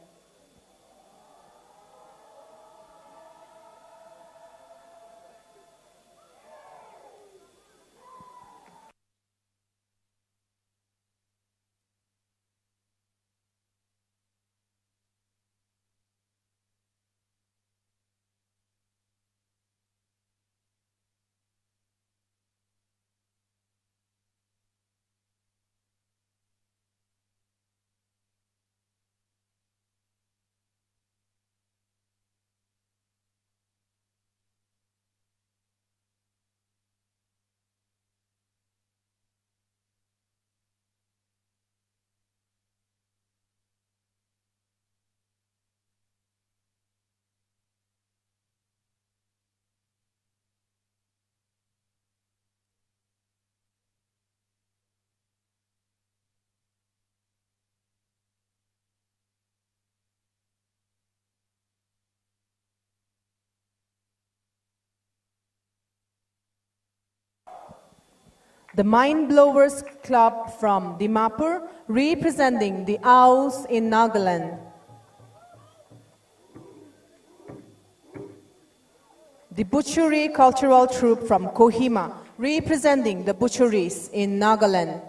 The Mind Blowers Club from Dimapur, representing the Aos in Nagaland. The Butchery Cultural Troupe from Kohima, representing the butcheries in Nagaland.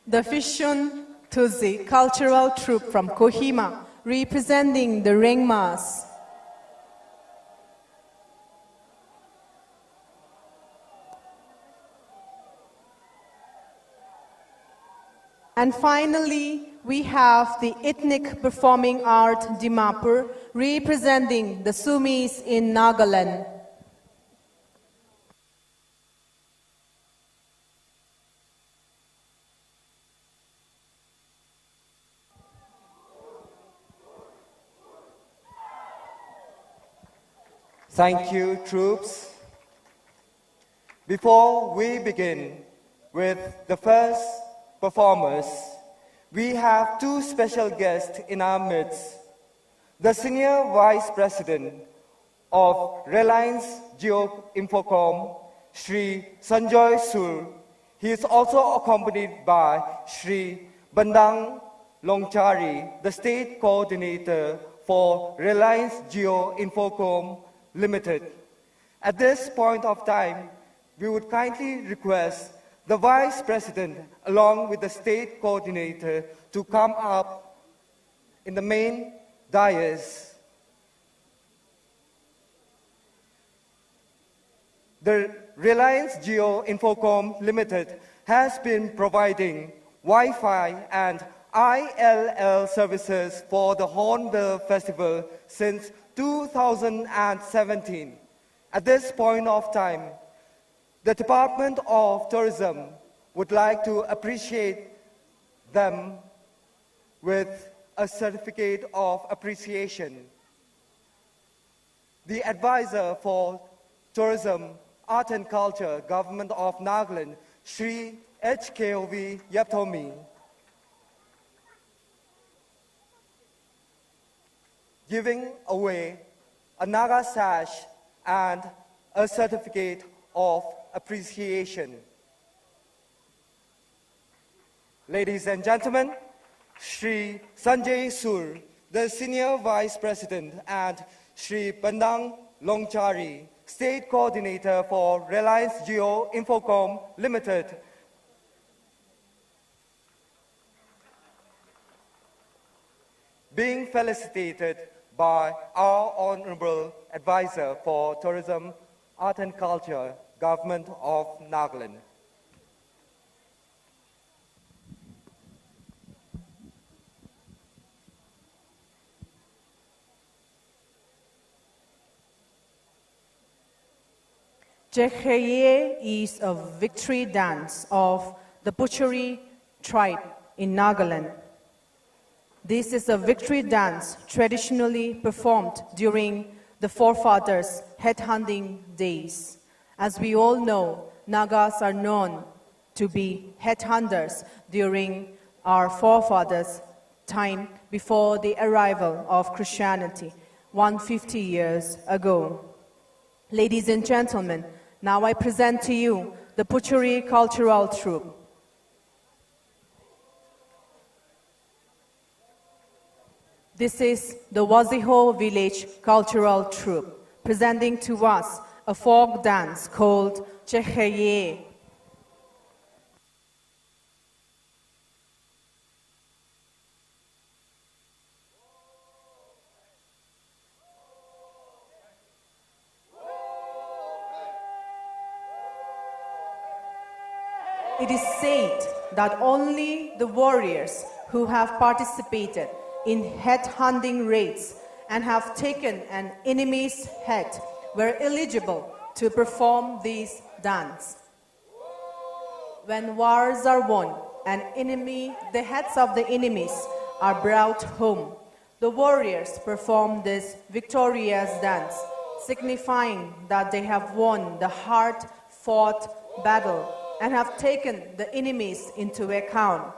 The Fishun Tuzi Cultural Troupe from Kohima, representing the Rengmas. And finally, we have the Ethnic Performing Art Dimapur, representing the Sumis in Nagaland. Thank you, troops. Before we begin with the first performers, we have two special guests in our midst. The Senior Vice President of Reliance Jio Infocom, Shri Sanjoy Sul. He is also accompanied by Shri Bandang Longchari, the State Coordinator for Reliance Jio Infocom Limited. At this point of time, we would kindly request the Vice President, along with the State Coordinator, to come up in the main dais. The Reliance Jio Infocom Limited has been providing Wi-Fi and ILL services for the Hornbill Festival since 2017. At this point of time, the Department of Tourism would like to appreciate them with a certificate of appreciation. The Advisor for Tourism, Art and Culture, Government of Nagaland, Shri HKOV Yaptomi, giving away a Naga sash and a certificate of appreciation. Ladies and gentlemen, Shri Sanjay Sur, the Senior Vice President, and Shri Bandang Longchari, State Coordinator for Reliance Jio Infocom Limited, being felicitated by our Honorable Advisor for Tourism, Art and Culture, Government of Nagaland. Chakhesang is a victory dance of the Kachari tribe in Nagaland. This is a victory dance traditionally performed during the forefathers' headhunting days. As we all know, Nagas are known to be headhunters during our forefathers' time before the arrival of Christianity 150 years ago. Ladies and gentlemen, now I present to you the Kachari cultural troupe. This is the Waziho village cultural troupe, presenting to us a folk dance called Chakhesang. It is said that only the warriors who have participated in head-hunting raids and have taken an enemy's head were eligible to perform this dance. When wars are won and the heads of the enemies are brought home, the warriors perform this victorious dance, signifying that they have won the hard-fought battle and have taken the enemies into account.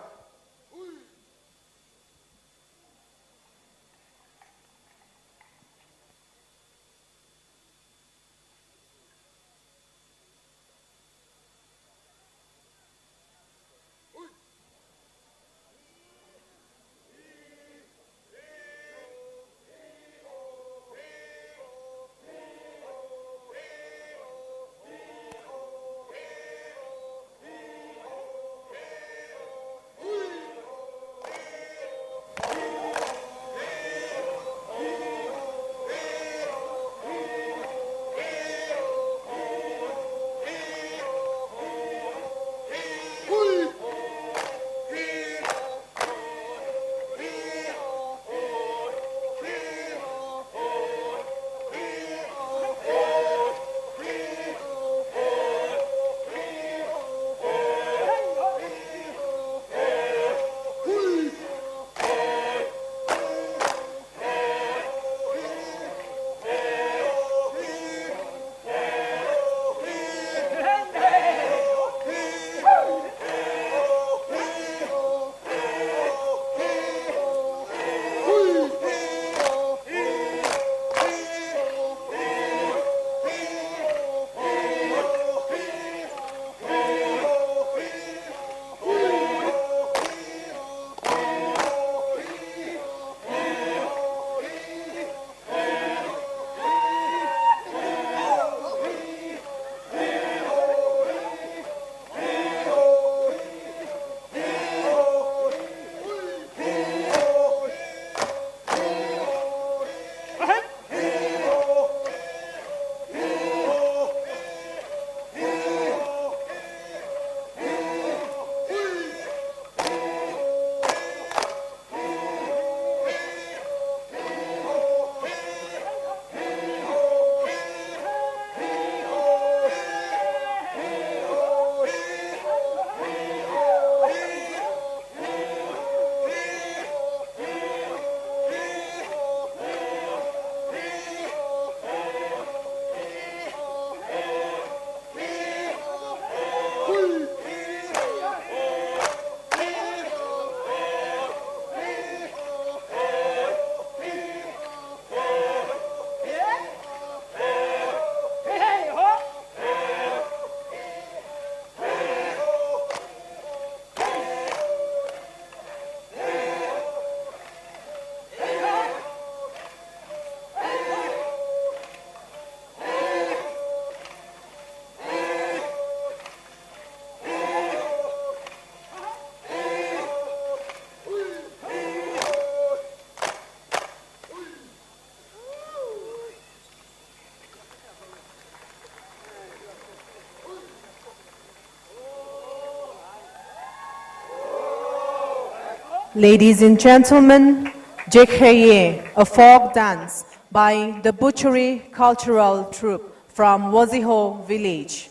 Ladies and gentlemen, Chakhesang, a folk dance by the Butchery Cultural Troupe from Waziho village.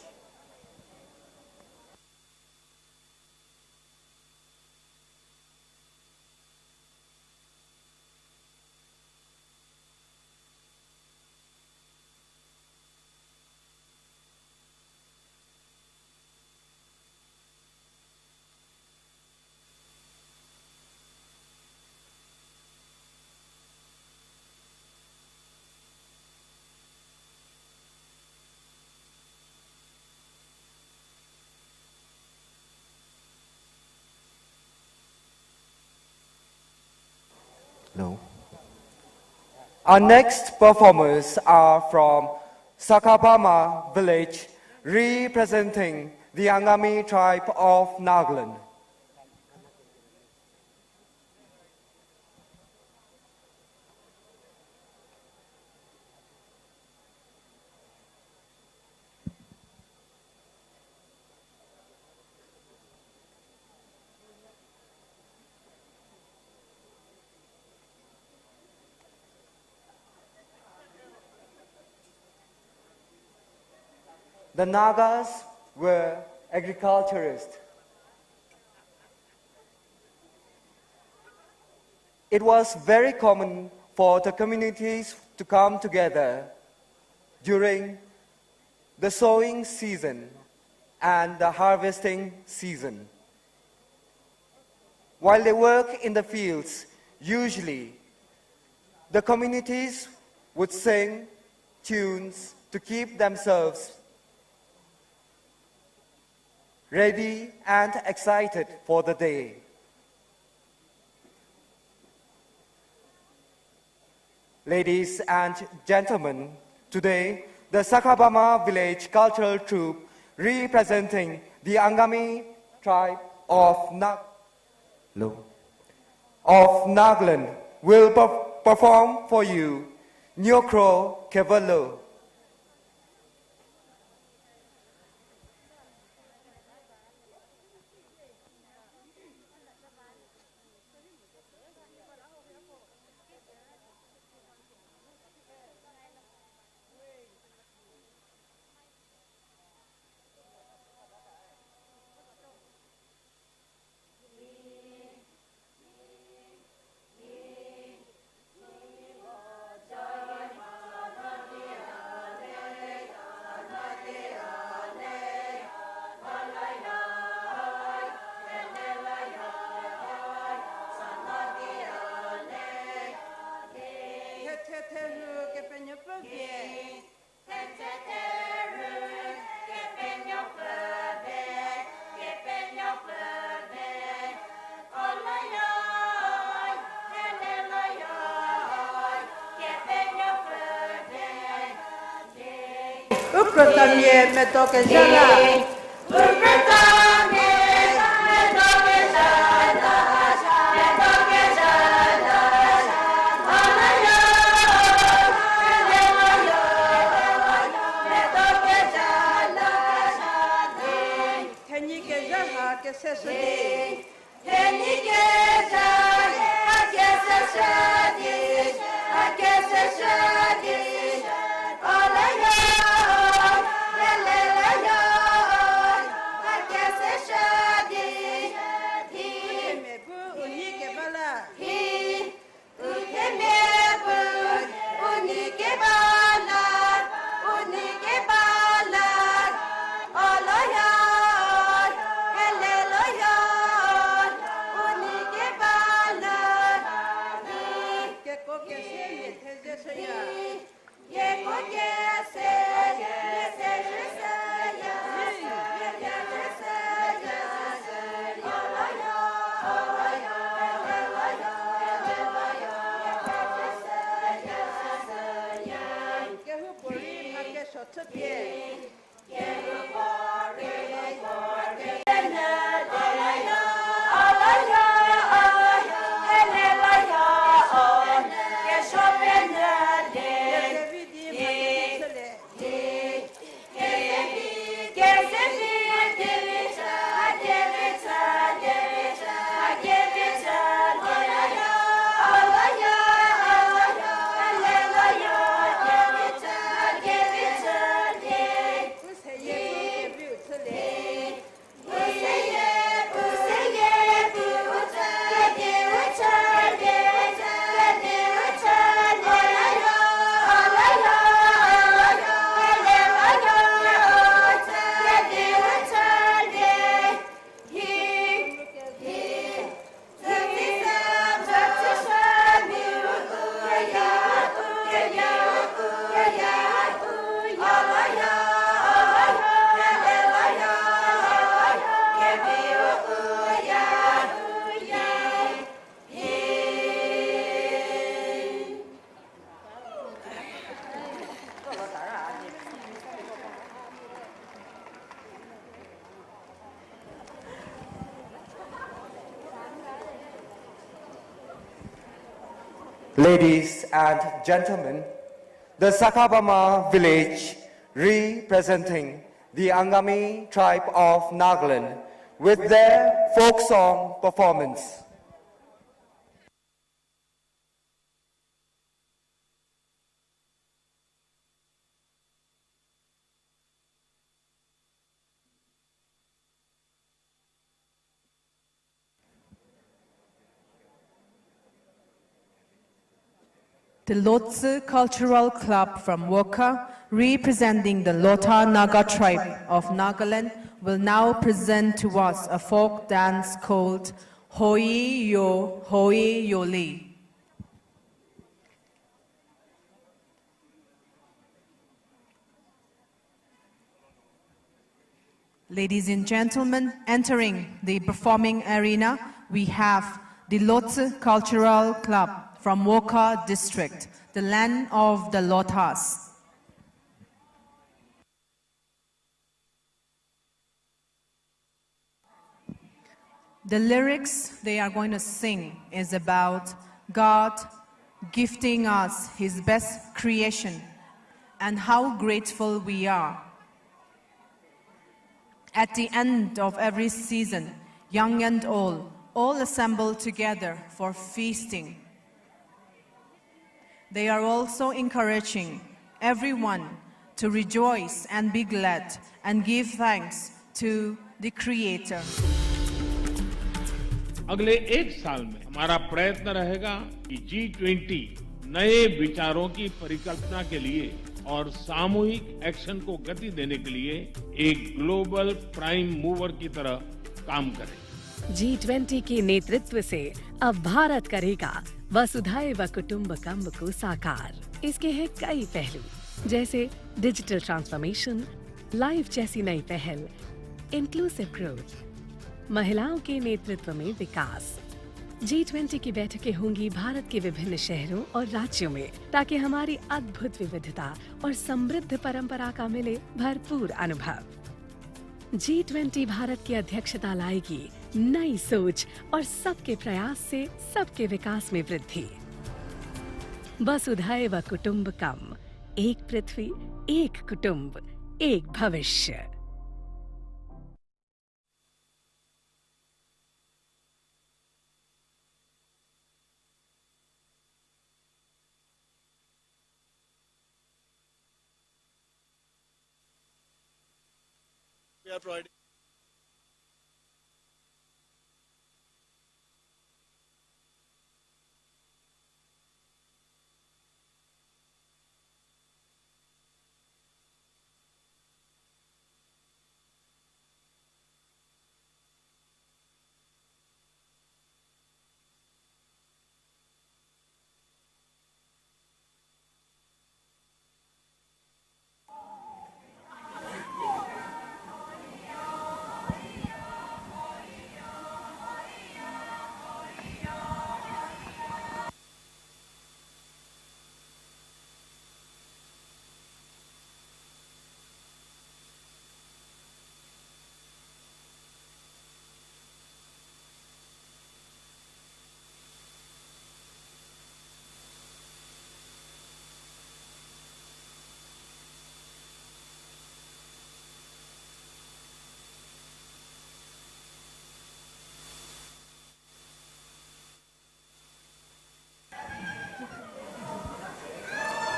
Hello. Our next performers are from Sakabama village, representing the Angami tribe of Nagaland. The Nagas were agriculturists. It was very common for the communities to come together during the sowing season and the harvesting season. While they work in the fields, usually the communities would sing tunes to keep themselves ready and excited for the day. Ladies and gentlemen, today the Sakabama village cultural troupe representing the Angami tribe of Nagaland will perform for you Nyokro Kevalo. Ladies and gentlemen, the Sakabama village representing the Angami tribe of Nagaland with their folk song performance. The Lotha Cultural Club from Woka, representing the Lotha Naga tribe of Nagaland, will now present to us a folk dance called Hoi Yo Hoi Yo Li. Ladies and gentlemen, entering the performing arena, we have the Lotha Cultural Club from Woka district, the land of the Lothas. The lyrics they are going to sing is about God gifting us His best creation and how grateful we are. At the end of every season, young and old, all assemble together for feasting. They are also encouraging everyone to rejoice and be glad and give thanks to the Creator. अगले एक साल में हमारा प्रयत्न रहेगा कि G20 नए विचारों की परिकल्पना के लिए और सामूहिक एक्शन को गति देने के लिए एक ग्लोबल प्राइम मूवर की तरह काम करे। G20 के नेतृत्व से अब भारत करेगा वसुधैव कुटुंबकम को साकार। इसके हैं कई पहलू, जैसे डिजिटल ट्रांसफॉर्मेशन, लाइफ जैसी नई पहल, इंक्लूसिव ग्रोथ, महिलाओं के नेतृत्व में विकास। G20 की बैठकें होंगी भारत के विभिन्न शहरों और राज्यों में, ताकि हमारी अद्भुत विविधता और समृद्ध परंपरा का मिले भरपूर अनुभव। G20 भारत की अध्यक्षता लाएगी नई सोच और सबके प्रयास से सबके विकास में वृद्धि। वसुधैव कुटुंबकम, एक पृथ्वी, एक कुटुंब, एक भविष्य। We are providing.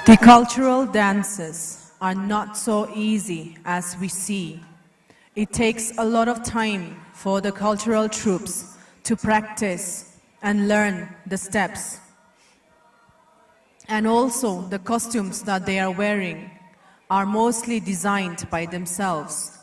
The cultural dances are not so easy as we see. It takes a lot of time for the cultural troupes to practice and learn the steps. And also the costumes that they are wearing are mostly designed by themselves.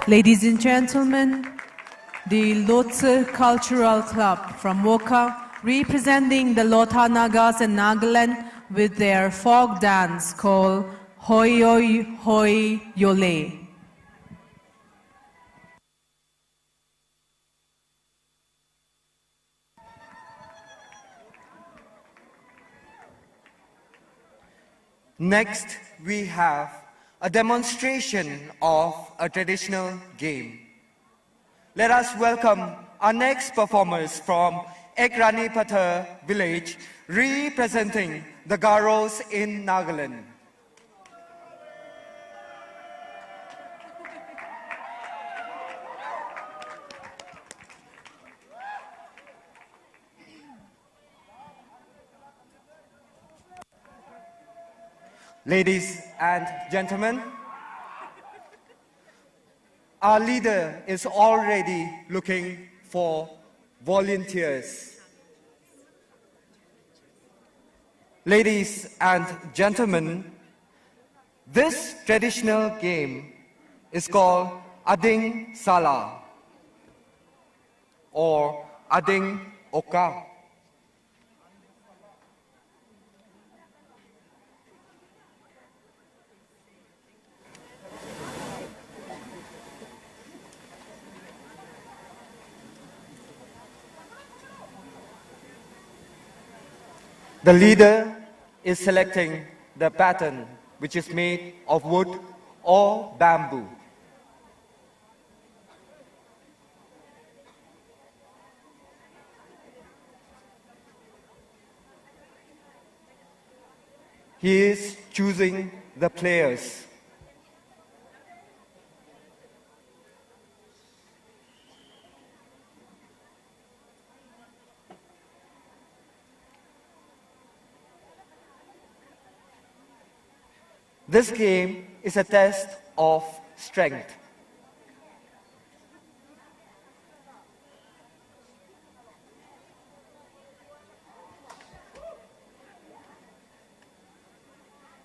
Ladies and gentlemen, the Lotha Cultural Club from Woka, representing the Lotha Nagas and Nagaland with their folk dance called Hoi Hoi Hoi Yole. Next, we have a demonstration of a traditional game. Let us welcome our next performers from Ekranipatha village, representing the Garos in Nagaland. Ladies and gentlemen, our leader is already looking for volunteers. Ladies and gentlemen, this traditional game is called Ading Sala or Ading Oka. The leader is selecting the pattern, which is made of wood or bamboo. He is choosing the players. This game is a test of strength.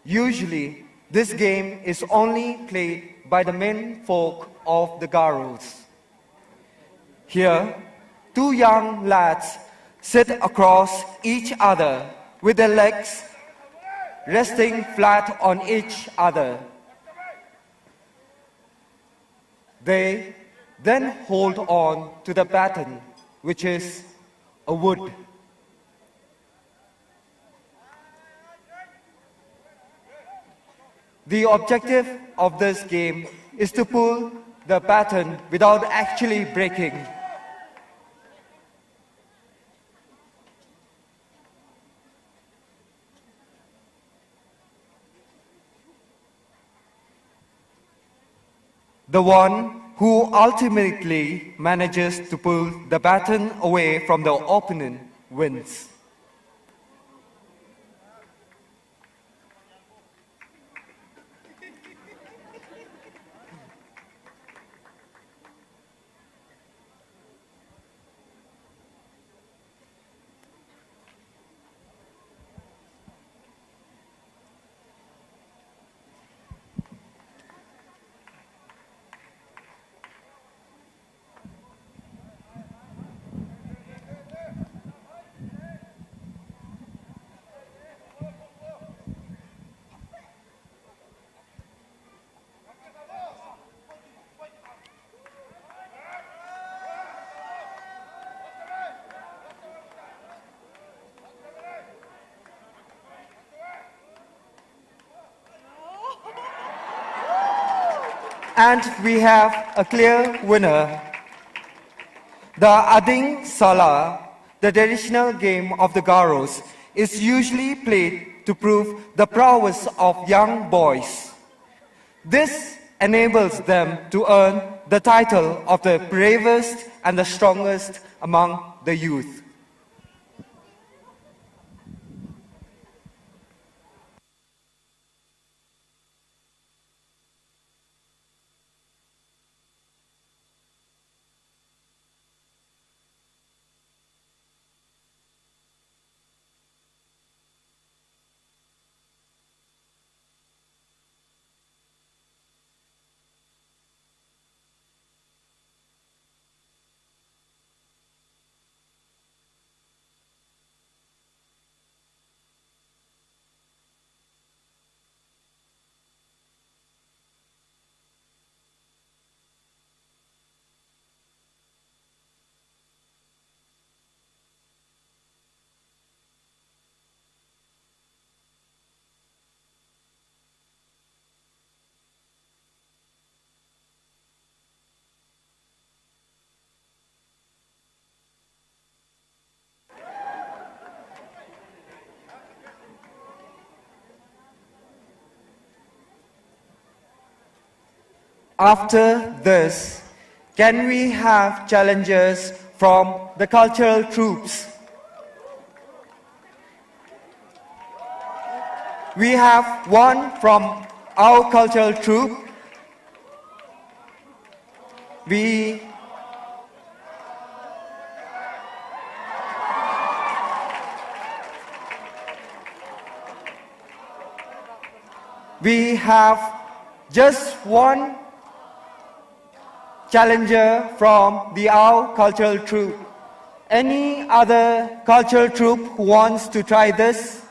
Usually, this game is only played by the men folk of the Garos. Here, two young lads sit across each other with their legs resting flat on each other. They then hold on to the baton, which is a wood. The objective of this game is to pull the baton without actually breaking. The one who ultimately manages to pull the baton away from the opponent wins. And we have a clear winner. The Ading Sala, the traditional game of the Garos, is usually played to prove the prowess of young boys. This enables them to earn the title of the bravest and the strongest among the youth. After this, can we have challengers from the cultural troops? We have one from our cultural troupe. We have just one challenger from our cultural troupe. Any other cultural troupe who wants to try this?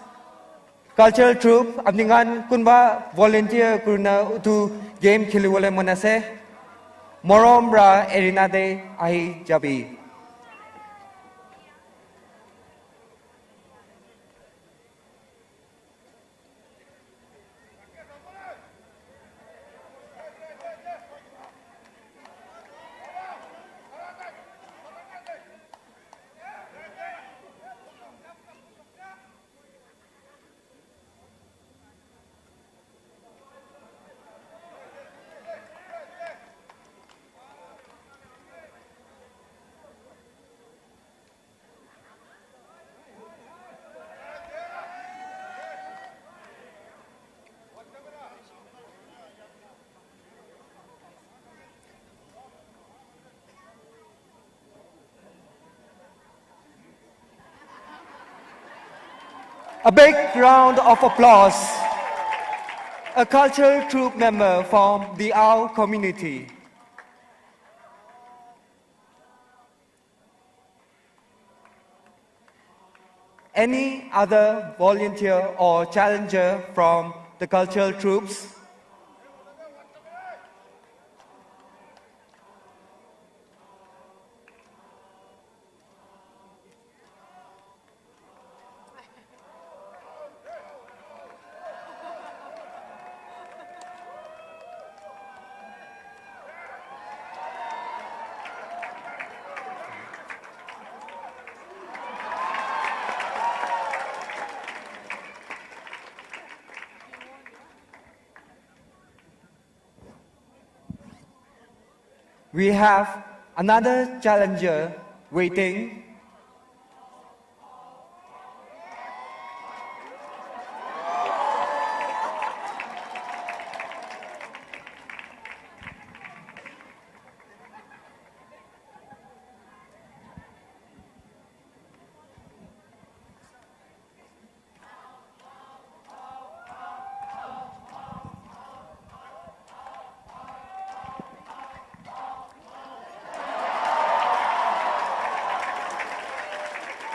Cultural troupe, abningan kunba volunteer kuna tu game khiliwale monase. Morom ra erina de ahi jabi. A big round of applause. A cultural troupe member from the Ao community. Any other volunteer or challenger from the cultural troops? We have another challenger waiting.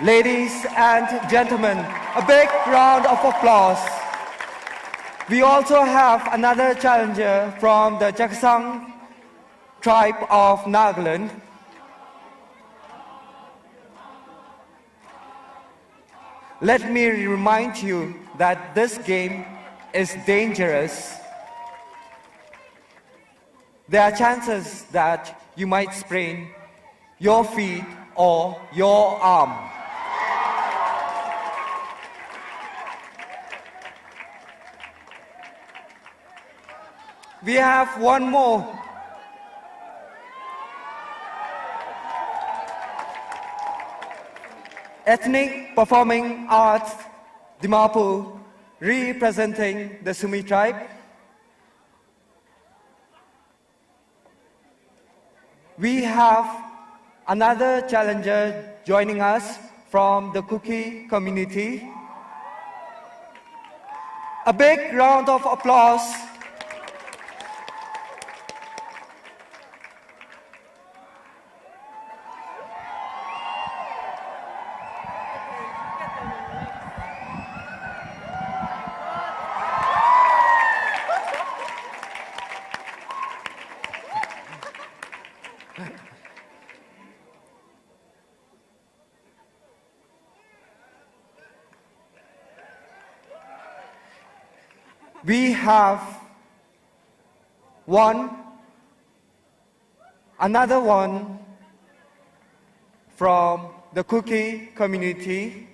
Ladies and gentlemen, a big round of applause. We also have another challenger from the Chakhesang tribe of Nagaland. Let me remind you that this game is dangerous. There are chances that you might sprain your feet or your arm. We have one more. Ethnic Performing Arts Dimapur, representing the Sumi tribe. We have another challenger joining us from the Kuki community. A big round of applause. We have another one from the Kuki community.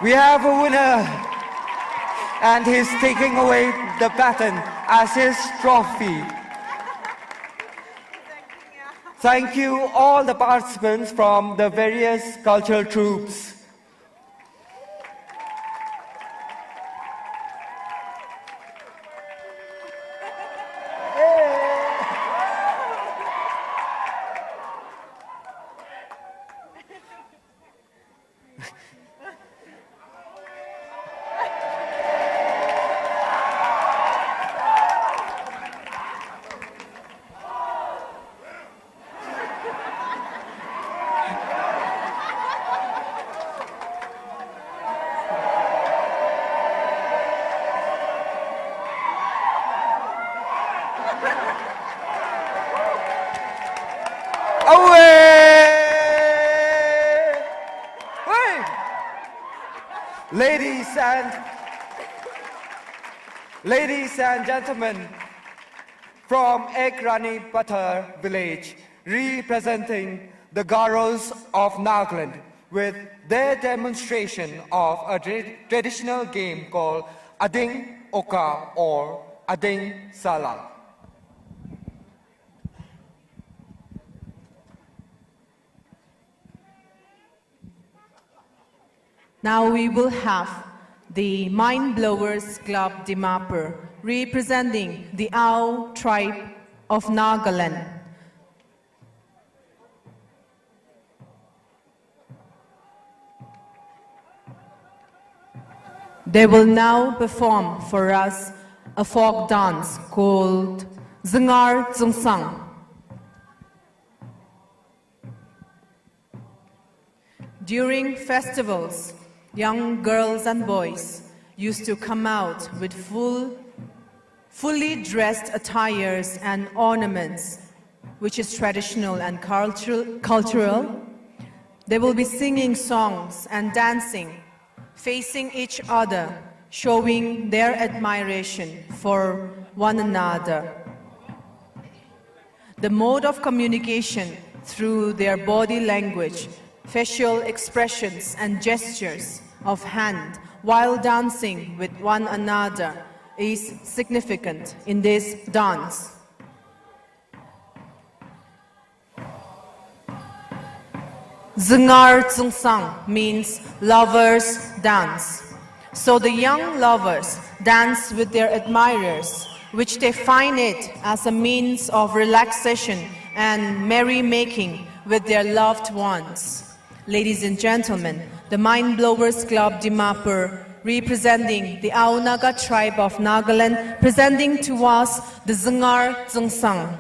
We have a winner, and he's taking away the baton as his trophy. Thank you all the participants from the various cultural troupes. Ladies and gentlemen, from Ekrani Pathar village, representing the Garos of Nagaland, with their demonstration of a traditional game called Ading Oka or Ading Sala. Now we will have the Mind Blowers Club Dimapur, representing the Ao tribe of Nagaland. They will now perform for us a folk dance called Zengar Zungsang. During festivals, young girls and boys used to come out with fully dressed attires and ornaments, which is traditional and cultural. They will be singing songs and dancing, facing each other, showing their admiration for one another. The mode of communication through their body language, facial expressions and gestures of hand while dancing with one another is significant in this dance. Zengar Zungsang means lovers dance. So the young lovers dance with their admirers, which they find it as a means of relaxation and merrymaking with their loved ones. Ladies and gentlemen, the Mind Blowers Club Dimapur, representing the Ao Naga tribe of Nagaland, presenting to us the Zengar Zungsang.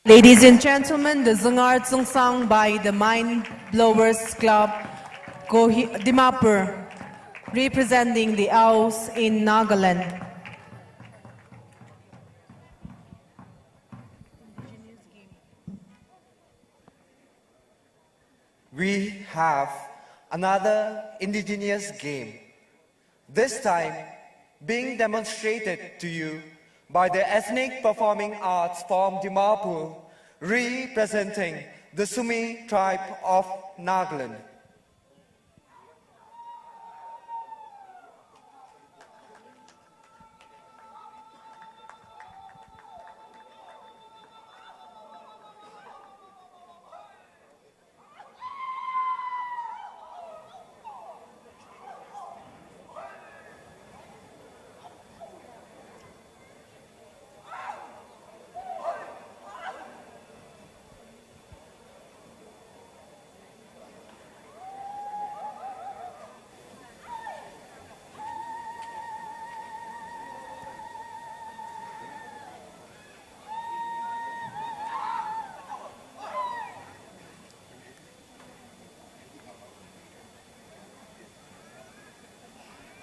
Ladies and gentlemen, the Zungar Zungsang by the Mind Blowers Club, Dimapur, representing the Aus in Nagaland. We have another indigenous game, this time being demonstrated to you by the ethnic performing arts from Dimapur, representing the Sumi tribe of Nagaland.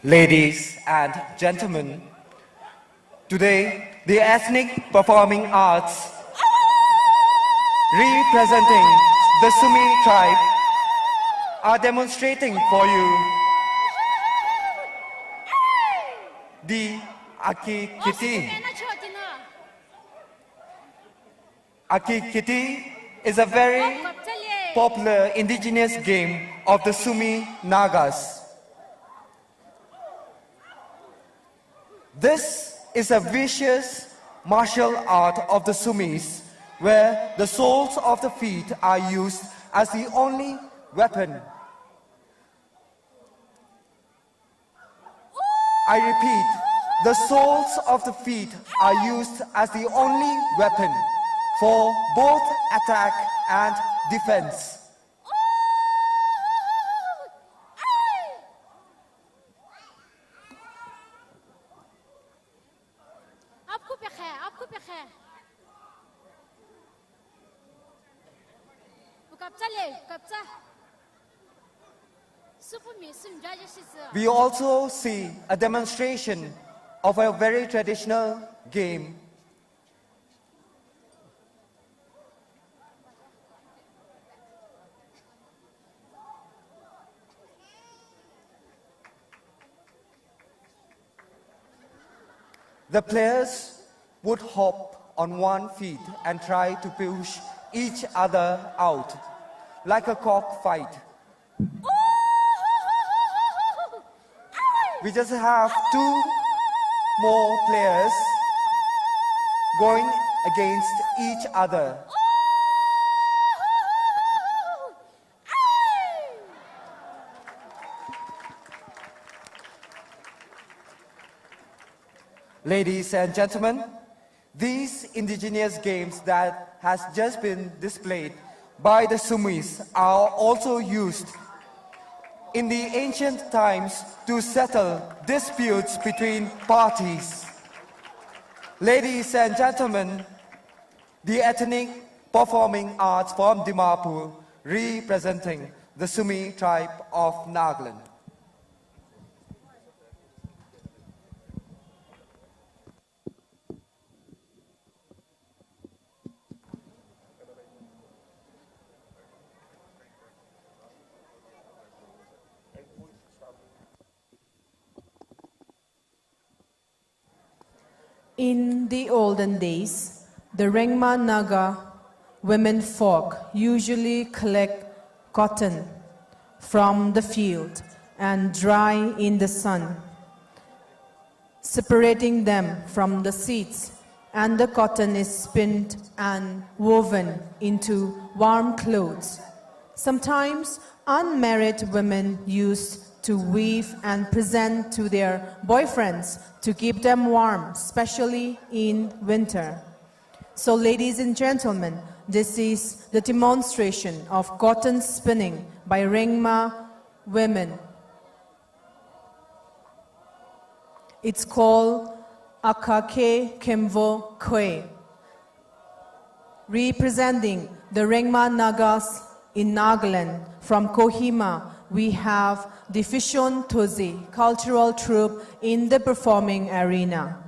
Ladies and gentlemen, today the ethnic performing arts representing the Sumi tribe are demonstrating for you the Akikiti. Akikiti is a very popular indigenous game of the Sumi Nagas. This is a vicious martial art of the Sumis, where the soles of the feet are used as the only weapon. I repeat, the soles of the feet are used as the only weapon for both attack and defense. We also see a demonstration of a very traditional game. The players would hop on one feet and try to push each other out, like a cockfight. We just have two more players going against each other. Ladies and gentlemen, these indigenous games that has just been displayed by the Sumis are also used in the ancient times to settle disputes between parties. Ladies and gentlemen, the ethnic performing arts from Dimapur representing the Sumi tribe of Nagaland. In the olden days, the Rengma Naga women folk usually collect cotton from the field and dry in the sun, separating them from the seeds, and the cotton is spinned and woven into warm clothes. Sometimes unmarried women used to weave and present to their boyfriends to keep them warm, especially in winter. So ladies and gentlemen, this is the demonstration of cotton spinning by Rengma women. It's called Akake Kemvo Kwe. Representing the Rengma Nagas in Nagaland from Kohima, we have the Fishon Tozi cultural troupe in the performing arena.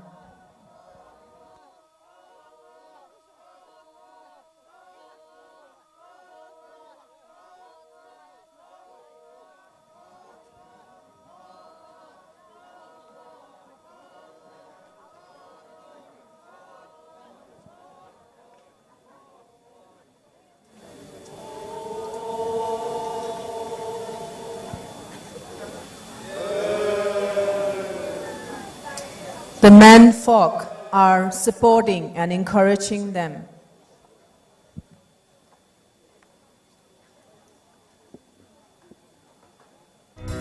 The men folk are supporting and encouraging them.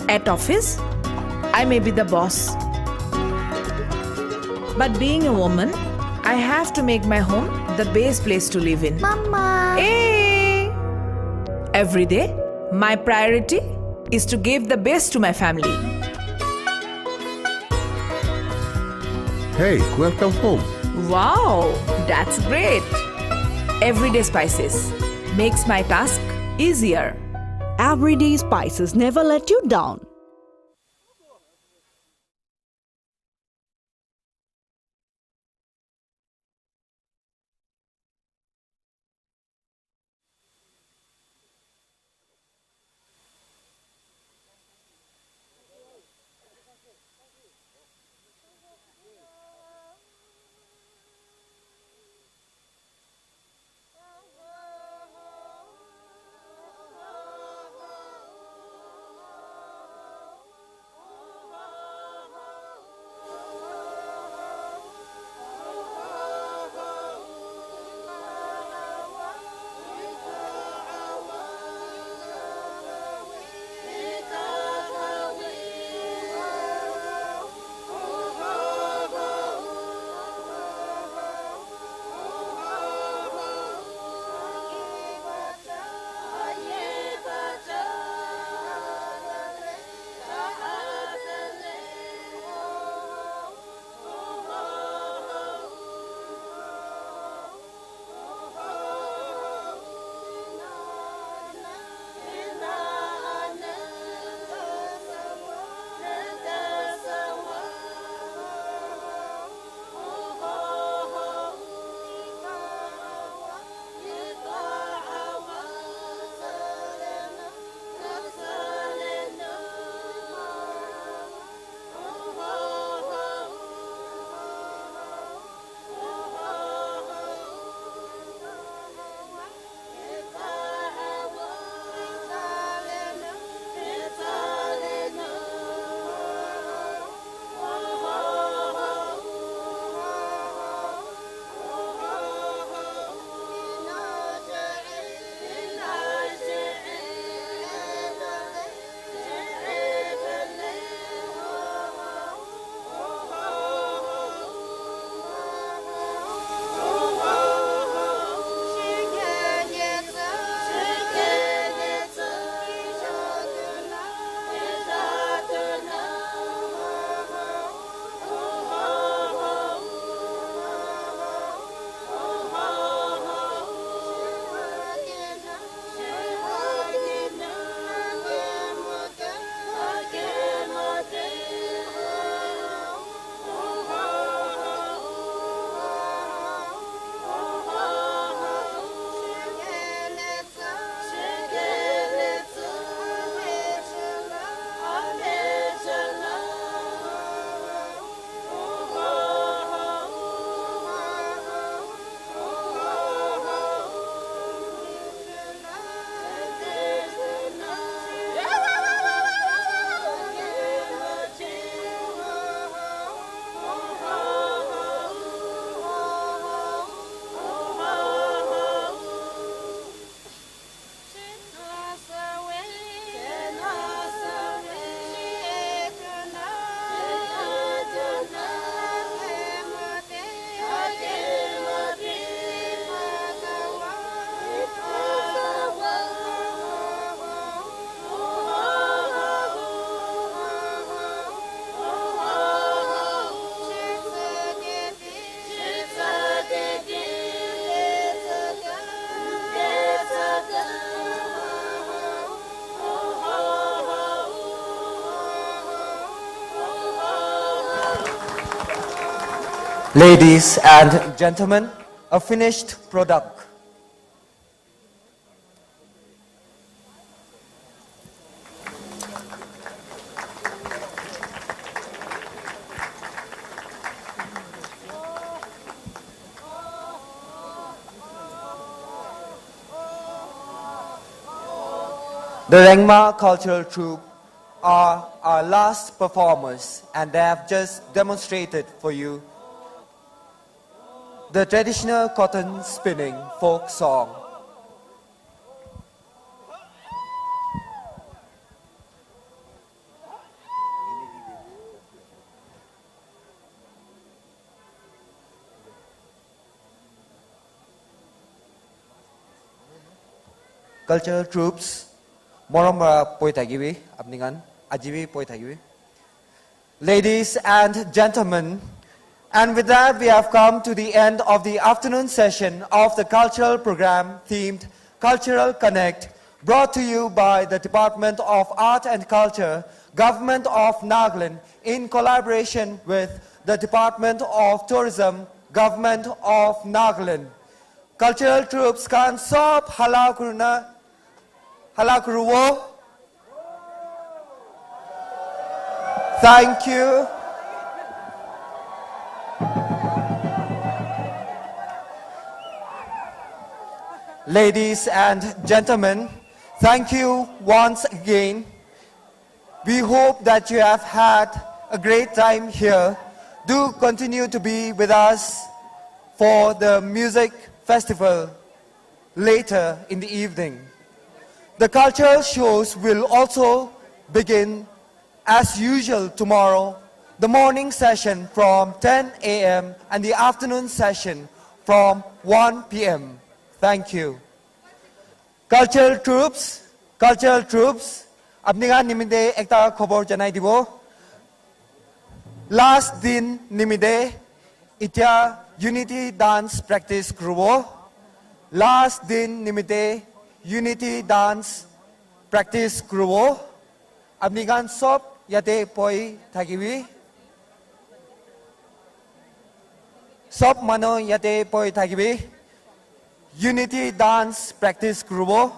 At office, I may be the boss. But being a woman, I have to make my home the best place to live in. Mama! Hey! Every day, my priority is to give the best to my family. Hey, welcome home. Wow, that's great. Everyday spices makes my task easier. Everyday spices never let you down. Ladies and gentlemen, a finished product. The Rengma cultural troupe are our last performers, and they have just demonstrated for you the traditional cotton spinning folk song. Cultural troupes, moromra poitagibi, abningan, ajibi poitagibi. Ladies and gentlemen, and with that, we have come to the end of the afternoon session of the cultural program themed Cultural Connect, brought to you by the Department of Art and Culture, Government of Nagaland, in collaboration with the Department of Tourism, Government of Nagaland. Cultural troupes kan sob halakuruwo. Thank you. Ladies and gentlemen, thank you once again. We hope that you have had a great time here. Do continue to be with us for the music festival later in the evening. The cultural shows will also begin as usual tomorrow, the morning session from 10 a.m. and the afternoon session from 1 p.m. Thank you. Cultural troops, apninga nimide ekta khobor janai dibo. Last din nimide itya unity dance practice krubo. Last din nimide unity dance practice krubo. Apningan sob yate poi thagibi. Sob mano yate poi thagibi. Unity dance practice krubo.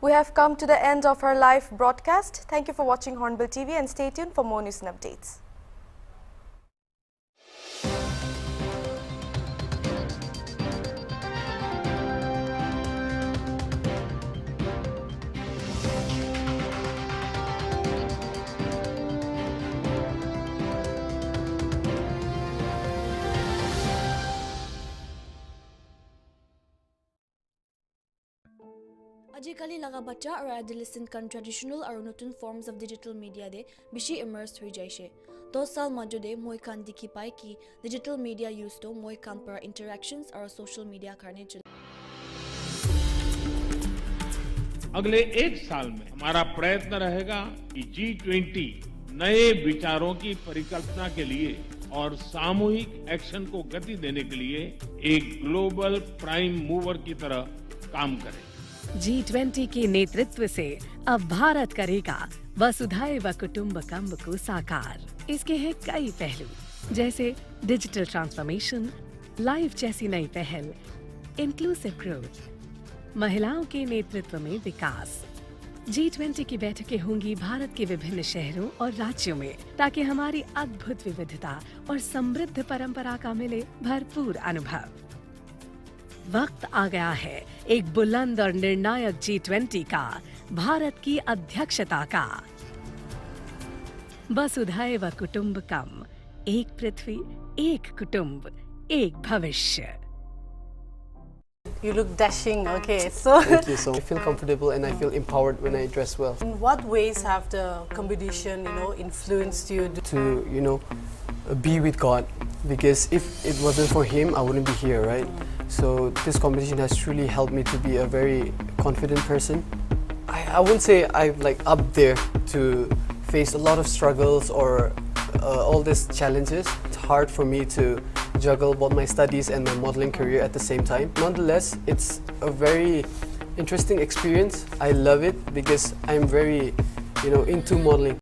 We have come to the end of our live broadcast. Thank you for watching Hornbill TV and stay tuned for more news and updates. Ajikali laga bacha or adolescent kan traditional or notun forms of digital media de bishi immersed hui jaishe. 2 saal majode moi kan dikhi pai ki digital media use to moi kan par interactions और social media karne chal. अगले 1 साल में हमारा प्रयत्न रहेगा कि G20 नए विचारों की परिकल्पना के लिए और सामूहिक एक्शन को गति देने के लिए एक ग्लोबल प्राइम मूवर की तरह काम करे. G20 के नेतृत्व से अब भारत करेगा वसुधैव कुटुंबकम को साकार। इसके हैं कई पहलू, जैसे डिजिटल ट्रांसफॉर्मेशन, लाइफ जैसी नई पहल, इंक्लूसिव ग्रोथ, महिलाओं के नेतृत्व में विकास। G20 की बैठकें होंगी भारत के विभिन्न शहरों और राज्यों में, ताकि हमारी अद्भुत विविधता और समृद्ध परंपरा का मिले भरपूर अनुभव। वक्त आ गया है एक बुलंद और निर्णायक G20 का, भारत की अध्यक्षता का। वसुधैव कुटुंबकम, एक पृथ्वी, एक कुटुंब, एक भविष्य। You look dashing. Okay, so thank you. So I feel comfortable and I feel empowered when I dress well. In what ways have the competition, influenced you to, be with God? Because if it wasn't for Him, I wouldn't be here, right? So this competition has truly helped me to be a very confident person. I wouldn't say I'm like up there to face a lot of struggles or all these challenges. It's hard for me to juggle both my studies and my modeling career at the same time. Nonetheless, it's a very interesting experience. I love it because I'm very, into modeling.